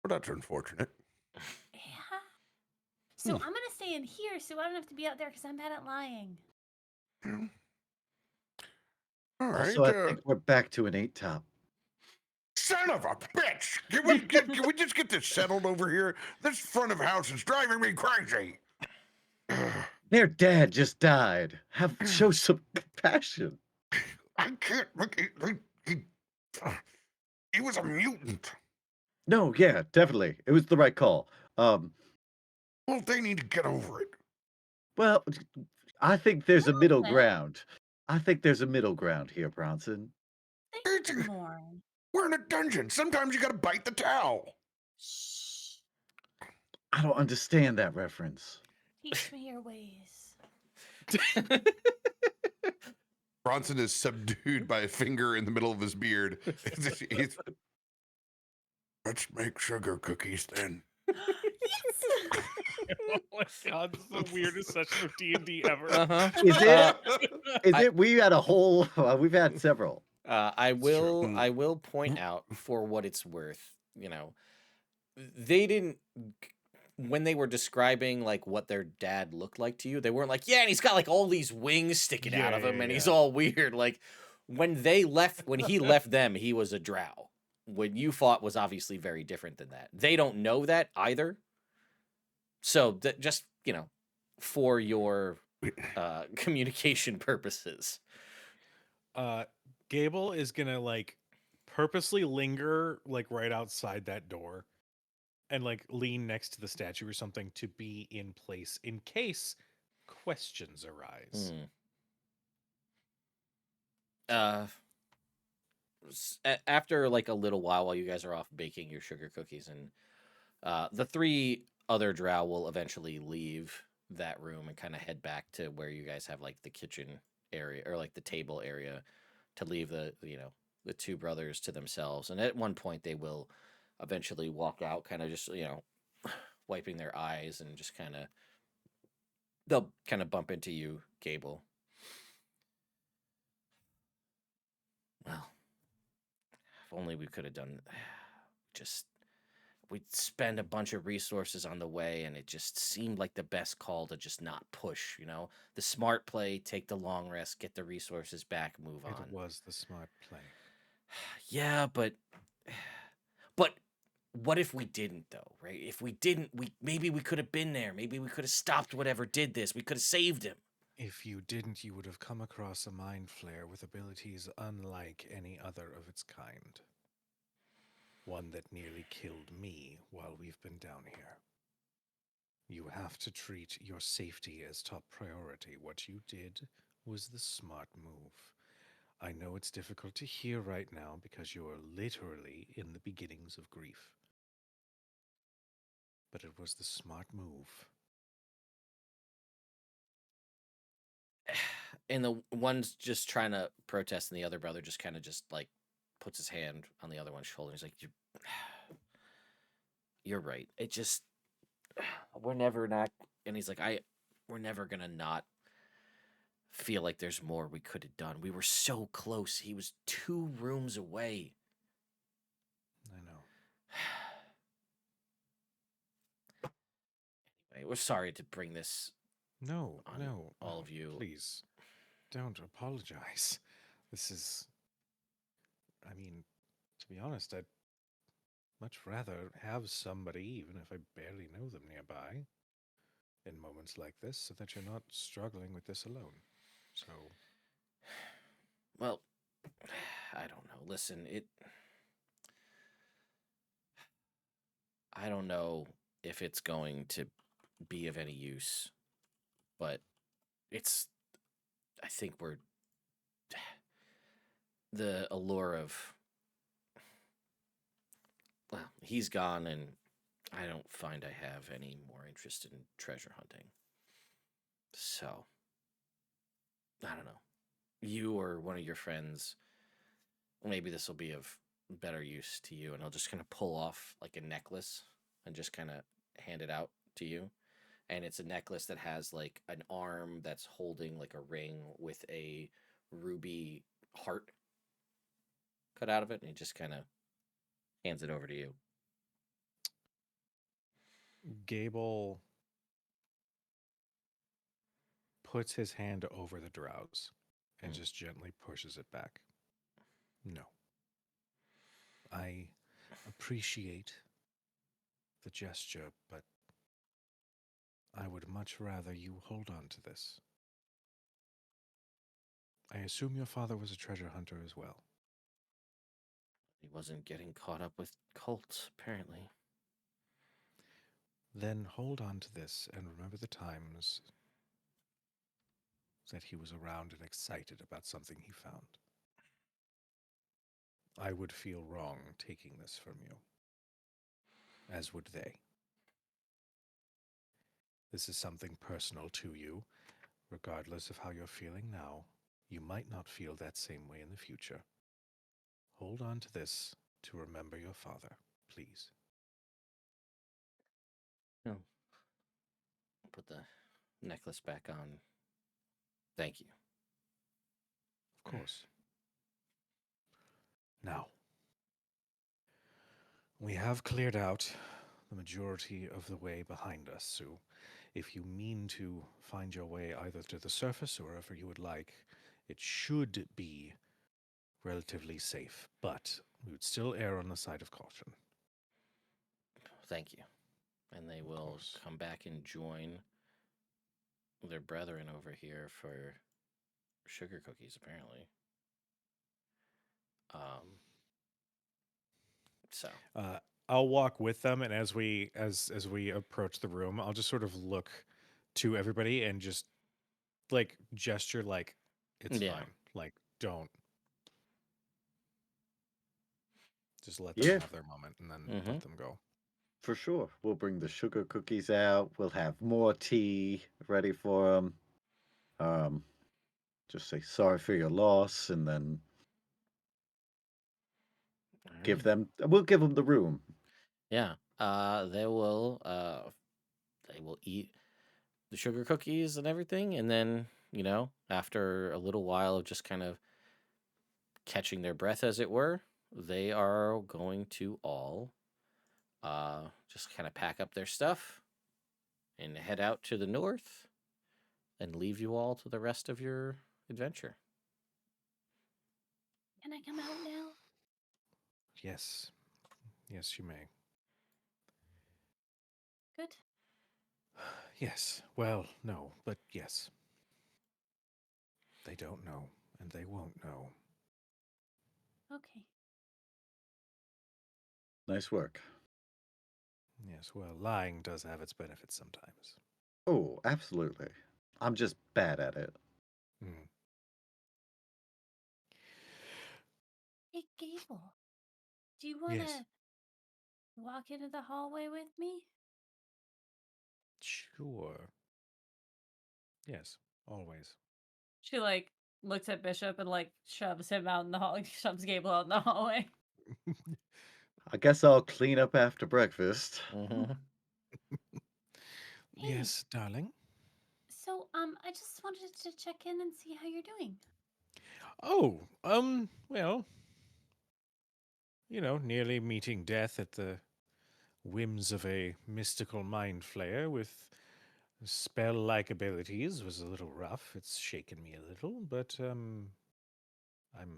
Well, that's unfortunate. Yeah. So I'm gonna stay in here so I don't have to be out there because I'm bad at lying. Yeah. All right. Also, I think we're back to an 8-top. Son of a bitch! Can we just get this settled over here? This front of house is driving me crazy. Their dad just died. Show some compassion. I can't. Look, he was a mutant. No, yeah, definitely. It was the right call. Well, they need to get over it. Well, I think there's a middle Well. ground. I think there's a middle ground here, Bronson. Think more. We're in a dungeon. Sometimes you gotta bite the towel. Shh. I don't understand that reference. Teach me your ways. Bronson is subdued by a finger in the middle of his beard. Let's make sugar cookies then. Yes. Oh my god, this is the weirdest session of D&D ever. Uh-huh. Is it? We had a whole. We've had several. I will point out, for what it's worth, they didn't, when they were describing like what their dad looked like to you, they weren't like, yeah, and he's got like all these wings sticking out of him, and he's all weird. Like when he left them, he was a drow. When you fought was obviously very different than that. They don't know that either. So just, for your communication purposes. Gable is gonna like purposely linger like right outside that door and like lean next to the statue or something to be in place in case questions arise. After like a little while you guys are off baking your sugar cookies, and the three other drow will eventually leave that room and kind of head back to where you guys have like the kitchen area or like the table area to leave the two brothers to themselves. And at one point they will eventually walk out, kind of just wiping their eyes, and just they'll kind of bump into you, Gable. Well, if only we could have done just we'd spend a bunch of resources on the way, and it just seemed like the best call to just not push, the smart play, take the long rest, get the resources back, move on. It was the smart play. Yeah, but what if we didn't, though, right? If we didn't, maybe we could have been there. Maybe we could have stopped whatever did this. We could have saved him. If you didn't, you would have come across a mind flare with abilities unlike any other of its kind. One that nearly killed me while we've been down here. You have to treat your safety as top priority. What you did was the smart move. I know it's difficult to hear right now because you are literally in the beginnings of grief. But it was the smart move. And the one's just trying to protest, and the other brother just kind of just like puts his hand on the other one's shoulder. He's like, you're right. It just, we're never not. And he's like, we're never going to not feel like there's more we could have done. We were so close. He was 2 rooms away. I know. Anyway, we're sorry to bring this. No, all of you. Please, don't apologize. This is, I mean, to be honest, I'd much rather have somebody, even if I barely know them, nearby in moments like this, so that you're not struggling with this alone. So, well, I don't know. Listen, I don't know if it's going to be of any use, but I think we're the allure of, well, he's gone, and I don't find I have any more interest in treasure hunting. So, I don't know. You or one of your friends, maybe this will be of better use to you, and I'll just kind of pull off like a necklace and just kind of hand it out to you. And it's a necklace that has like an arm that's holding like a ring with a ruby heart cut out of it, and he just kind of hands it over to you. Gable puts his hand over the drowse and just gently pushes it back. No. I appreciate the gesture, but I would much rather you hold on to this. I assume your father was a treasure hunter as well. He wasn't getting caught up with cults, apparently. Then hold on to this and remember the times that he was around and excited about something he found. I would feel wrong taking this from you, as would they. This is something personal to you, regardless of how you're feeling now. You might not feel that same way in the future. Hold on to this to remember your father, please. No. Put the necklace back on. Thank you. Of course. Now, we have cleared out the majority of the way behind us, so if you mean to find your way either to the surface or wherever you would like, it should be relatively safe, but we would still err on the side of caution. Thank you. And they will course. come back and join their brethren over here for sugar cookies, apparently. So I'll walk with them, and as we approach the room, I'll just sort of look to everybody and just like gesture like it's Yeah. fine. Like don't just let Yeah. them have their moment and then let them go. For sure. We'll bring the sugar cookies out. We'll have more tea ready for them. Just say sorry for your loss, and then all right. we'll give them the room. Yeah. They will eat the sugar cookies and everything, and then, after a little while of just kind of catching their breath, as it were, they are going to all just kind of pack up their stuff and head out to the north and leave you all to the rest of your adventure. Can I come out now? Yes. Yes, you may. Good. Yes. Well, no, but yes. They don't know, and they won't know. Okay. Nice work. Yes, well, lying does have its benefits sometimes. Oh, absolutely. I'm just bad at it. Mm. Hey, Gable, do you want to Yes. walk into the hallway with me? Sure. Yes, always. She like looks at Bishop and like shoves him out in the hall, shoves Gable out in the hallway. I guess I'll clean up after breakfast. Mm-hmm. Hey, Yes, darling. so I just wanted to check in and see how you're doing. Oh, well, nearly meeting death at the whims of a mystical mind flayer with spell-like abilities was a little rough. It's shaken me a little, but I'm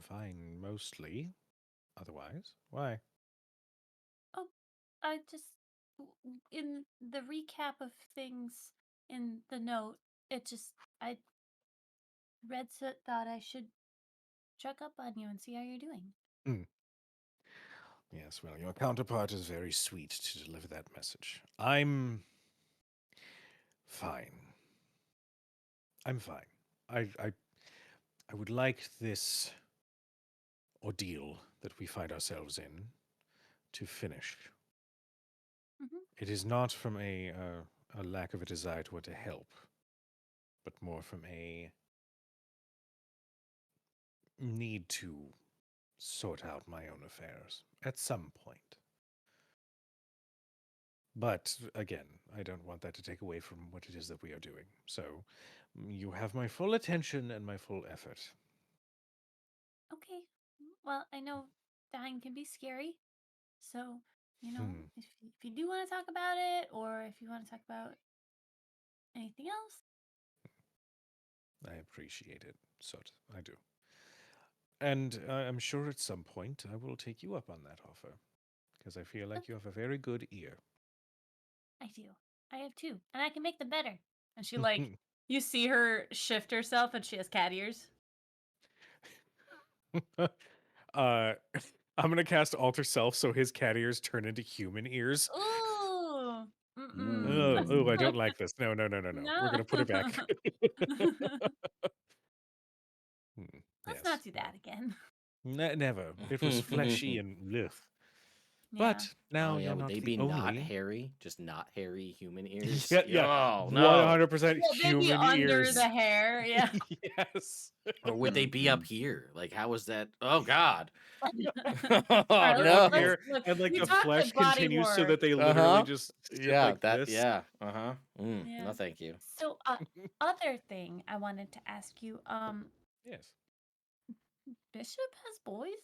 fine mostly. Otherwise, why? Oh, I just in the recap of things in the note, it just I read so thought I should check up on you and see how you're doing. Mm. Yes, well, your counterpart is very sweet to deliver that message. I'm fine. I'm fine. I would like this ordeal that we find ourselves in to finish. Mhm. It is not from a lack of a desire to want to help, but more from a need to sort out my own affairs at some point. But again, I don't want that to take away from what it is that we are doing. So you have my full attention and my full effort. Okay. Well, I know dying can be scary. So, Hmm. if you do want to talk about it, or if you want to talk about anything else, I appreciate it, Sot. I do. And I'm sure at some point I will take you up on that offer, because I feel like you have a very good ear. I do. I have two, and I can make them better. And she you see her shift herself, and she has cat ears. I'm gonna cast Alter Self so his cat ears turn into human ears. Ooh. Oh, Mm. I don't like this. No. We're No. gonna put it back. Let's Yes. not do that again. Never. It was fleshy and ugh. Yeah. But now Oh yeah, you're would not they the be not only. hairy? Just not hairy human ears? Yeah. Oh no. 100% Well, they'd be human under ears. the hair. Yeah. Yes. Or would they be up here? Like how was that? Oh god. All Oh right, They're up no. let's here, look. and like We the talked flesh like body continues so war. that they literally Uh-huh. just sit Yeah, like that this. yeah. Uh-huh. Yeah. No thank you. So, other thing I wanted to ask you, Yes. Bishop has boys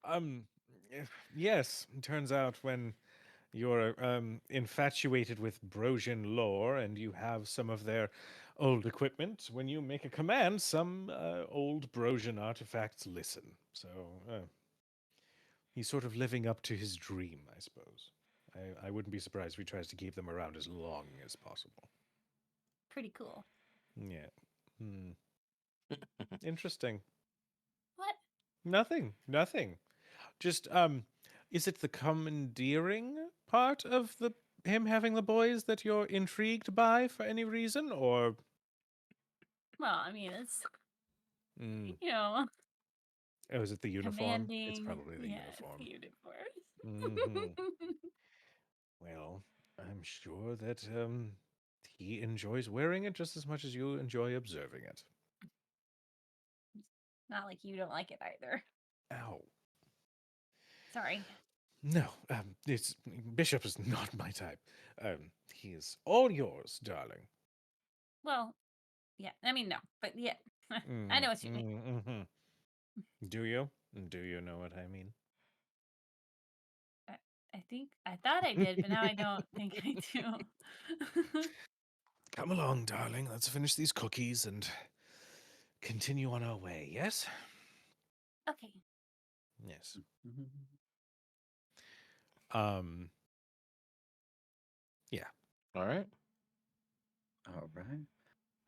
Um, yes. It turns out when you're infatuated with Brosian lore and you have some of their old equipment, when you make a command, some old Brosian artifacts listen. So he's sort of living up to his dream, I suppose. I wouldn't be surprised if he tries to keep them around as long as possible. pretty cool. Yeah. Hmm. Interesting. What? Nothing. Just is it the commandeering part of the him having the boys that you're intrigued by for any reason, or Well, I mean, it's mm, you know, oh, is it the uniform? It's commanding. probably the Yeah, it's the uniform. Hmm. uniform. Well, I'm sure that he enjoys wearing it just as much as you enjoy observing it. Not like you don't like it either. Ow. Sorry. No, it's Bishop is not my type. He is all yours, darling. Well, yeah. I mean, no, but yeah, I Mm, know what you mean. mm-hmm. Do you? Do you know what I mean? I thought I did, but now I don't think I do. Come along, darling. Let's finish these cookies and continue on our way, yes? Okay. Yes. Mhm. Um, yeah. All right. All right.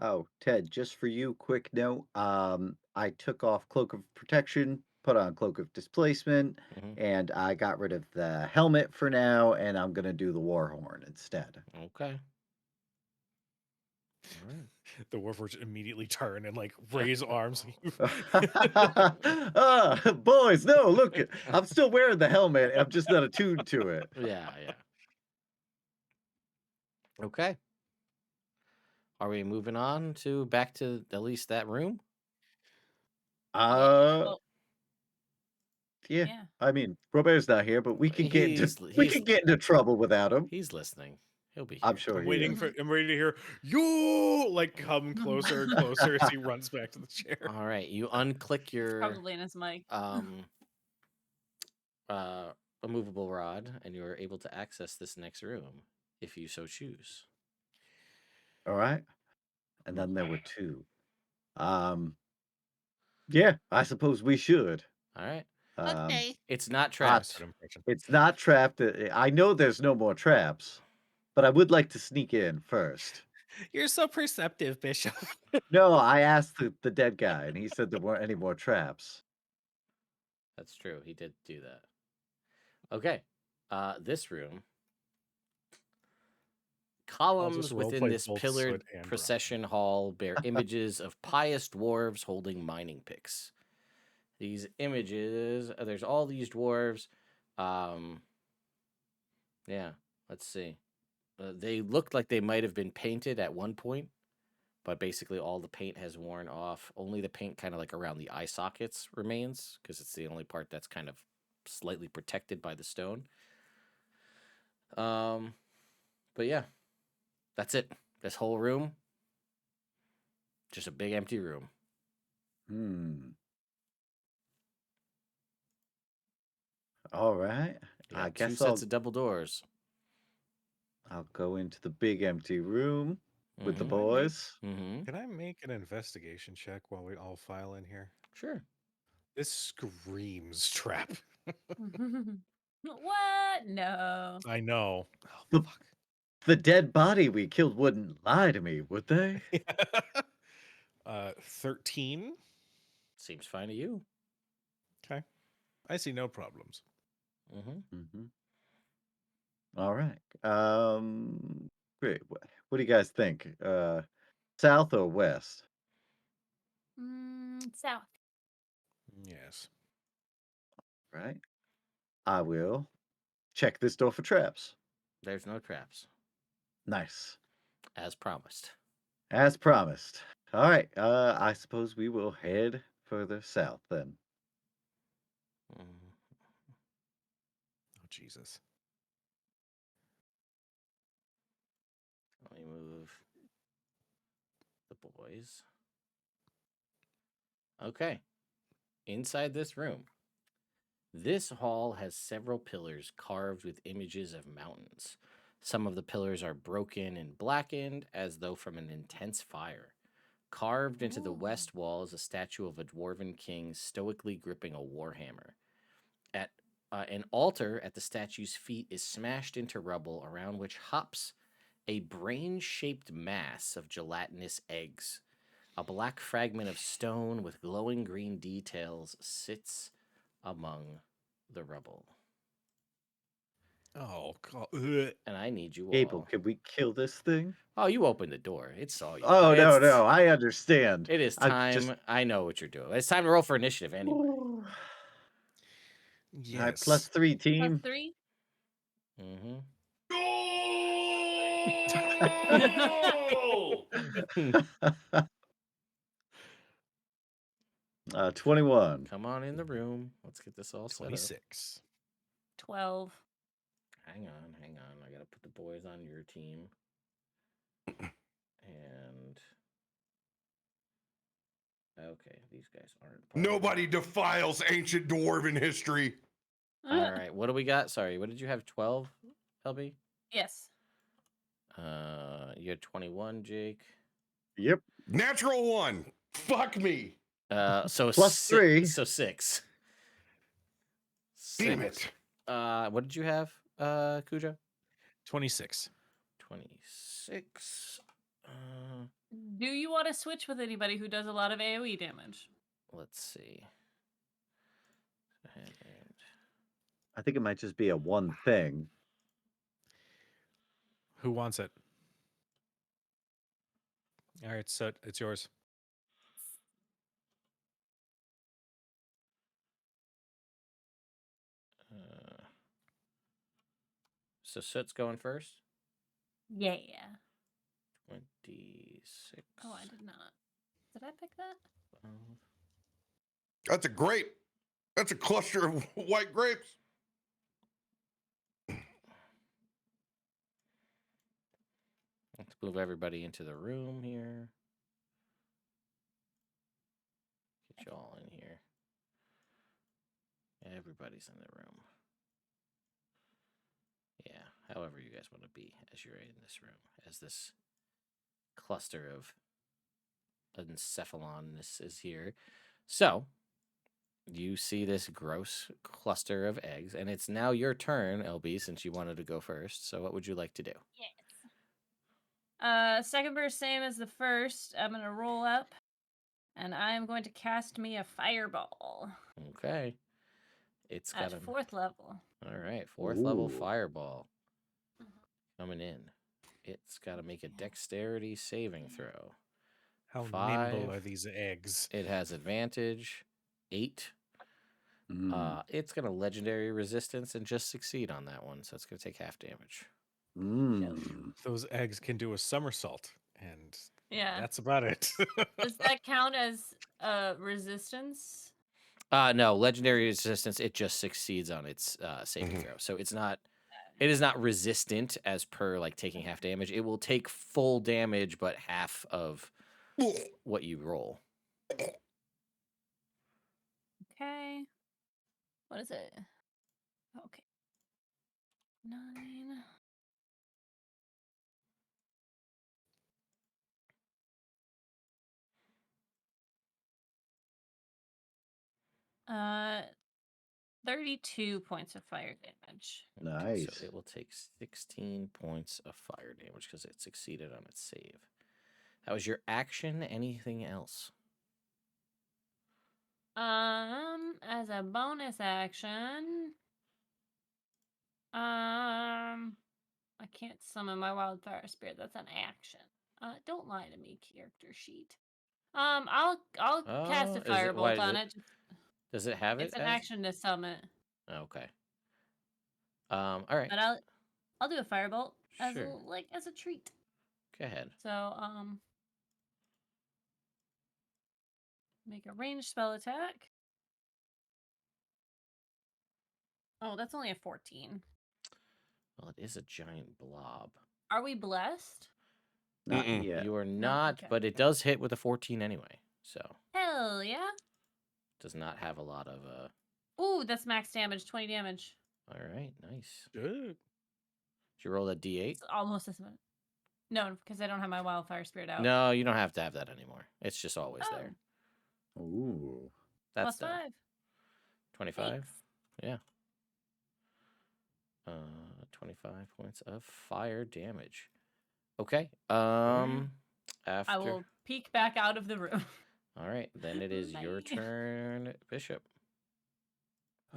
Oh, Ted, just for you, quick note. I took off Cloak of Protection, put on Cloak of Displacement, Mm-hmm. and I got rid of the helmet for now, and I'm gonna do the war horn instead. Okay. All right. The Warforged immediately turn and like raise arms. Boys, no, look, I'm still wearing the helmet. I'm just not attuned to it. Yeah, yeah. Okay. Are we moving on to back to at least that room? Yeah. Uh, Well, yeah. yeah. I mean, Robert's not here, but we can get into He's trouble without him. he's listening. He'll be I'm here. sure I'm he waiting is. for. I'm ready to hear you like come closer and closer as he runs back to the chair. All right. You unclick your Probably in his mic. uh immovable rod and you are able to access this next room if you so choose. All right. And then there were two. Yeah, I suppose we should. All right. Um, It's not I, trapped. Good impression. it's not trapped. I know there's no more traps, but I would like to sneak in first. You're so perceptive, Bishop. No, I asked the dead guy, and he said there weren't any more traps. That's true. He did do that. Okay. This room columns roleplay within this both pillared Soot and Rob. procession hall bear images of pious dwarves holding mining picks. These images, there's all these dwarves. Yeah, let's see. They looked like they might have been painted at one point, but basically all the paint has worn off. Only the paint kind of like around the eye sockets remains because it's the only part that's kind of slightly protected by the stone. But yeah, that's it. This whole room, just a big empty room. All right. You I got two guess sets of double doors. I'll go into the big empty room with the Mhm. boys. Mm-hmm. Can I make an investigation check while we all file in here? Sure. This screams trap. What? No. I know. Oh, The, fuck. the dead body we killed wouldn't lie to me, would they? 13. Seems fine to you. Okay. I see no problems. Mm-hmm. All right. Great. What do you guys think? South or west? South. Yes. Right. I will check this door for traps. There's no traps, Nice. as promised. As promised. All right. I suppose we will head further south then. Mm. Oh, Jesus. Let me move the boys. Okay. Inside this room, this hall has several pillars carved with images of mountains. Some of the pillars are broken and blackened as though from an intense fire. Carved into the west wall is a statue of a dwarven king stoically gripping a warhammer. At an altar at the statue's feet is smashed into rubble, around which hops a brain-shaped mass of gelatinous eggs. A black fragment of stone with glowing green details sits among the rubble. Oh, God. Ugh. And I need you Abel, all. can we kill this thing? Oh, you opened the door. It saw you. Oh, no, It's- no. I understand. It is I time. just- I know what you're doing. It's time to roll for initiative anyway. All Yes. right, +3, team. +3. Mm-hmm. Goal! 21. Come on in the room. Let's get this all set up. 26. 12. Hang on. I gotta put the boys on your team. And okay, these guys aren't. part of it. Nobody defiles ancient dwarven history. All right, what do we got? Sorry, what did you have? 12, LB? Yes. You had 21, Jake. Yep. Natural 1. Fuck me. So +3. So 6. Damn 6. it. What did you have, Cujo? 26. 26. Do you want to switch with anybody who does a lot of AoE damage? Let's see. Go ahead and I think it might just be a one thing. Who wants it? All right, Soot, it's yours. so Soot's going first. Yeah. 26. Oh, I did not. Did I pick that? 12. That's a grape. That's a cluster of white grapes. Let's move everybody into the room here. Get you all in here. Everybody's in the room. Yeah, however you guys want to be as you're in this room, as this cluster of encephalonness is here. So, you see this gross cluster of eggs, and it's now your turn, LB, since you wanted to go first. So, what would you like to do? Yes. Second burst, same as the first. I'm gonna roll up, and I'm going to cast me a fireball Okay. It's got at a 4th level. All right, 4th level Ooh. fireball coming in. it's got to make a dexterity saving throw. How nimble 5. are these eggs? It has advantage. 8. Mm. It's going to legendary resistance and just succeed on that one, so it's going to take half damage. Mm. Those eggs can do a somersault, and Yeah. that's about it. Does that count as resistance? No, legendary resistance. It just succeeds on its saving throw, so it's not. It is not resistant as per like taking half damage. It will take full damage, but half of what you roll. Okay. What is it? Okay. 9. Uh, 32 points of fire damage. Okay, so Nice. it will take 16 points of fire damage because it succeeded on its save. That was your action. Anything else? As a bonus action, I can't summon my wildfire spirit. That's an action. Don't lie to me, character sheet. I'll cast a Is it why firebolt is on it? it. Does it have it It's an as? action to summon, Okay. All right. but I'll do a firebolt as Sure. as a treat. Go ahead. So make a ranged spell attack. Oh, that's only a 14. Well, it is a giant blob. Are we blessed? Not Mm-mm. yet. You are No, not, okay. but it does hit with a 14 anyway. So Hell yeah! does not have a lot of Ooh, that's max damage, 20 damage. All right, nice. Good. Did you roll a d8? It's almost as much. No, because I don't have my wildfire spirit out. No, you don't have to have that anymore. It's just always Oh, there. Ooh. That's plus done. 5. 25. Thanks. Yeah. 25 points of fire damage. Okay. After. I will peek back out of the room. All right, then it is your Bye. turn, Bishop.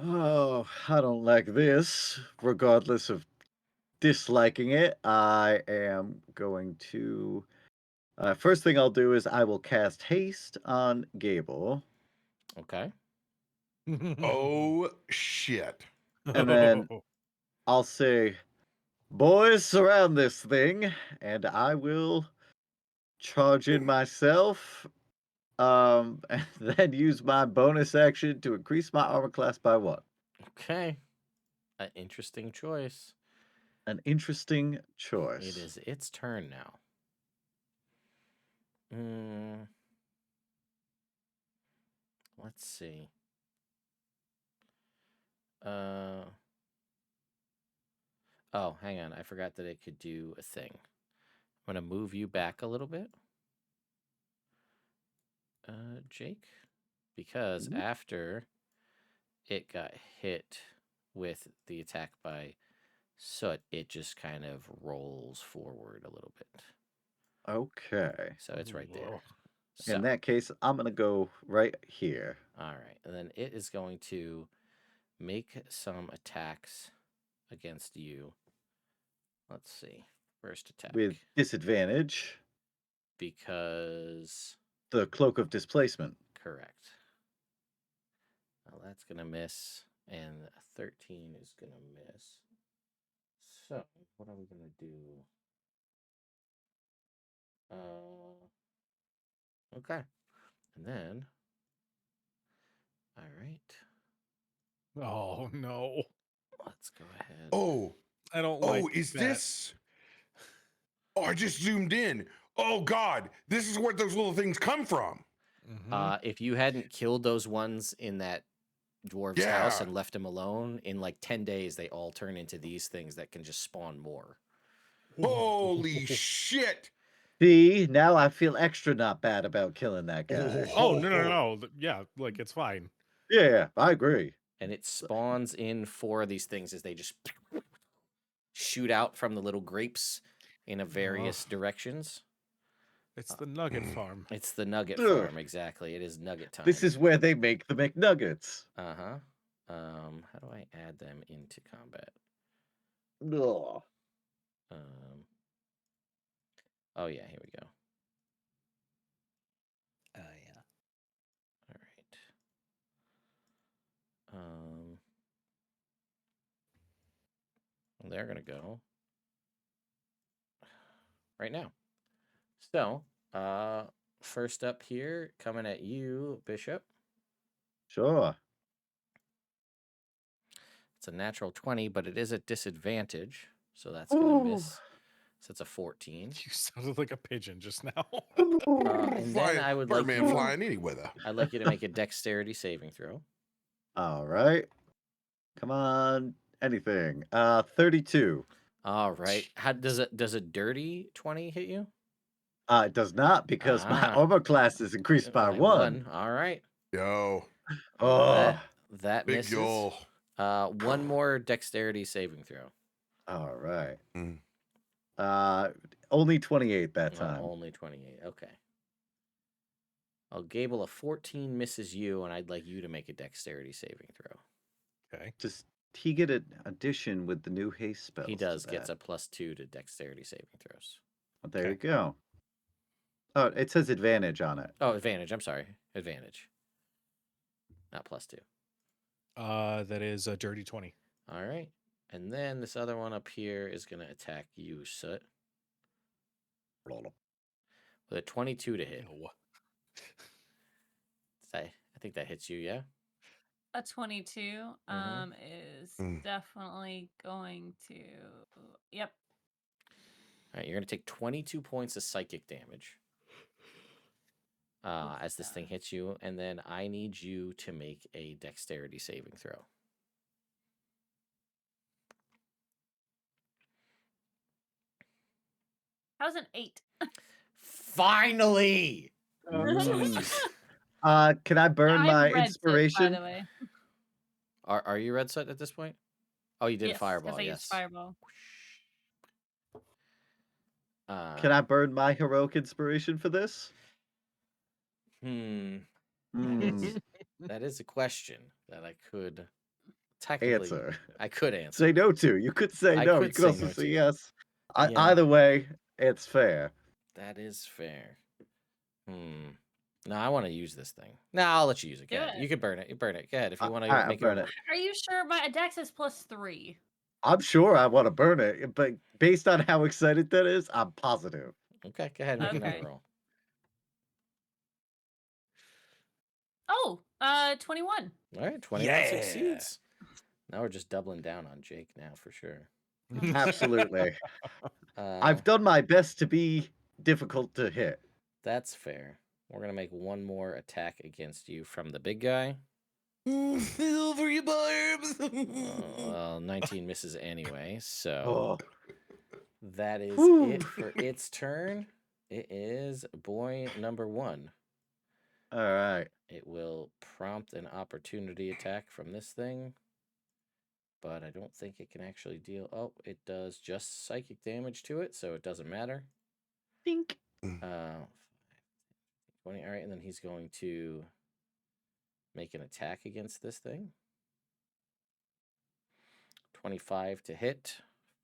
Oh, I don't like this. Regardless of disliking it, I am going to. First thing I'll do is I will cast haste on Gable, Okay. Oh shit. and then I'll say, "Boys, surround this thing," and I will charge in myself. And then use my bonus action to increase my armor class by 1. Okay. An interesting choice. An interesting It choice. is its turn now. Let's see. Oh, hang on. I forgot that it could do a thing. I'm going to move you back a little bit. Jake, because Mhm. after it got hit with the attack by soot, it just kind of rolls forward a little bit. Okay. So it's right there. Whoa. So, In that case, I'm going to go right here. all right. And then it is going to make some attacks against you. Let's see. First attack. With disadvantage, Because. the Cloak of Displacement. Correct. Well, that's going to miss. And a 13 is going to miss. So, what are we going to do? Okay. And then. All right. Oh no. Let's go ahead. Oh, I don't oh, like is that. this? Oh, I just zoomed in. Oh God, this is where those little things come from. If you hadn't killed those ones in that dwarf's house Yeah. and left him alone, in like 10 days, they all turn into these things that can just spawn more. Holy shit. See, now I feel extra not bad about killing that guy. Oh no. Yeah, like it's fine. Yeah, I agree. And it spawns in 4 of these things as they just shoot out from the little grapes in a various directions. It's the nugget farm. It's the nugget Ugh. farm, exactly. It is nugget time. This is where they make the McNuggets. Uh-huh. How do I add them into combat? Ugh. Oh, yeah, here we go. Yeah. All right. They're going to go right now. So, first up here, coming at you, Bishop. Sure. It's a natural 20, but it is a disadvantage. So that's going to miss. So it's a 14. You sounded like a pigeon just now. And then I would like Birdman you, flying any weather. I'd like you to make a dexterity saving throw. All right. Come on. Anything. 32. All right. How does a dirty 20 hit you? It does not because my Ah. armor class is increased by 1. All right. Yo, Oh. That big misses. yo. One more dexterity saving throw. All right. Mm. Only 28 that time. Only 28. Okay. Gable, a 14 misses you, and I'd like you to make a dexterity saving throw. Okay. Does he get an addition with the new haste spells? He does. to Gets that? a +2 to dexterity saving throws. Well, there you Okay. go. Oh, it says advantage on it. Oh, advantage. I'm sorry. Advantage. Not +2. That is a dirty 20. All right. And then this other one up here is going to attack you, Soot. With a 22 to hit. No. I think that hits you, yeah? A 22 Mhm. is Mm. definitely going to. Yep. All right, you're going to take 22 points of psychic damage as this thing hits you, and then I need you to make a dexterity saving throw. How's an 8? Finally! Can I burn my I'm red soot, by inspiration? the way. Are you red soot at this point? Oh, you did Yes, fireball, I used yes. fireball. Can I burn my heroic inspiration for this? Hmm. Hmm. That is a question that I could technically Answer. I could answer. Say no to. You could say I no. could You could say also no say to. yes. Yeah. Either way, it's fair. That is fair. No, I want to use this thing. No, I'll let you use it. Go Do ahead. it. You can burn it. You burn it. Go ahead if you want to Alright, I'll make burn a. it. Are you sure? My dex is +3. I'm sure I want to burn it, but based on how excited that is, I'm positive. Okay, go ahead and make Okay. another roll. Oh, 21. All right, 21 succeeds. Now we're just doubling down on Jake now for sure. Absolutely. Uh, I've done my best to be difficult to hit. That's fair. We're gonna make one more attack against you from the big guy. Over your barbs. Well, 19 misses anyway, so Oh. that is Whew. it for its turn. It is boy number 1. All right. It will prompt an opportunity attack from this thing, but I don't think it can actually deal. Oh, it does just psychic damage to it, so it doesn't matter. Think. 20. All right, and then he's going to make an attack against this thing. 25 to hit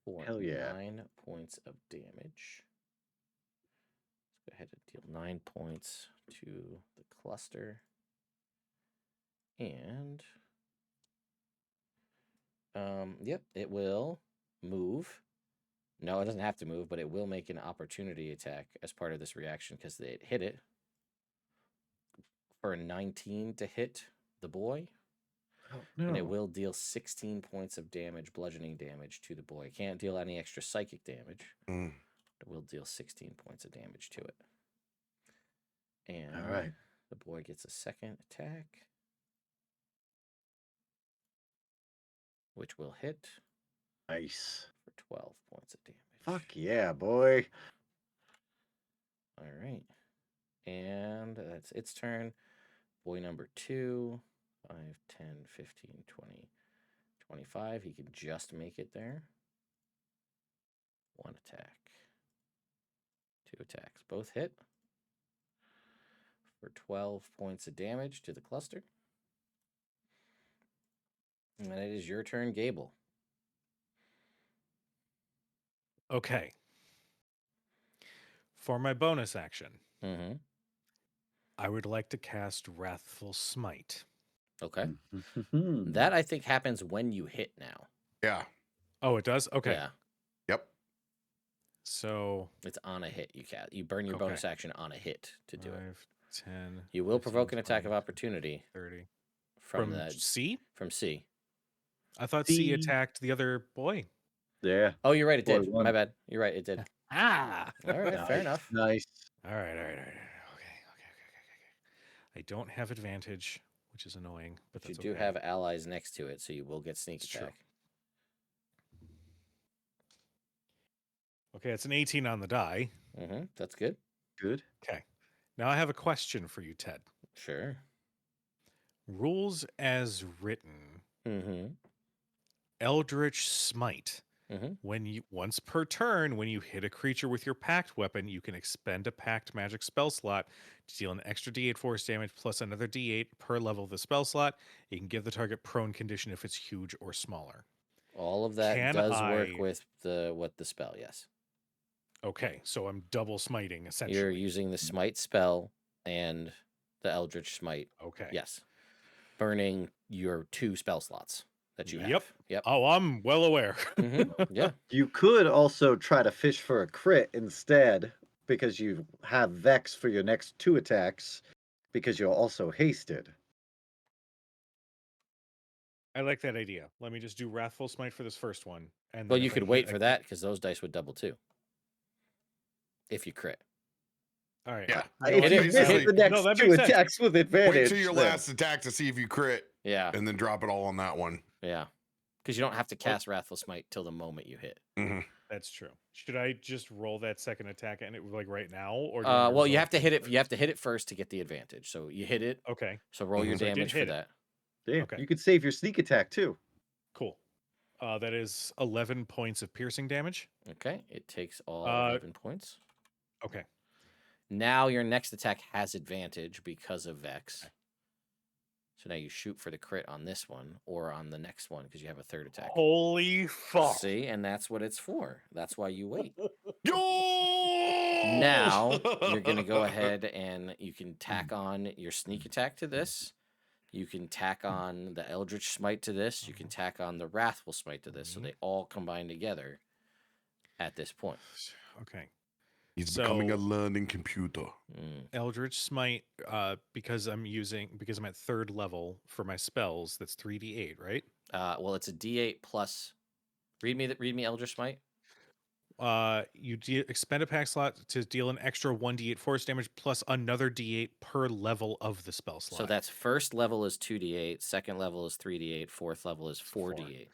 for Hell yeah. 9 points of damage. Let's go ahead and deal 9 points to the cluster. And yep, it will move. No, it doesn't have to move, but it will make an opportunity attack as part of this reaction because it hit it for a 19 to hit the boy. Oh, no. And it will deal 16 points of damage, bludgeoning damage to the boy. It can't deal any extra psychic damage. Mm. It will deal 16 points of damage to it. And All right. the boy gets a second attack, which will hit Nice. for 12 points of damage. Fuck yeah, boy. All right. And that's its turn. Boy number 2, 5, 10, 15, 20, 25. He can just make it there. 1 attack. 2 attacks. Both hit for 12 points of damage to the cluster. And it is your turn, Gable. Okay. For my bonus action, Mm-hmm. I would like to cast Wrathful Smite. Okay. Mhm. That I think happens when you hit now. Yeah. Oh, it does? Okay. Yeah. Yep. So It's on a hit. You burn your Okay. bonus action on a hit to do it. 5, 10. You will 15, provoke an attack 20, of opportunity 30. from From that C? from C. I thought C C. attacked the other boy. Yeah. Oh, you're right. It Boy, did. one. My bad. You're right. It did. Ah! All right. Fair Nice. enough. Nice. All right. Okay. I don't have advantage, which is annoying, but But you that's do okay. have allies next to it, so you will get sneak It's true. attack. Okay, it's an 18 on the die. Mm-hmm. That's good. Good. Okay. Now I have a question for you, Ted. Sure. Rules as written. Mm-hmm. Eldritch Smite. Mm-hmm. When you once per turn, when you hit a creature with your pact weapon, you can expend a pact magic spell slot to deal an extra D8 force damage plus another D8 per level of the spell slot. You can give the target prone condition if it's huge or smaller. All of that Can does work I- with the spell. Yes. Okay, so I'm double smiting You're essentially. using the smite spell and the Eldritch Smite. Okay. Yes. Burning your 2 spell slots that you have. Yep. Yep. Oh, I'm well aware. Mm-hmm. Yeah. You could also try to fish for a crit instead because you have Vex for your next 2 attacks because you're also hasted. I like that idea. Let me just do Wrathful Smite for this first one. And Well, then you if I could hit wait a for that because those dice would double too. If you crit. All right. Yeah. No, If it you is- miss basically- the next No, that 2 makes sense. attacks with advantage, Wait till your then- last attack to see if you crit Yeah. and then drop it all on that one. Yeah. Because you don't have to cast Wrathful Smite till the moment you hit. Mhm. That's true. Should I just roll that second attack and it like right now, or do you want me to Well, you roll have to hit it. first? You have to hit it first to get the advantage. So you hit it. Okay, So roll your Mhm. So I did damage for hit it. that. Yeah, Okay. you could save your sneak attack too. cool. That is 11 points of piercing damage. Okay. It takes all 11 points. Okay. Now your next attack has advantage because of Vex. Okay. So now you shoot for the crit on this one or on the next one because you have a third attack. Holy fuck! See, and that's what it's for. That's why you wait. Yo! Now you're gonna go ahead and you can tack on your sneak attack to this. You can tack on the Eldritch Smite to this. You can tack on the Wrathful Smite to this. So they all combine together at this point. Okay. He's So- becoming a learning computer. Mm. Eldritch Smite, because I'm at 3rd level for my spells. That's 3d8, right? Well, it's a D8 plus. Read me Eldritch Smite. You expend a pack slot to deal an extra 1d8 force damage plus another d8 per level of the spell slot. So that's first level is 2d8, second level is 3d8, fourth level is 4d8.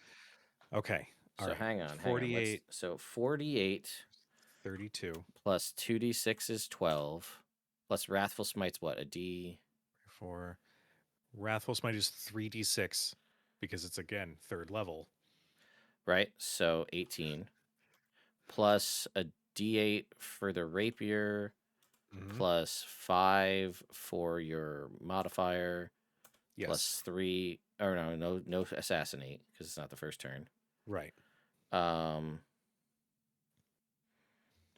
okay. All So right. hang on. 48, So 4d8 32, plus 2d6 is 12. Plus Wrathful Smite's what? A D. 4. Wrathful Smite is 3d6 because it's again 3rd level. Right? So 18. Plus a d8 for the rapier. Mhm. Plus 5 for your modifier. Yes. Plus 3. Or no assassinate because it's not the first turn. Right.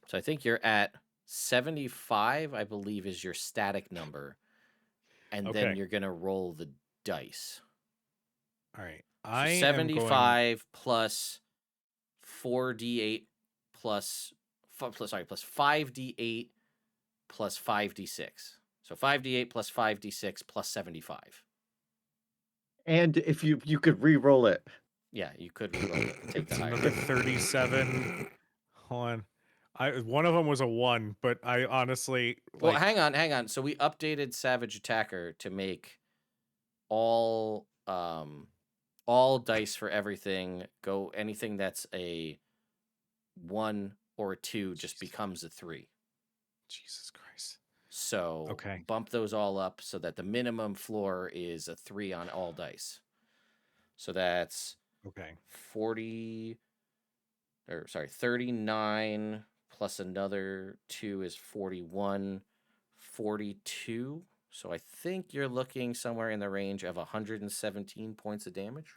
So I think you're at 75, I believe, is your static number. And then Okay. you're going to roll the dice. All right. So I am 75 plus 4d8 plus 5d8 plus 5d6. So 5d8 plus 5d6 plus 75. And if you could re-roll it. Yeah, you could reroll it and take It's the higher. another 37. Hold on. One of them was a 1, but I honestly Well, like, hang on. So we updated Savage Attacker to make all dice for everything go anything that's a 1 or a 2 just becomes a 3. Jesus Christ. So Okay. bump those all up so that the minimum floor is a 3 on all dice. So that's Okay. 39 plus another 2 is 41, 42. So I think you're looking somewhere in the range of 117 points of damage.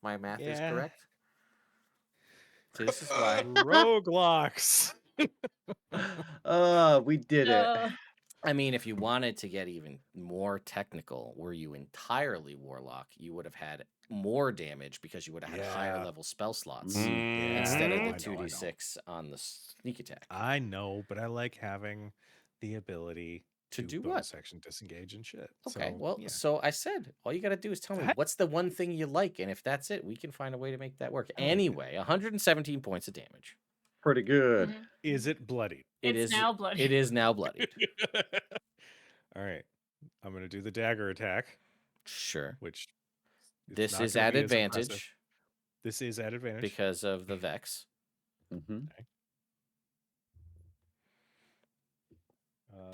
My math is Yeah. correct. See, this is why. Roguelocks. We did it. I mean, if you wanted to get even more technical, were you entirely warlock, you would have had more damage because you would have had higher Yeah. level spell slots Yeah, instead of I the know, 2d6 on the sneak attack. I know, but I like having the ability To to do bonus what? action disengage and shit. Okay, So, well, yeah. so I said, all you got to do is tell me That- what's the one thing you like, and if that's it, we can find a way to make that work. I like it. Anyway, 117 points of damage. Pretty good. Mhm. Is it bloodied? It's now bloody. It is now bloodied. All right. I'm going to do the dagger attack, Sure. which This not is gonna at be as impressive. advantage This is at advantage. because of the Vex. Mhm.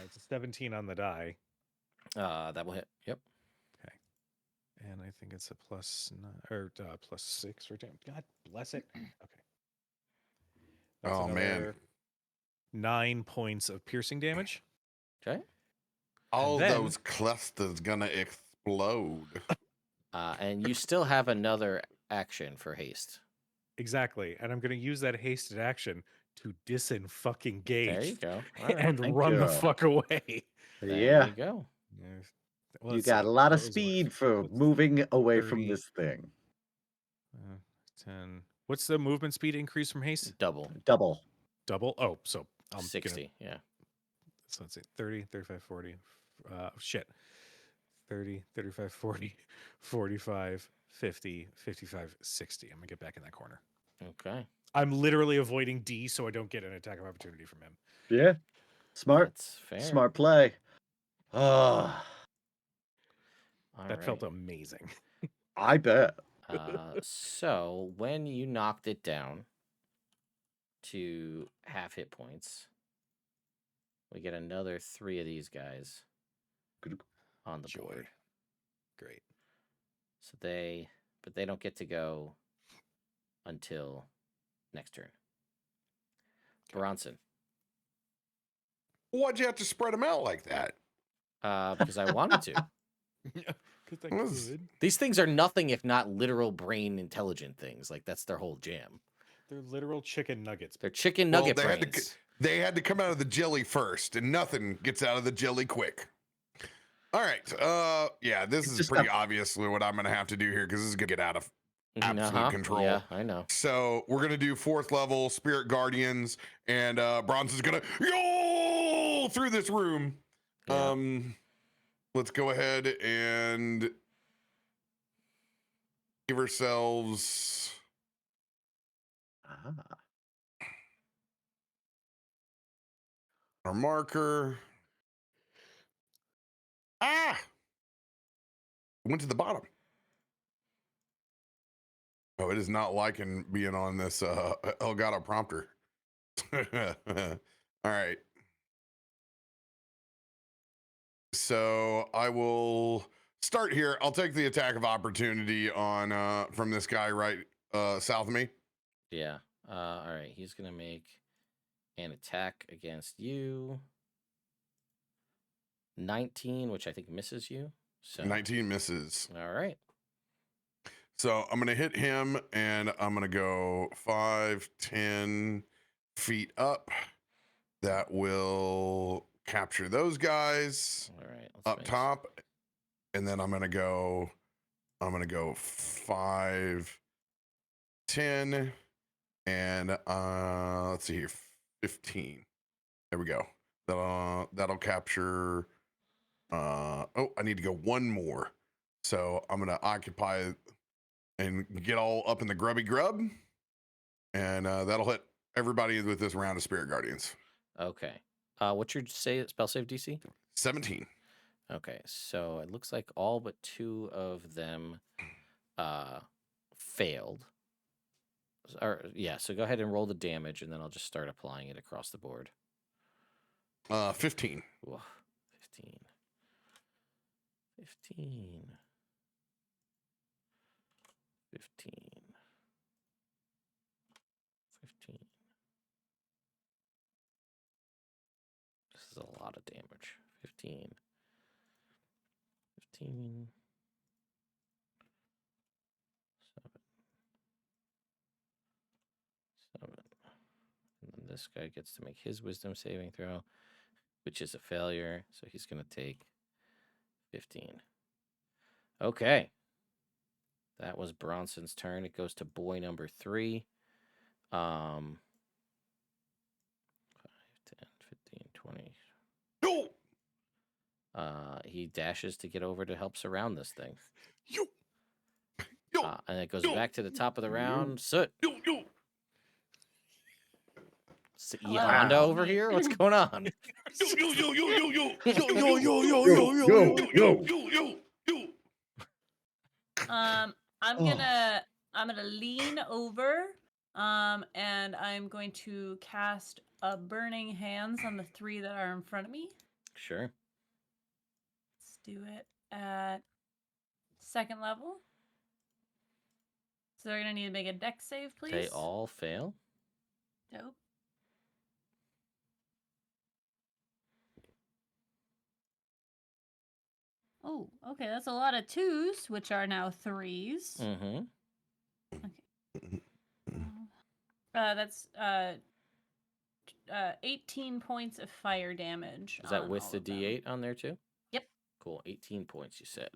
It's a 17 on the die, That will hit. Yep. and I think it's a plus 9 or plus 6 for damage. God bless it. Okay. That's Oh, man. another 9 points of piercing damage. Okay. All then- those clusters gonna explode. And you still have another action for haste. Exactly. And I'm going to use that hasted action to There disenfucking you gauge go. All right. and Thank run the you. fuck away. There Yeah. you go. Well, You let's got see. a lot of What was speed for what's moving away from 30? this thing. 10. What's the movement speed increase from haste? Double. Double. Double? Oh, so I'm 60. Yeah. So let's see. 30, 35, 40. Shit. 30, 35, 40, 45, 50, 55, 60. I'm going to get back in that corner. Okay. I'm literally avoiding D so I don't get an attack of opportunity from him. Yeah. Smart. That's fair. Smart play. Oh, All That felt right. amazing. I bet. So when you knocked it down to half hit points, we get another 3 of these guys on the Joy. board. Great. So they don't get to go until next turn. Bronson, Why'd you have to spread them out like that? because I wanted to. Because I Was- could. These things are nothing if not literal brain intelligent things. Like that's their whole jam. They're literal chicken nuggets. They're chicken Well, nugget they had to brains. They had to come out of the jelly first, and nothing gets out of the jelly quick. All right. Yeah, this It's is just pretty obviously what I'm gonna have to do here because this is gonna get out of absolute control. Yeah, I know. So we're gonna do 4th level Spirit Guardians, and Bronson's gonna yo through this room. Yeah. Let's go ahead and give ourselves Ah. our marker. Ah! Went to the bottom. Oh, it is not liking being on this Elgato prompter. All right. So I will start here. I'll take the attack of opportunity on from this guy right south of me. Yeah. All right. He's gonna make an attack against you. 19, which I think misses you. So 19 misses. All right. So I'm gonna hit him, and I'm gonna go 5, 10 feet up. That will capture those guys All right. Let's up make- top, and then I'm gonna go 5, 10, and let's see here, 15. There we go. That'll capture. Oh, I need to go one more. So I'm gonna occupy and get all up in the grubby grub, and that'll hit everybody with this round of Spirit Guardians. Okay. What's your spell save DC? 17. Okay, so it looks like all but 2 of them failed. Or yeah, so go ahead and roll the damage, and then I'll just start applying it across the board. 15. Whoa, 15. 15. 15. 15. This is a lot of damage. 15. 15. 7. 7. And then this guy gets to make his wisdom saving throw, which is a failure. So he's going to take 15. Okay. That was Bronson's turn. It goes to boy number 3. 5, 10, 15, 20. Yo, He dashes to get over to help surround this thing. yo, yo, And it goes yo, back to the top of the round. Soot. yo, yo. E Hello. Honda Wow. over here? What's going on? Yo, yo, yo, yo, yo, yo, Yo, yo, yo, yo, Yo, yo, yo, yo. yo. I'm Oh. gonna lean over, and I'm going to cast a burning hands on the 3 that are in front of me. Sure. Let's do it at 2nd level. So they're gonna need to make a dex save, please. They all fail. Dope. Oh, okay, that's a lot of 2s, which are now 3s. Mm-hmm. That's 18 points of fire damage. Is that on with all the of them. D8 on there too? Yep. Cool. 18 points, you said.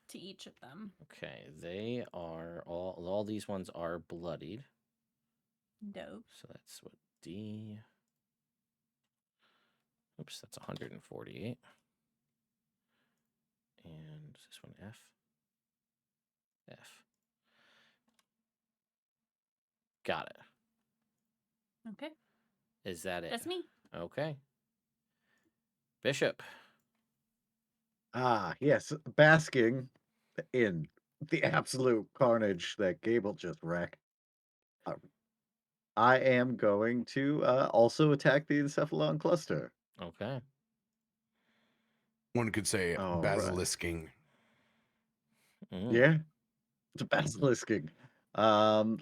To each of them. Okay. They are all these ones are bloodied. Dope. So that's what D. Oops, that's 148. And is this one F? F. Got it. Okay. Is that it? That's me. Okay. Bishop. Ah, yes, basking in the absolute carnage that Gable just wrecked. I am going to also attack the Encephalon cluster. Okay. One could say All right. basilisking. Mm. Yeah, it's a basilisking.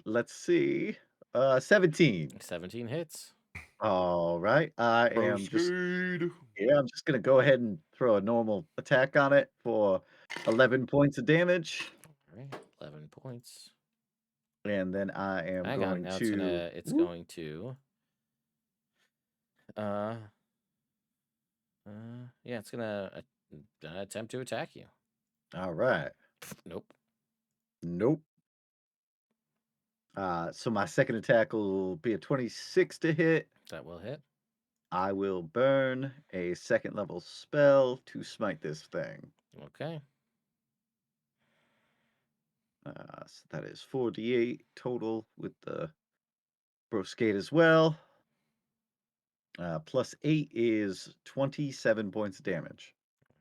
Let's see. 17. 17 hits. All right. I'm just Proceed. gonna go ahead and throw a normal attack on it for 11 points of damage. All right. 11 points. And then I am Hang on. going Now to it's going to yeah, it's gonna attempt to attack you. all right. Nope. Nope. So my second attack will be a 26 to hit. That will hit. I will burn a second level spell to smite this thing. Okay. So that is 4d8 total with the broscate as well. Plus 8 is 27 points of damage.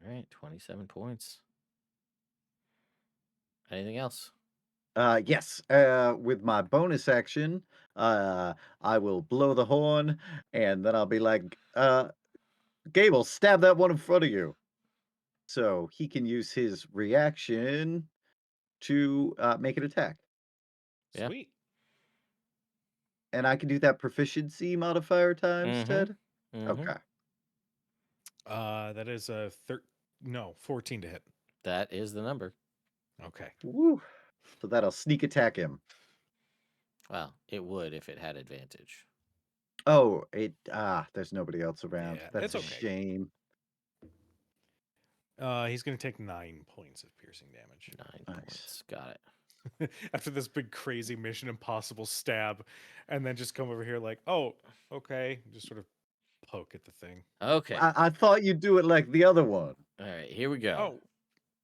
All right. 27 points. Anything else? Yes. With my bonus action, I will blow the horn, and then I'll be like, Gable, stab that one in front of you. So he can use his reaction to make an attack. Yeah. Sweet. And I can do that proficiency modifier times, Mhm. Ted? Mhm. Okay. That is a 14 to hit. That is the number. Okay. Woo. So that'll sneak attack him. Well, it would if it had advantage. Oh, there's nobody else around. Yeah, That's it's a okay. shame. He's going to take 9 points of piercing damage. 9 Nice. points. Got it. After this big crazy Mission Impossible stab, and then just come over here like, oh, okay, just sort of poke at the thing. Okay. I thought you'd do it like the other one. All right. Here we go. Oh,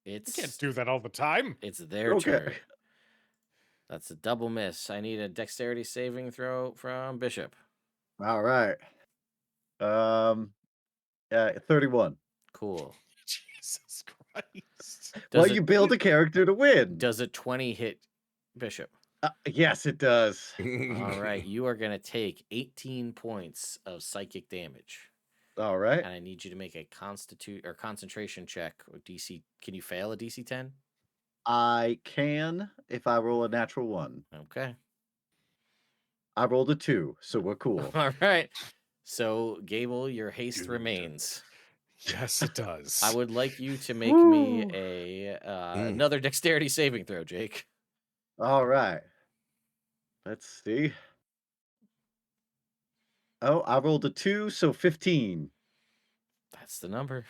you It's can't do that all the time. It's their Okay. turn. That's a double miss. I need a dexterity saving throw from Bishop. All right. 31. Cool. Jesus Christ. Well, Does you it build a character to win. does a 20 hit Bishop? Yes, it does. All right. You are going to take 18 points of psychic damage. All right. And I need you to make a concentration check or DC. Can you fail a DC 10? I can if I roll a natural 1. Okay. I rolled a 2, so we're cool. All right. So, Gable, your haste Dude. remains. Yes, it does. I would like you to make me Woo. another dexterity saving throw, Jake. All right. Let's see. Oh, I rolled a 2, so 15. That's the number.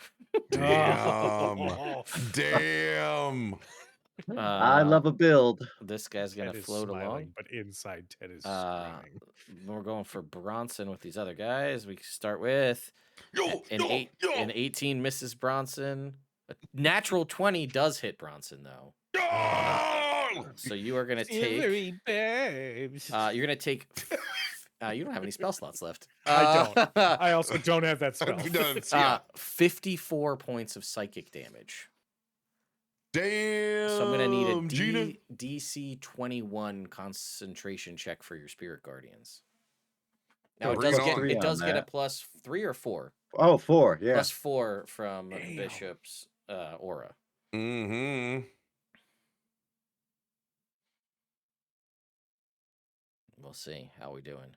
Damn. Oh, Damn. I love a build. This guy's gonna Ted is float along. smiling, but inside Ted is Uh, screaming. we're going for Bronson with these other guys. We start with an 18 misses Bronson. A natural 20 does hit Bronson though. So you are gonna take. babes. You're gonna take. You don't have any spell slots left. I don't. I also don't have that spell. Yeah. 54 points of psychic damage. Damn. So I'm gonna need a Gina. DC 21 concentration check for your spirit guardians. Now Oh, it bring does it get on. it on does get a that. plus 3 or 4. Oh, 4, yeah. Plus 4 from Damn. Bishop's aura. Mm-hmm. We'll see how we doing.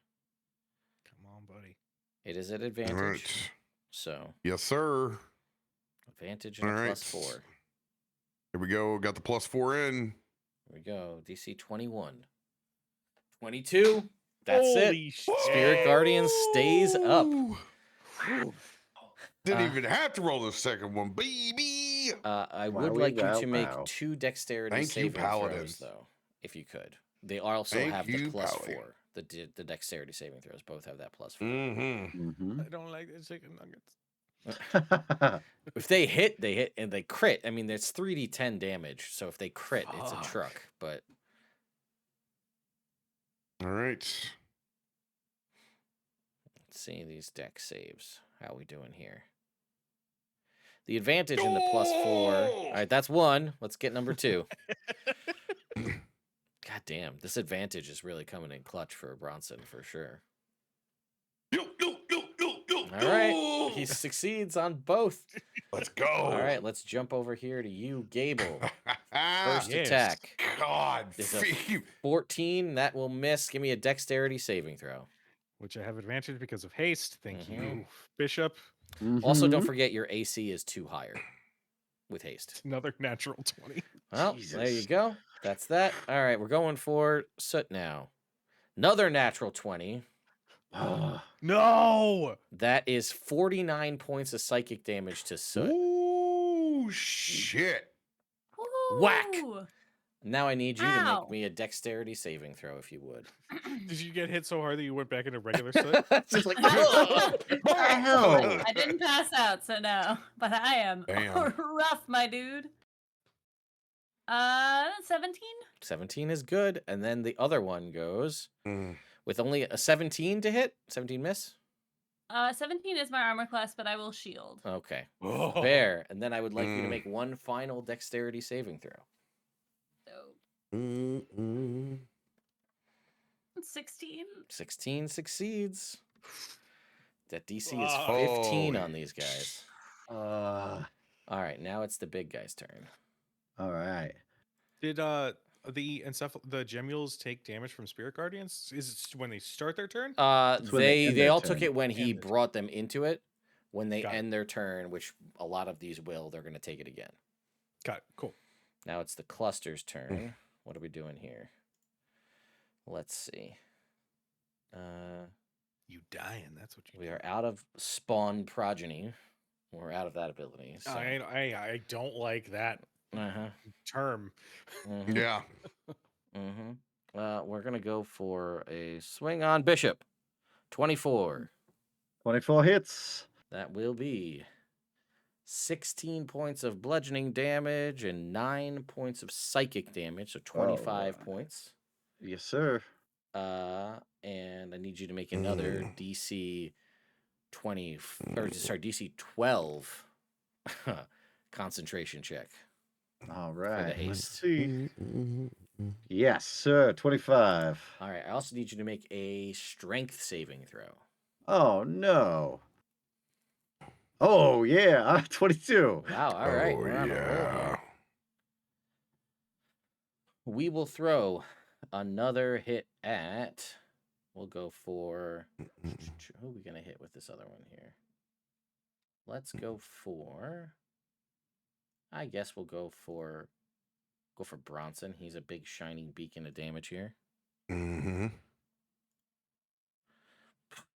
Come on, buddy. It is at All advantage. right. So Yes, sir. advantage and a All plus right. 4. Here we go. Got the +4 in. Here we go. DC 21. 22. That's Holy it. shit. Spirit Guardian stays up. Woo! Didn't Uh, even have to roll the second one, baby. I would Wowie, like you wow, to make wow. 2 dexterity Thank you, saving Paladin. throws, though, if you could. They also Thank have the you, plus Paladin. 4. The dexterity saving throws both have that plus 4. Mm-hmm. Mm-hmm. I don't like the chicken nuggets. If they hit, and they crit. I mean, there's 3d10 damage, so if they crit, it's a Fuck. truck. But All right. let's see these dex saves. How we doing here? The advantage in the plus 4. All right, that's 1. Let's get number 2. God damn, this advantage is really coming in clutch for Bronson for sure. All right, he succeeds on both. Let's go. All right, let's jump over here to you, Gable. First Yes. attack. God, Is a phew. 14. That will miss. Give me a dexterity saving throw. Which I have advantage because of haste. Thank you, Mhm. Bishop. Also, don't Mhm. forget your AC is 2 higher with haste. Another natural 20. Well, there you Jesus. go. That's that. All right, we're going for Soot now. Another natural 20. No! That is 49 points of psychic damage to Soot. Ooh, shit. Whack! Woo! Now I need you to Ow. make me a dexterity saving throw, if you would. Did you get hit so hard that you went back into regular soot? Just like, What the hell? I didn't pass out, so no. But I am Damn. rough, my dude. 17? 17 is good. And then the other one goes Mm. with only a 17 to hit. 17 miss. 17 is my armor class, but I will shield. Okay. Oh. Fair. And then I would like you to Mm. make one final dexterity saving throw. So Mm-mm. 16. 16 succeeds. That DC is Oh. 15 on these guys. Uh, All right, now it's the big guy's turn. all right. Did the Gemules take damage from Spirit Guardians? Is it when they start their turn? when they end They their all took turn. it when he End their brought them into it. When they Got it. end their turn, which a lot of these will, they're going to take it again. Got it. Cool. Now it's the cluster's turn. What are we doing here? Let's see. You dying. That's what you We are out of spawn progeny. We're out of that ability. So. I don't like that Uh-huh. term. Mhm. Yeah. We're going to go for a swing on Bishop. 24. 24 hits. That will be 16 points of bludgeoning damage and 9 points of psychic damage, so 25 points. Yes, sir. And I need you to make another DC 20 or sorry, DC 12 concentration check. All right. Let's haste. see. Yes, sir. 25. All right, I also need you to make a strength saving throw. Oh, no. Oh, yeah. 22. Wow, all right. Oh, We're on a roll yeah. here. We will throw another hit at. We'll go for. Who are we going to hit with this other one here? Let's go for. I guess we'll go for Bronson. He's a big shining beacon of damage here. Mm-hmm.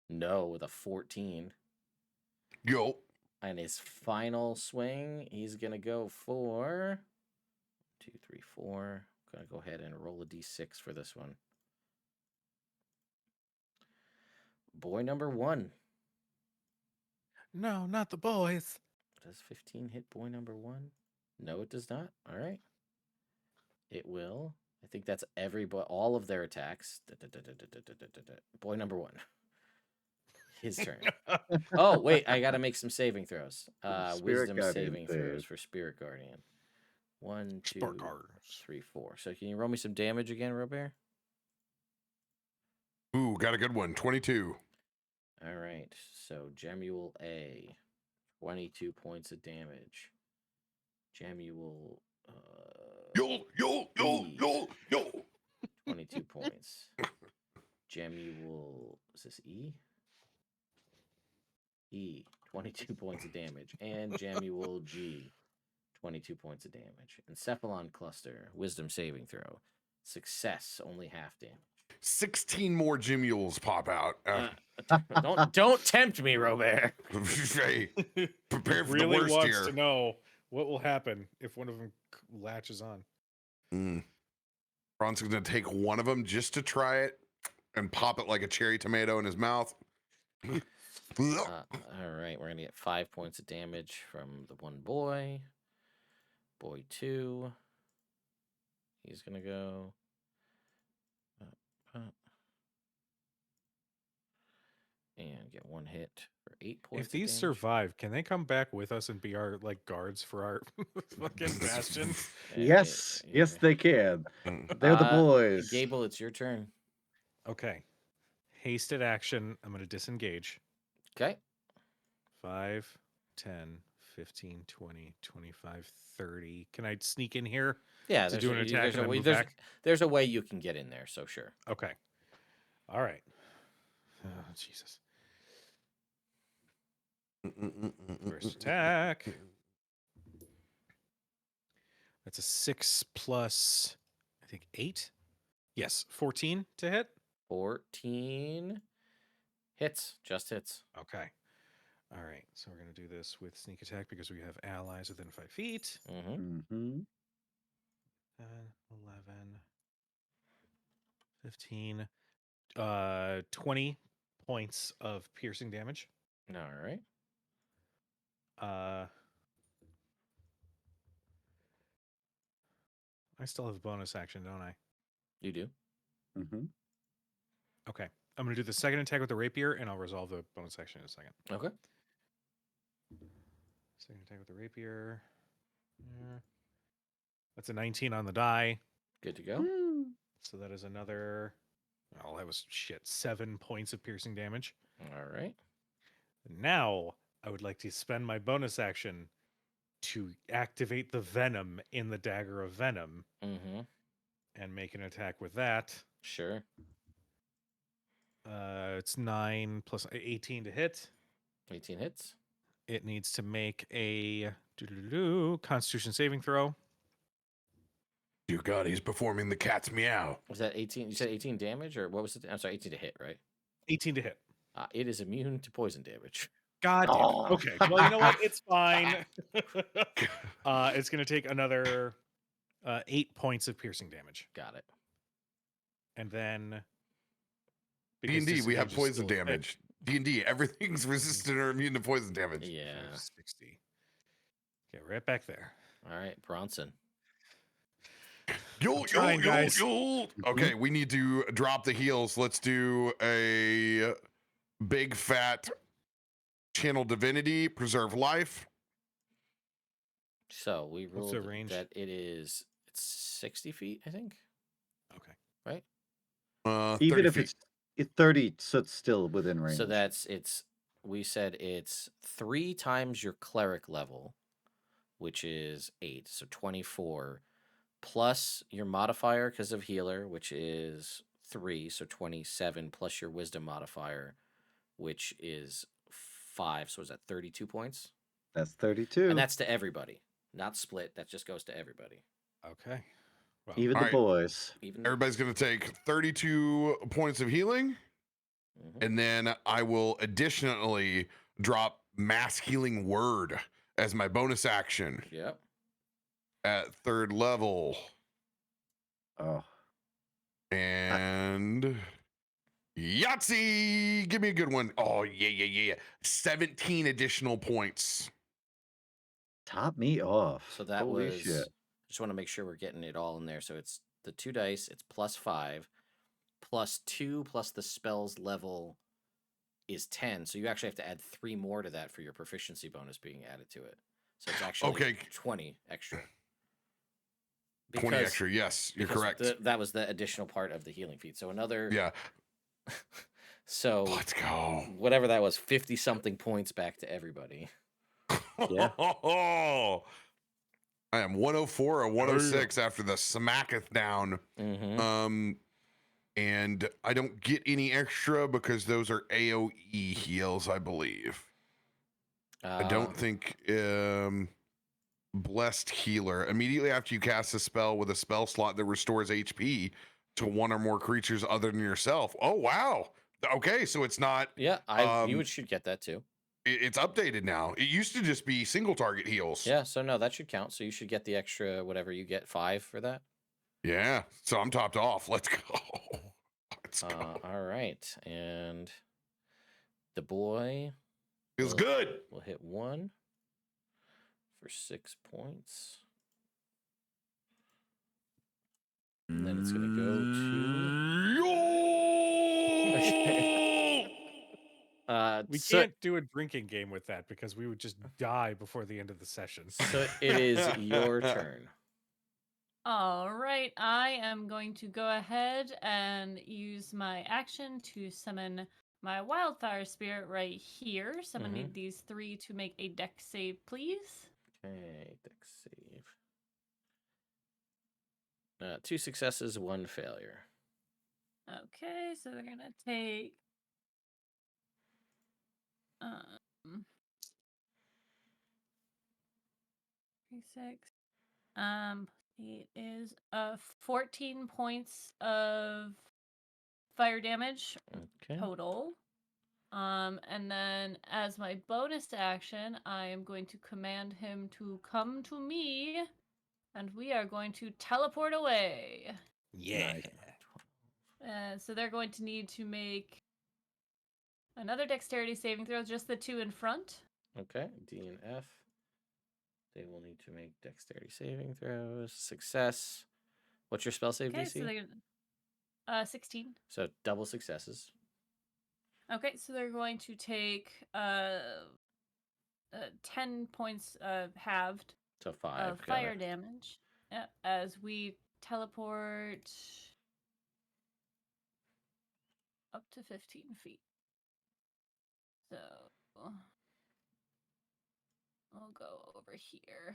No, with a 14. Yo. And his final swing, he's going to go for 2, 3, 4. I'm going to go ahead and roll a d6 for this one. Boy number 1. No, not the boys. Does 15 hit boy number 1? No, it does not. All right. It will. I think that's all of their attacks. Boy number 1. His turn. Oh, wait. I got to make some saving throws. Spirit Wisdom Guardian saving throws save. for Spirit Guardian. 1, 2, Spark arms. 3, 4. So can you roll me some damage again, Robert? Ooh, got a good one. 22. All right. So Jemuel A, 22 points of damage. Jemuel Yo, yo, yo, E, yo, yo. 22 points. Jemuel, is this E? E, 22 points of damage. And Jemuel G, 22 points of damage. Encephalon cluster, wisdom saving throw. Success, only half damage. 16 more Jimules pop out. Don't tempt me, Robert. Hey, prepare for Really the worst wants here. to know what will happen if one of them latches on. Ron's going to take one of them just to try it and pop it like a cherry tomato in his mouth. All right, we're gonna get 5 points of damage from the one boy. Boy 2. He's gonna go. And get 1 hit for 8 points. If these survive, can they come back with us and be our guards for our fucking bastion? Yes, yes, they can. They're the boys. Gable, it's your turn. Okay. Hasted action. I'm going to disengage. Okay. 5, 10, 15, 20, 25, 30. Can I sneak in here? Yeah, to do an attack there's and a then way. move back? There's a way you can get in there, so sure. Okay. All right. Oh, Jesus. First attack. That's a 6 plus, I think, 8. Yes, 14 to hit. 14 hits, just hits. Okay. All right. So we're going to do this with sneak attack because we have allies within 5 feet. Mm-hmm. 11, 15, 20 points of piercing damage. All right. I still have a bonus action, don't I? You do. Mm-hmm. Okay. I'm going to do the second attack with the rapier, and I'll resolve the bonus action in a second. Okay. Second attack with the rapier. Yeah. That's a 19 on the die. Good to go. So that is another... Oh, that was shit. 7 points of piercing damage. All right. Now, I would like to spend my bonus action to activate the venom in the Dagger of Venom Mm-hmm. and make an attack with that. Sure. It's 9 plus 18 to hit. 18 hits. It needs to make a Constitution saving throw. Dear God, he's performing the cat's meow. Was that 18? You said 18 damage, or what was it? I'm sorry, 18 to hit, right? 18 to hit. It is immune to poison damage. God damn it. Oh. Okay. Well, you know what? It's fine. It's going to take another 8 points of piercing damage. Got it. And then... D&D, we have disengage is poison still a hit, damage. D&D, everything's resistant or immune to poison damage. Yeah. 60. Okay, right back there. All right, Bronson. Yo, trying, guys. Okay, we need to drop the heels. Let's do a big fat channel divinity, preserve life. So we What's the ruled range? that it's 60 feet, I think. Okay. Right? Even 30 if feet. it's 30, so it's still within range. So we said it's 3 times your cleric level, which is 8, so 24, plus your modifier because of healer, which is 3, so 27, plus your wisdom modifier, which is 5, so is that 32 points? That's 32. And that's to everybody, not split. That just goes to everybody. Okay. Well, Even the Alright. boys. Even Everybody's going to take 32 points of healing. And then I will additionally drop Mass Healing Word as my bonus action Yep. at 3rd level. Oh, And Yahtzee! Give me a good one. Oh, yeah. 17 additional points. top me off. So that Holy was. shit. Just want to make sure we're getting it all in there. So it's the 2 dice. It's +5, +2 plus the spell's level is 10. So you actually have to add 3 more to that for your proficiency bonus being added to it. So it's actually 20 extra. 20 extra. Yes, you're correct. That was the additional part of the healing feat. So another. Yeah. So let's go. Whatever that was, 50 something points back to everybody. Yeah. I am 104 or 106 after the smacketh down. And I don't get any extra because those are AoE heals, I believe. I don't think Blessed Healer. Immediately after you cast a spell with a spell slot that restores HP to one or more creatures other than yourself. Oh, wow. Okay, so it's not. Yeah, you should get that too. It's updated now. It used to just be single target heals. Yeah, so no, that should count. So you should get the extra whatever you get, 5 for that. Yeah, so I'm topped off. Let's go. Let's go. All right, and the boy feels good. We'll hit 1 for 6 points. And then it's going to go to... we can't do a drinking game with that because we would just die before the end of the session. So it is your turn. All right, I am going to go ahead and use my action to summon my wildfire spirit right here. So I'm going to need these 3 to make a dex save, please. Okay, dex save. 2 successes, 1 failure. Okay, so they're going to take... 6. It is 14 points of fire damage total. And then as my bonus action, I am going to command him to come to me, and we are going to teleport away. Yeah. So they're going to need to make another dexterity saving throw, just the 2 in front. Okay, D and F. They will need to make dexterity saving throws. Success. What's your spell save DC? So they're 16. So double successes. Okay, so they're going to take 10 points halved. So 5 of fire damage. Yep, as we teleport up to 15 feet. So I'll go over here.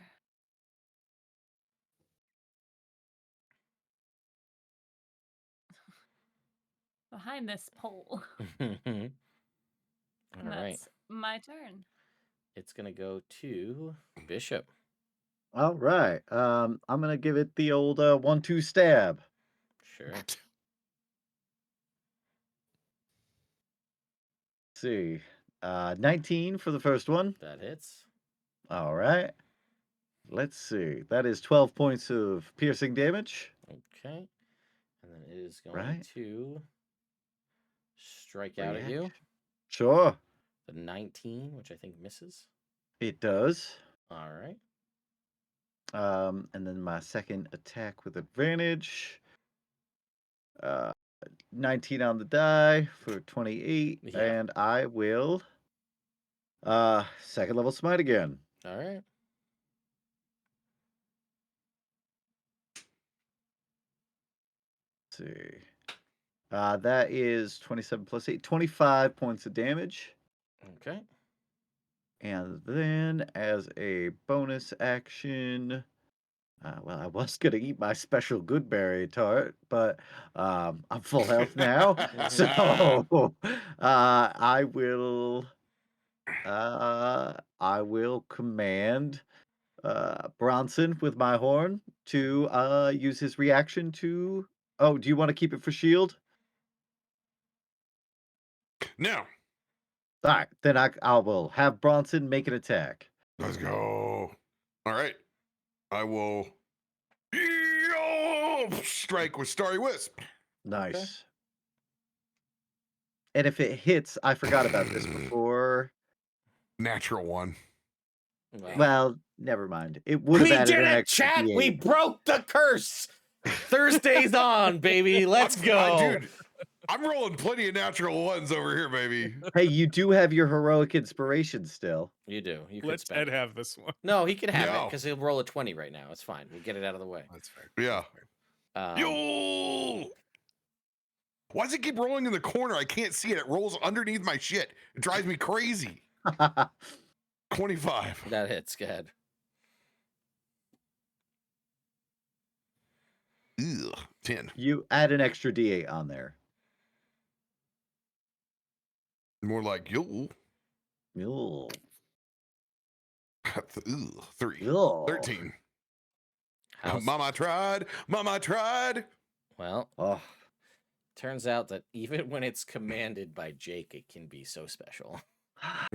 Behind this pole. All right. That's my turn. It's going to go to Bishop. All right. I'm going to give it the old 1-2 stab. Sure. Let's see. 19 for the first one. That hits. All right. Let's see. That is 12 points of piercing damage. Okay. And then it is going to strike out at you. Sure. The 19, which I think misses. It does. All right. And then my second attack with advantage. 19 on the die for 28. Yeah. And I will second level smite again. All right. Let's see. That is 27 plus 8, 25 points of damage. Okay. And then as a bonus action, well, I was going to eat my special goodberry tart, but I'm full health now. So I will command Bronson with my horn to use his reaction to... Oh, do you want to keep it for shield? No. All right, then I will have Bronson make an attack. Let's go. All right. I will strike with Starry Wisp. Nice. And if it hits, I forgot about this before. Natural one. Wow. Well, never mind. It would have We added did an it, extra chat. We D8. broke the curse. Thursday's on, baby. Let's go. Dude, I'm rolling plenty of natural ones over here, baby. Hey, you do have your heroic inspiration still. You do. You could Let's spend Ed it. have this one. No, he can have it No. because he'll roll a 20 right now. It's fine. We'll get it out of the way. That's fair. Yeah. That's fair. Yo! Why does it keep rolling in the corner? I can't see it. It rolls underneath my shit. It drives me crazy. 25. That hits. Go ahead. Ugh, 10. You add an extra D8 on there. More like yo. Ugh. 3. Ugh. 13. How's- Mama tried. Mama tried. Well, Oh, turns out that even when it's commanded by Jake, it can be so special. But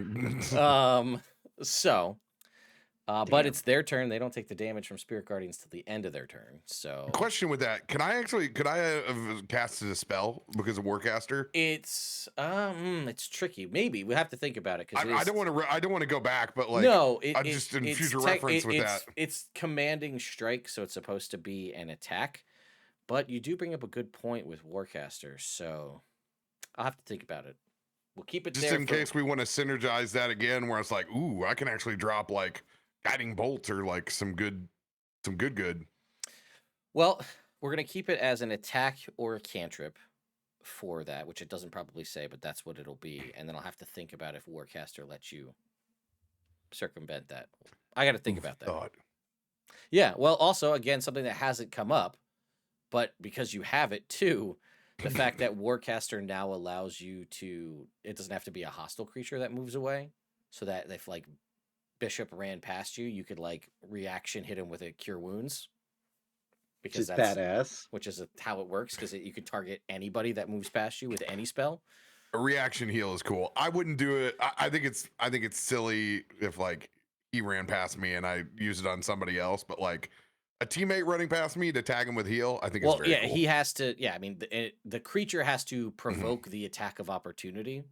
Damn. it's their turn. They don't take the damage from Spirit Guardians till the end of their turn. So Question with that. Could I have casted a spell because of Warcaster? it's tricky. Maybe we have to think about it because I don't want to go back, but like no, I just in future reference with that. It's commanding strike, so it's supposed to be an attack. But you do bring up a good point with Warcaster, so I'll have to think about it. We'll keep it Just there in case we want to synergize that again, where it's like, ooh, I can actually drop like guiding bolt or like some good. Well, we're gonna keep it as an attack or a cantrip for that, which it doesn't probably say, but that's what it'll be. And then I'll have to think about if Warcaster lets you circumvent that. I got to think about that. Thought. Yeah. Well, also, again, something that hasn't come up, but because you have it too, the fact that Warcaster now allows you to, it doesn't have to be a hostile creature that moves away, so that if like Bishop ran past you, you could like reaction hit him with a Cure Wounds. Because that's badass. Which is how it works, because you can target anybody that moves past you with any spell. A reaction heal is cool. I wouldn't do it. I think it's silly if like he ran past me and I use it on somebody else, but like a teammate running past me to tag him with heal, I think it's very cool. He has to. Yeah, I mean, the creature has to provoke the attack of opportunity,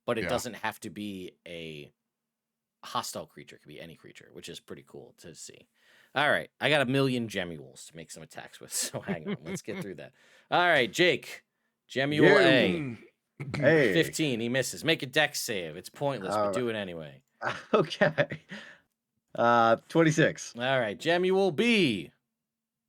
but it doesn't have to be a hostile creature. It could be any creature, which is pretty cool to see. All right, I got 1,000,000 Gemules to make some attacks with, so hang on, let's get through that. All right, Jake, Gemule A, Hey. 15, he misses. Make a dex save. It's pointless, but do it anyway. Okay. 26. All right, Gemule B,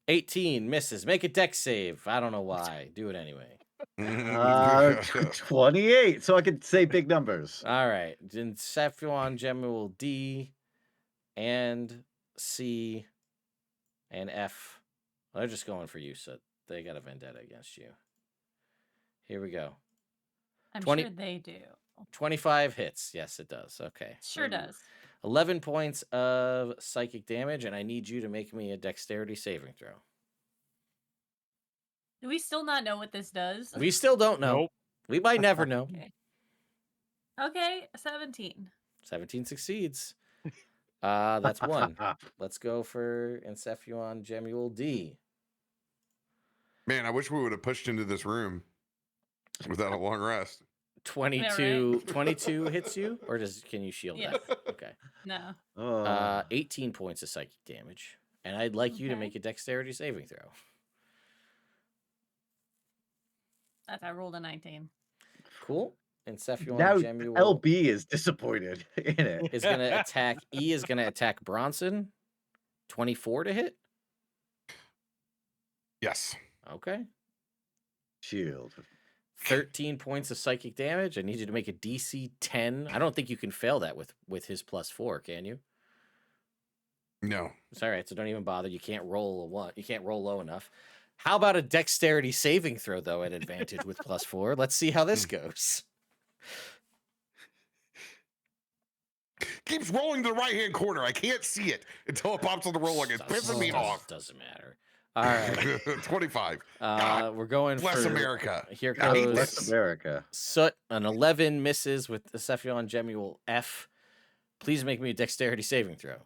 18, misses. Make a dex save. I don't know why. Do it anyway. 28. So I could say big numbers. All right, then Cephalon, Gemule D, and C, and F. Well, they're just going for you, so they got a vendetta against you. Here we go. I'm 20 sure they do. 25 hits. Yes, it does. Okay. Sure does. 11 points of psychic damage, and I need you to make me a dexterity saving throw. Do we still not know what this does? We still don't know. Nope. We might never know. Okay, 17. 17 succeeds. That's one. Let's go for Encephalon Gemule D. Man, I wish we would have pushed into this room without a long rest. 22 hits you, or can you shield Yes. that? Okay. No. 18 points of psychic damage, and I'd like you to Okay. make a dexterity saving throw. I rolled a 19. Cool. Encephalon Now Gemule LB is disappointed in it. is going to attack. E is going to attack Bronson. 24 to hit. Yes. Okay. Shield. 13 points of psychic damage. I need you to make a DC 10. I don't think you can fail that with his +4, can you? No. It's all right, so don't even bother. You can't roll a 1. You can't roll low enough. How about a dexterity saving throw, though, at advantage with +4? Let's see how this goes. Keeps rolling to the right-hand corner. I can't see it until it pops on the roll. Like it's pissing me off. Doesn't matter. All right. 25. God We're going bless for America. Here I hate goes Bless this. America. Soot. An 11 misses with the Cephalon Gemule F. Please make me a dexterity saving throw.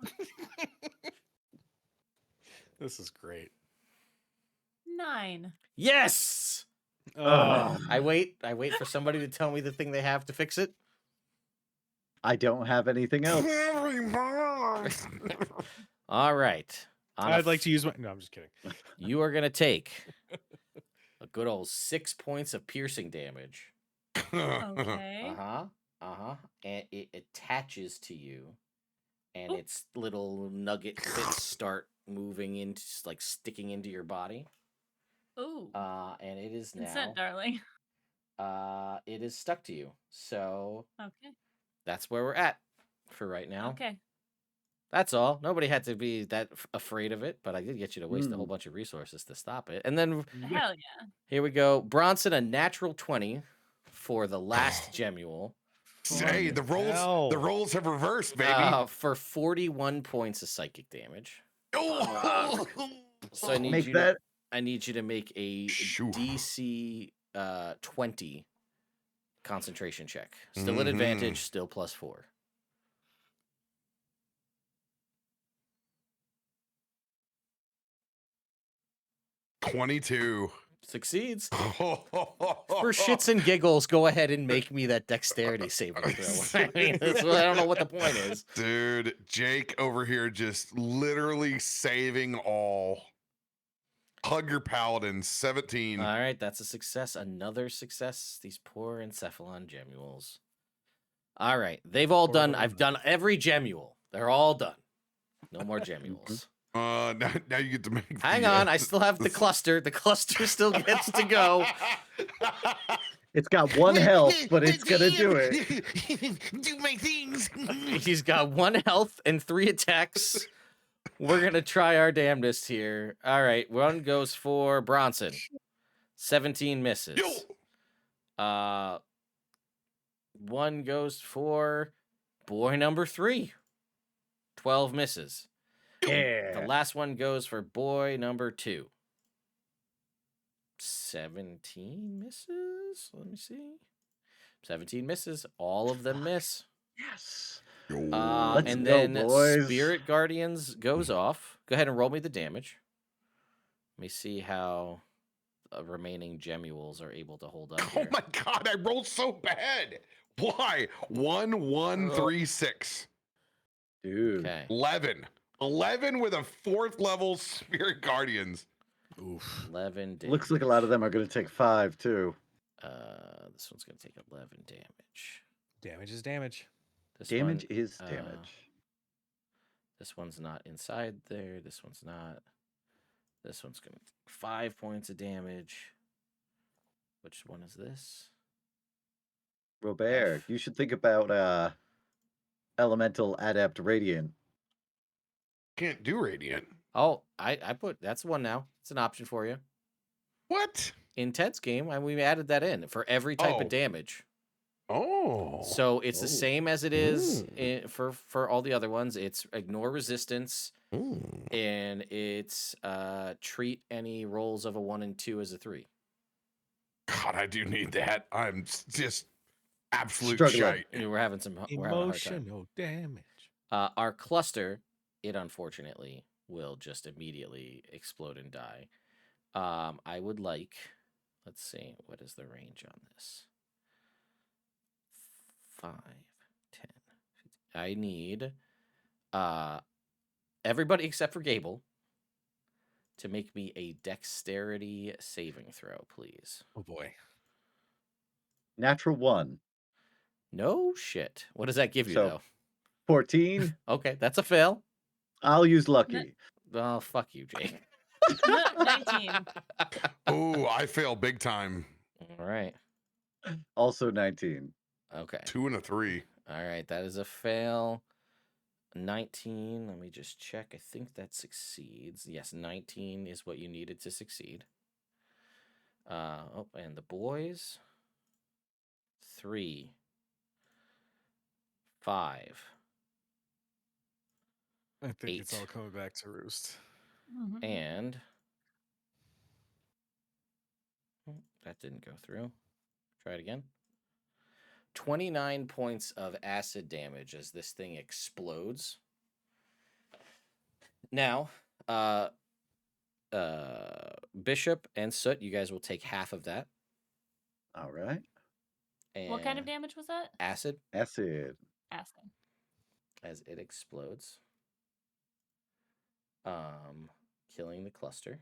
This is great. 9. Yes. Oh, I wait for somebody to tell me the thing they have to fix it. I don't have anything else. All right. I'd like to use my. No, I'm just kidding. You are gonna take a good old 6 points of piercing damage. Okay. And it attaches to you, and its little nugget bits start moving into, like, sticking into your body. Ooh. And it is Consent, now. darling. It is stuck to you. So Okay. that's where we're at for right now. Okay. That's all. Nobody had to be that afraid of it, but I did get you to waste a whole bunch of resources to stop it. And then Hell yeah. here we go. Bronson, a natural 20 for the last Gemule. Hey, the roles have reversed, baby. For 41 points of psychic damage. Oh, So I need Make you that. I need you to make a Shoo. DC 20 concentration check. Still at advantage, still +4. $22. Succeeds. For shits and giggles, go ahead and make me that dexterity saving throw. I mean, I don't know what the point is. Dude, Jake over here just literally saving all. Hug your paladin, 17. All right, that's a success. Another success. These poor Encephalon Gemules. All right, they've all done. I've done every Gemule. They're all done. No more Gemules. Now you get to make. Hang on, I still have the cluster. The cluster still gets to go. It's got one health, but it's gonna do it. Do my things. He's got 1 health and 3 attacks. We're gonna try our damnedest here. All right, 1 goes for Bronson. 17 misses. 1 goes for boy number 3. 12 misses. Yeah. The last one goes for boy number 2. 17 misses. Let me see. 17 misses. All of them miss. Yes. And go, then boys. Spirit Guardians goes off. Go ahead and roll me the damage. Let me see how remaining Gemules are able to hold up Oh here. my god, I rolled so bad. Why? 1, 1, 3, 6. Dude. Okay. 11. 11 with a 4th level Spirit Guardians. Oof. 11 damage. Looks like a lot of them are gonna take 5 too. This one's going to take 11 damage. Damage is damage. This Damage one, is damage. This one's not inside there. This one's not. This one's going to 5 points of damage. Which one is this? Robert, you should think about elemental adept radiant. Can't do radiant. Oh, I put that's one now. It's an option for you. What? In Ted's game, we added that in for every type Oh. of damage. Oh. So it's the same as it is Mm. for all the other ones. It's ignore resistance, Mm. and it's treat any rolls of a 1 and 2 as a 3. God, I do need that. I'm just absolute Struggling. shite. We're having a hard time. Emotional damage. Our cluster, it unfortunately will just immediately explode and die. I would like, let's see, what is the range on this? 5, 10, 15. I need everybody except for Gable to make me a dexterity saving throw, please. Oh boy. Natural 1. No shit. What does that give you, So- though? 14. Okay, that's a fail. I'll use lucky. Oh, fuck you, Jake. 19. Oh, I fail big time. All right. Also 19. Okay. 2 and a 3. All right, that is a fail. 19, let me just check. I think that succeeds. Yes, 19 is what you needed to succeed. And the boys. 3, 5, I think it's 8. all coming back to roost. Mhm. and that didn't go through. Try it again. 29 points of acid damage as this thing explodes. Now, Bishop and Soot, you guys will take half of that. All right. What kind of And damage was that? acid Acid. Acid. as it explodes. Killing the cluster.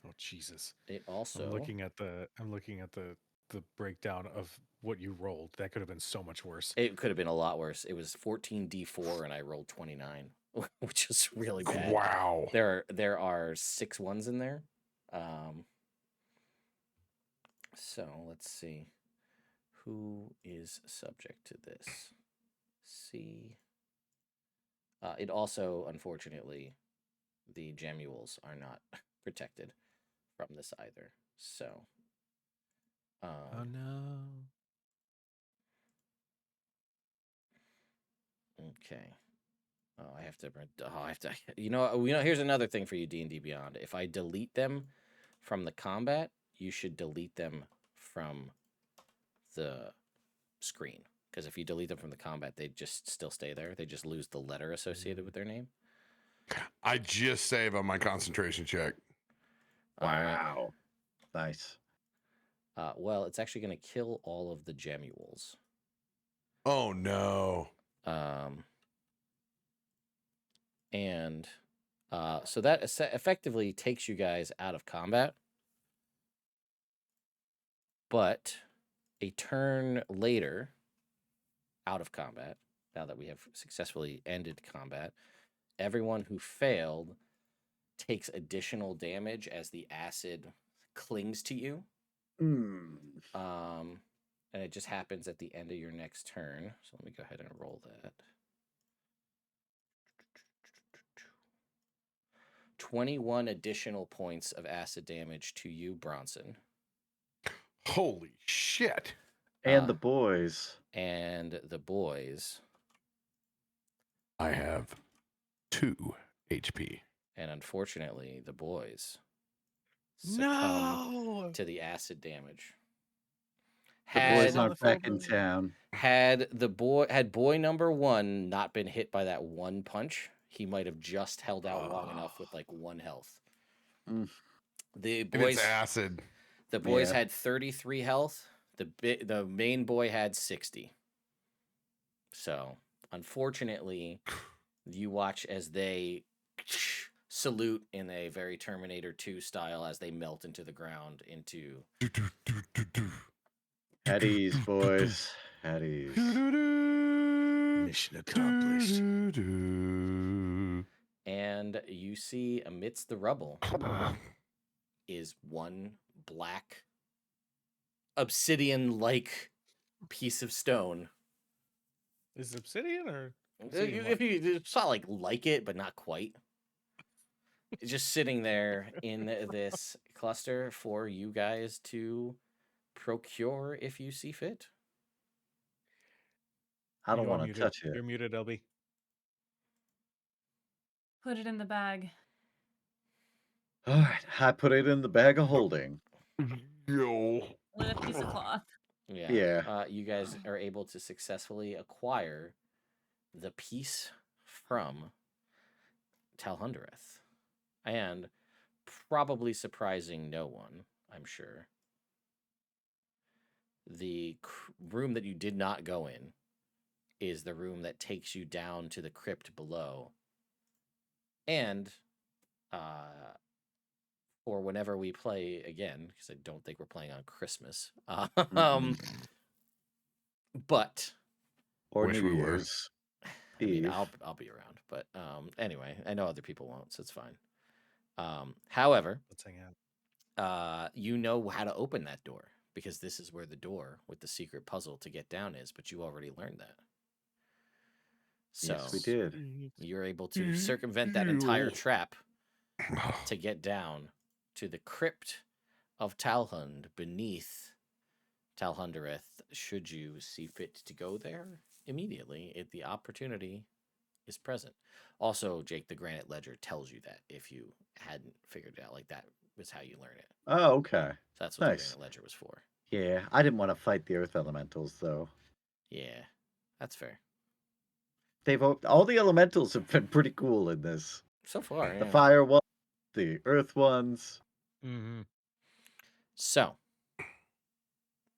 Oh Jesus! It also I'm looking at the breakdown of what you rolled. That could have been so much worse. it could have been a lot worse. It was 14d4 and I rolled 29, which is really bad. Wow. There are 6 ones in there. So let's see. Who is subject to this? See. It also, unfortunately, the Gemules are not protected from this either. So. Oh no! Okay. Oh, I have to. You know. Here's another thing for you, D&D Beyond. If I delete them from the combat, you should delete them from the screen. Because if you delete them from the combat, they just still stay there. They just lose the letter associated with their name. I just save on my concentration check. All right. Wow. Nice. Well, it's actually going to kill all of the Gemules. Oh no. And so that effectively takes you guys out of combat. But a turn later, out of combat, now that we have successfully ended combat, everyone who failed takes additional damage as the acid clings to you. Hmm. And it just happens at the end of your next turn. So let me go ahead and roll that. 21 additional points of acid damage to you, Bronson. Holy shit. And the boys. And the boys. I have 2 HP. And unfortunately, the boys succumb to the acid damage. The boys aren't back in town. Had boy number 1 not been hit by that one punch, he might have just held out long enough with like 1 health. Mm. The And it's boys acid. The boys had 33 health. The main boy had 60. So, unfortunately, you watch as they salute in a very Terminator 2 style as they melt into the ground into... At ease, boys. At ease. Mission accomplished. And you see amidst the rubble is one black obsidian-like piece of stone. Is it obsidian or? If you saw like it, but not quite. It's just sitting there in this cluster for you guys to procure if you see fit. I don't want to touch it. You're muted, LB. Put it in the bag. All right, I put it in the bag of holding. Yo. With a piece of cloth. Yeah. You guys are able to successfully acquire the piece from Talhundereth. And probably surprising no one, I'm sure. The room that you did not go in is the room that takes you down to the crypt below. And for whenever we play again, because I don't think we're playing on Christmas. But or Wish New we were. Year's I mean, Eve. I'll be around. But anyway, I know other people won't, so it's fine. However, Let's hang out. you know how to open that door because this is where the door with the secret puzzle to get down is, but you already learned that. So Yes, we did. you're able to circumvent that entire trap to get down to the crypt of Talhund beneath Talhundereth, should you see fit to go there immediately if the opportunity is present. Also, Jake, the Granite Ledger tells you that if you hadn't figured it out like that. is how you learn it. Oh, okay. So that's what the Nice. Granite Ledger was for. Yeah, I didn't want to fight the earth elementals though. Yeah, that's fair. All the elementals have been pretty cool in this. So far, The yeah. fire ones, the earth ones. Mm-hmm. So,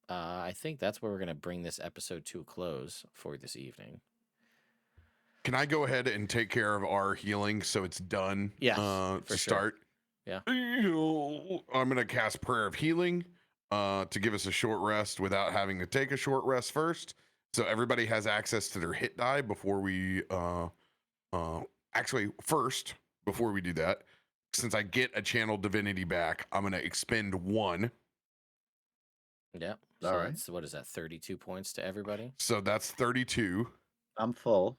I think that's where we're going to bring this episode to a close for this evening. Can I go ahead and take care of our healing so it's done? Yes, To for sure. start. Yeah. I'm gonna cast Prayer of Healing to give us a short rest without having to take a short rest first. So everybody has access to their hit die before we actually first before we do that. Since I get a channel divinity back, I'm gonna expend 1. Yeah. So All right. that's, what is that, 32 points to everybody? So that's 32. I'm full.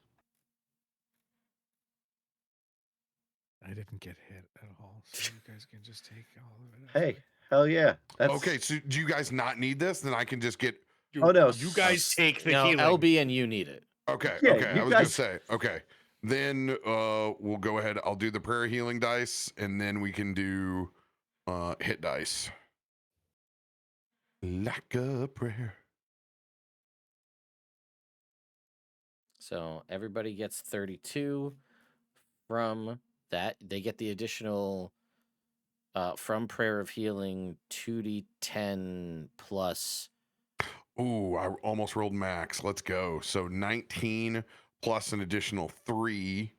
I didn't get hit at all, so you guys can just take all of it. Hey, hell yeah. That's Okay, so do you guys not need this? Then I can just get. Oh, no, You guys take the No, healing. LB and you need it. Okay, Yeah, okay. you I was gonna guys- say, okay. Then we'll go ahead. I'll do the prayer healing dice, and then we can do hit dice. Like a prayer. So everybody gets 32. From that, they get the additional from Prayer of Healing 2d10 plus. Ooh, I almost rolled max. Let's go. So 19 plus an additional 3.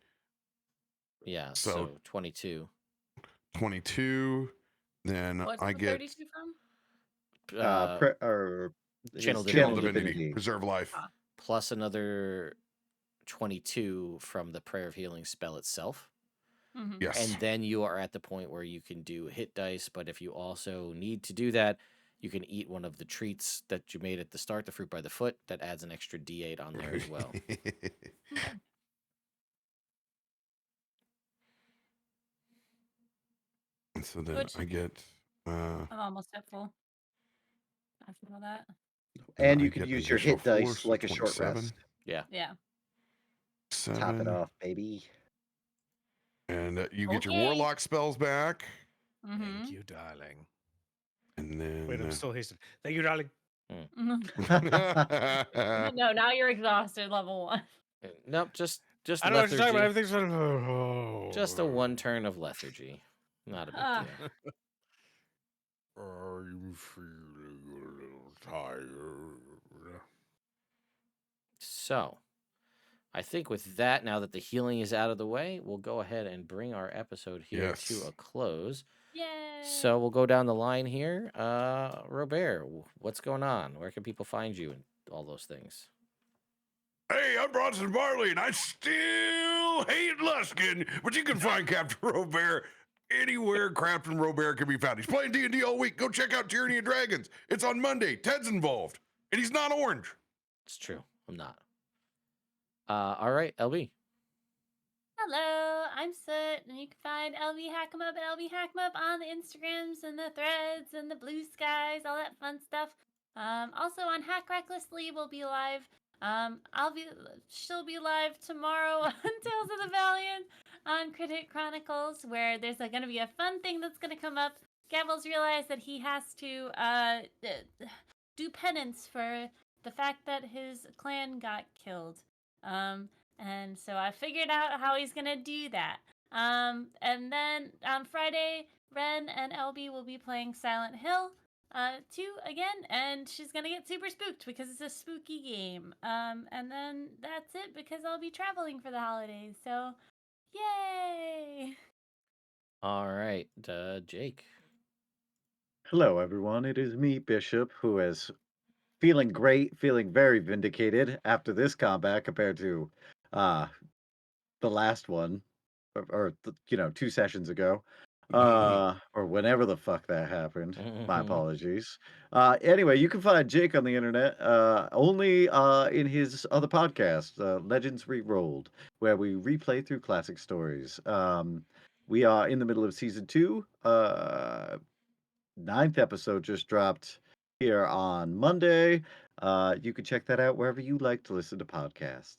Yeah, So- so 22. 22. Then What's I the get 32 from? Channel his channel Divinity. divinity. Preserve life. Ah. Plus another 22 from the Prayer of Healing spell itself. Mm-hmm. Yes. And then you are at the point where you can do hit dice, but if you also need to do that, you can eat one of the treats that you made at the start, the fruit by the foot, that adds an extra D8 on there as well. And so then Which- I get I'm almost at full. After all that. And I you can get use your additional hit dice 4, so like a short 27. rest. Yeah. Top it 7. off, baby. And you get your Okay. warlock spells back. Mm-hmm. Thank you, darling. And then Wait, I'm still hasted. Thank you, darling. No, now you're exhausted, level 1. Nope, just I don't know what you're talking about. lethargy. Everything's fine. Just a one turn of lethargy. Not a big Ah. deal. Are you feeling a little tired? So, I think with that, now that the healing is out of the way, we'll go ahead and bring our episode here to Yes. a close. Yay! So we'll go down the line here. Robert, what's going on? Where can people find you and all those things? Hey, I'm Bronson Barley, and I still hate Luskin, but you can find Captain Robert anywhere Captain Robert can be found. He's playing D&D all week. Go check out Tyranny of Dragons. It's on Monday. Ted's involved, and he's not orange. It's true. I'm not. All right, LB. Hello, I'm Soot, and you can find LV Hack'em Up at LV Hack'em Up on the Instagrams and the threads and the blue skies, all that fun stuff. Also on Hack Recklessly, we'll be live. She'll be live tomorrow on Tales of the Valiant on Critic Chronicles, where there's going to be a fun thing that's going to come up. Gavel's realized that he has to do penance for the fact that his clan got killed. And so I figured out how he's gonna do that. And then on Friday, Ren and LB will be playing Silent Hill 2 again, and she's gonna get super spooked because it's a spooky game. And then that's it because I'll be traveling for the holidays. So, yay! All right, Jake. Hello, everyone. It is me, Bishop, who is feeling great, feeling very vindicated after this combat compared to the last one, or 2 sessions ago, or whenever the fuck that happened. My apologies. Anyway, you can find Jake on the internet only in his other podcast, Legends Rerolled, where we replay through classic stories. We are in the middle of season 2. 9th episode just dropped here on Monday. You can check that out wherever you like to listen to podcasts.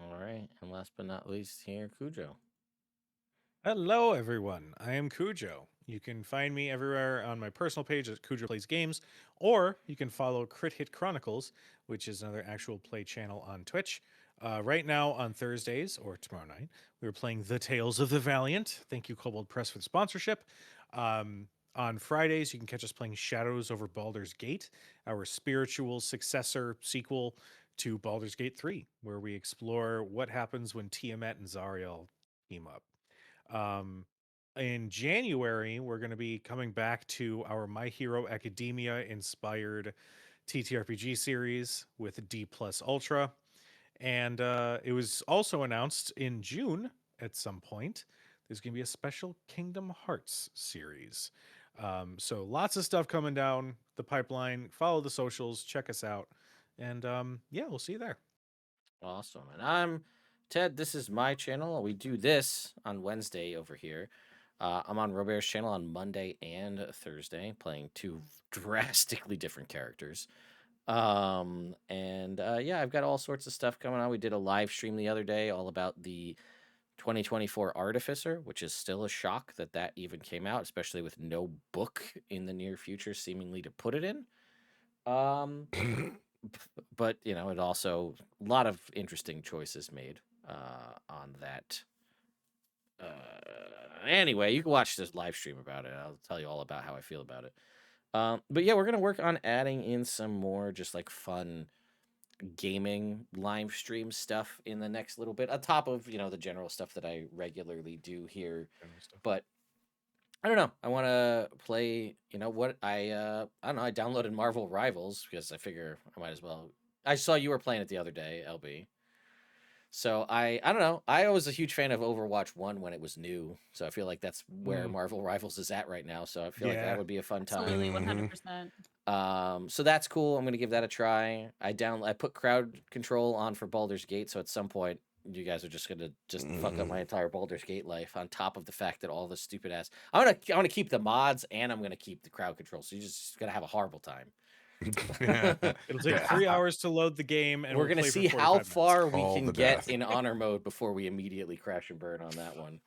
All right, and last but not least, here, Cujo. Hello, everyone. I am Cujo. You can find me everywhere on my personal page at Cujo Plays Games, or you can follow Crit Hit Chronicles, which is another actual play channel on Twitch. Right now on Thursdays, or tomorrow night, we're playing The Tales of the Valiant. Thank you, Kobold Press, for the sponsorship. On Fridays, you can catch us playing Shadows over Baldur's Gate, our spiritual successor sequel to Baldur's Gate 3, where we explore what happens when Tiamat and Zariel team up. In January, we're going to be coming back to our My Hero Academia inspired TTRPG series with D Plus Ultra. And it was also announced in June at some point, there's going to be a special Kingdom Hearts series. So lots of stuff coming down the pipeline. Follow the socials, check us out. And yeah, we'll see you there. Awesome. And I'm Ted. This is my channel. We do this on Wednesday over here. I'm on Robert's channel on Monday and Thursday, playing two drastically different characters. Yeah, I've got all sorts of stuff coming on. We did a live stream the other day all about the 2024 Artificer, which is still a shock that that even came out, especially with no book in the near future seemingly to put it in. But you know, it also a lot of interesting choices made on that. Anyway, you can watch this live stream about it. I'll tell you all about how I feel about it. But yeah, we're gonna work on adding in some more just like fun gaming live stream stuff in the next little bit, on top of, you know, the general stuff that I regularly do here. But I don't know. I want to play, you know what? I don't know. I downloaded Marvel Rivals because I figure I might as well. I saw you were playing it the other day, LB. So I don't know. I was a huge fan of Overwatch 1 when it was new. So I feel like that's where Marvel Rivals is at right now. So I feel like that would be a fun time. Absolutely, 100%. So that's cool. I'm gonna give that a try. I put crowd control on for Baldur's Gate, so at some point you guys are just gonna fuck up my entire Baldur's Gate life. On top of the fact that all the stupid ass, I'm gonna keep the mods and I'm gonna keep the crowd control. So you're just gonna have a horrible time. It'll take 3 hours to load the game, and we're we'll gonna play see for how 45 minutes. far we All can the get death. in honor mode before we immediately crash and burn on that one.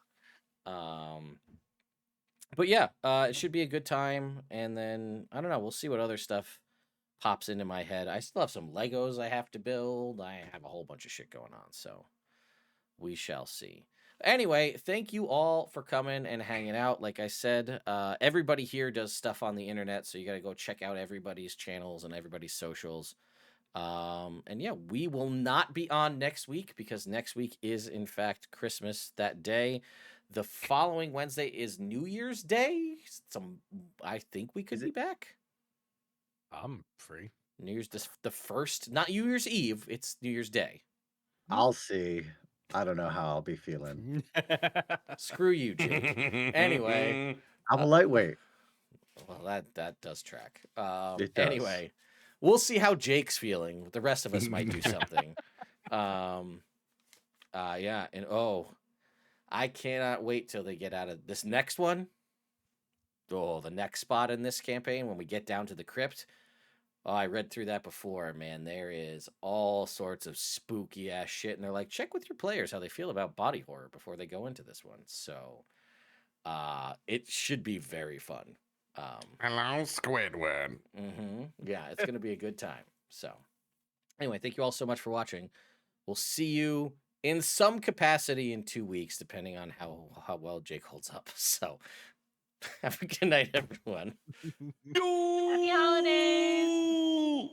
But yeah, it should be a good time. And then I don't know, we'll see what other stuff pops into my head. I still have some Legos I have to build. I have a whole bunch of shit going on, so we shall see. Anyway, thank you all for coming and hanging out. Like I said, everybody here does stuff on the internet, so you got to go check out everybody's channels and everybody's socials. And yeah, we will not be on next week because next week is in fact Christmas that day. The following Wednesday is New Year's Day. I think we could be back. I'm free. New Year's the first, not New Year's Eve. It's New Year's Day. I'll see. I don't know how I'll be feeling. Screw you, Jake. Anyway, I'm a lightweight. well, that does track. It does. Anyway, we'll see how Jake's feeling. The rest of us might do something. Yeah, and I cannot wait till they get out of this next one. Oh, the next spot in this campaign when we get down to the crypt. Oh, I read through that before, man. There is all sorts of spooky ass shit, and they're like, check with your players how they feel about body horror before they go into this one. So, it should be very fun. Hello, Squidward. Yeah, it's gonna be a good time. So, anyway, thank you all so much for watching. We'll see you in some capacity in 2 weeks, depending on how well Jake holds up. So, have a good night, everyone. Happy holidays!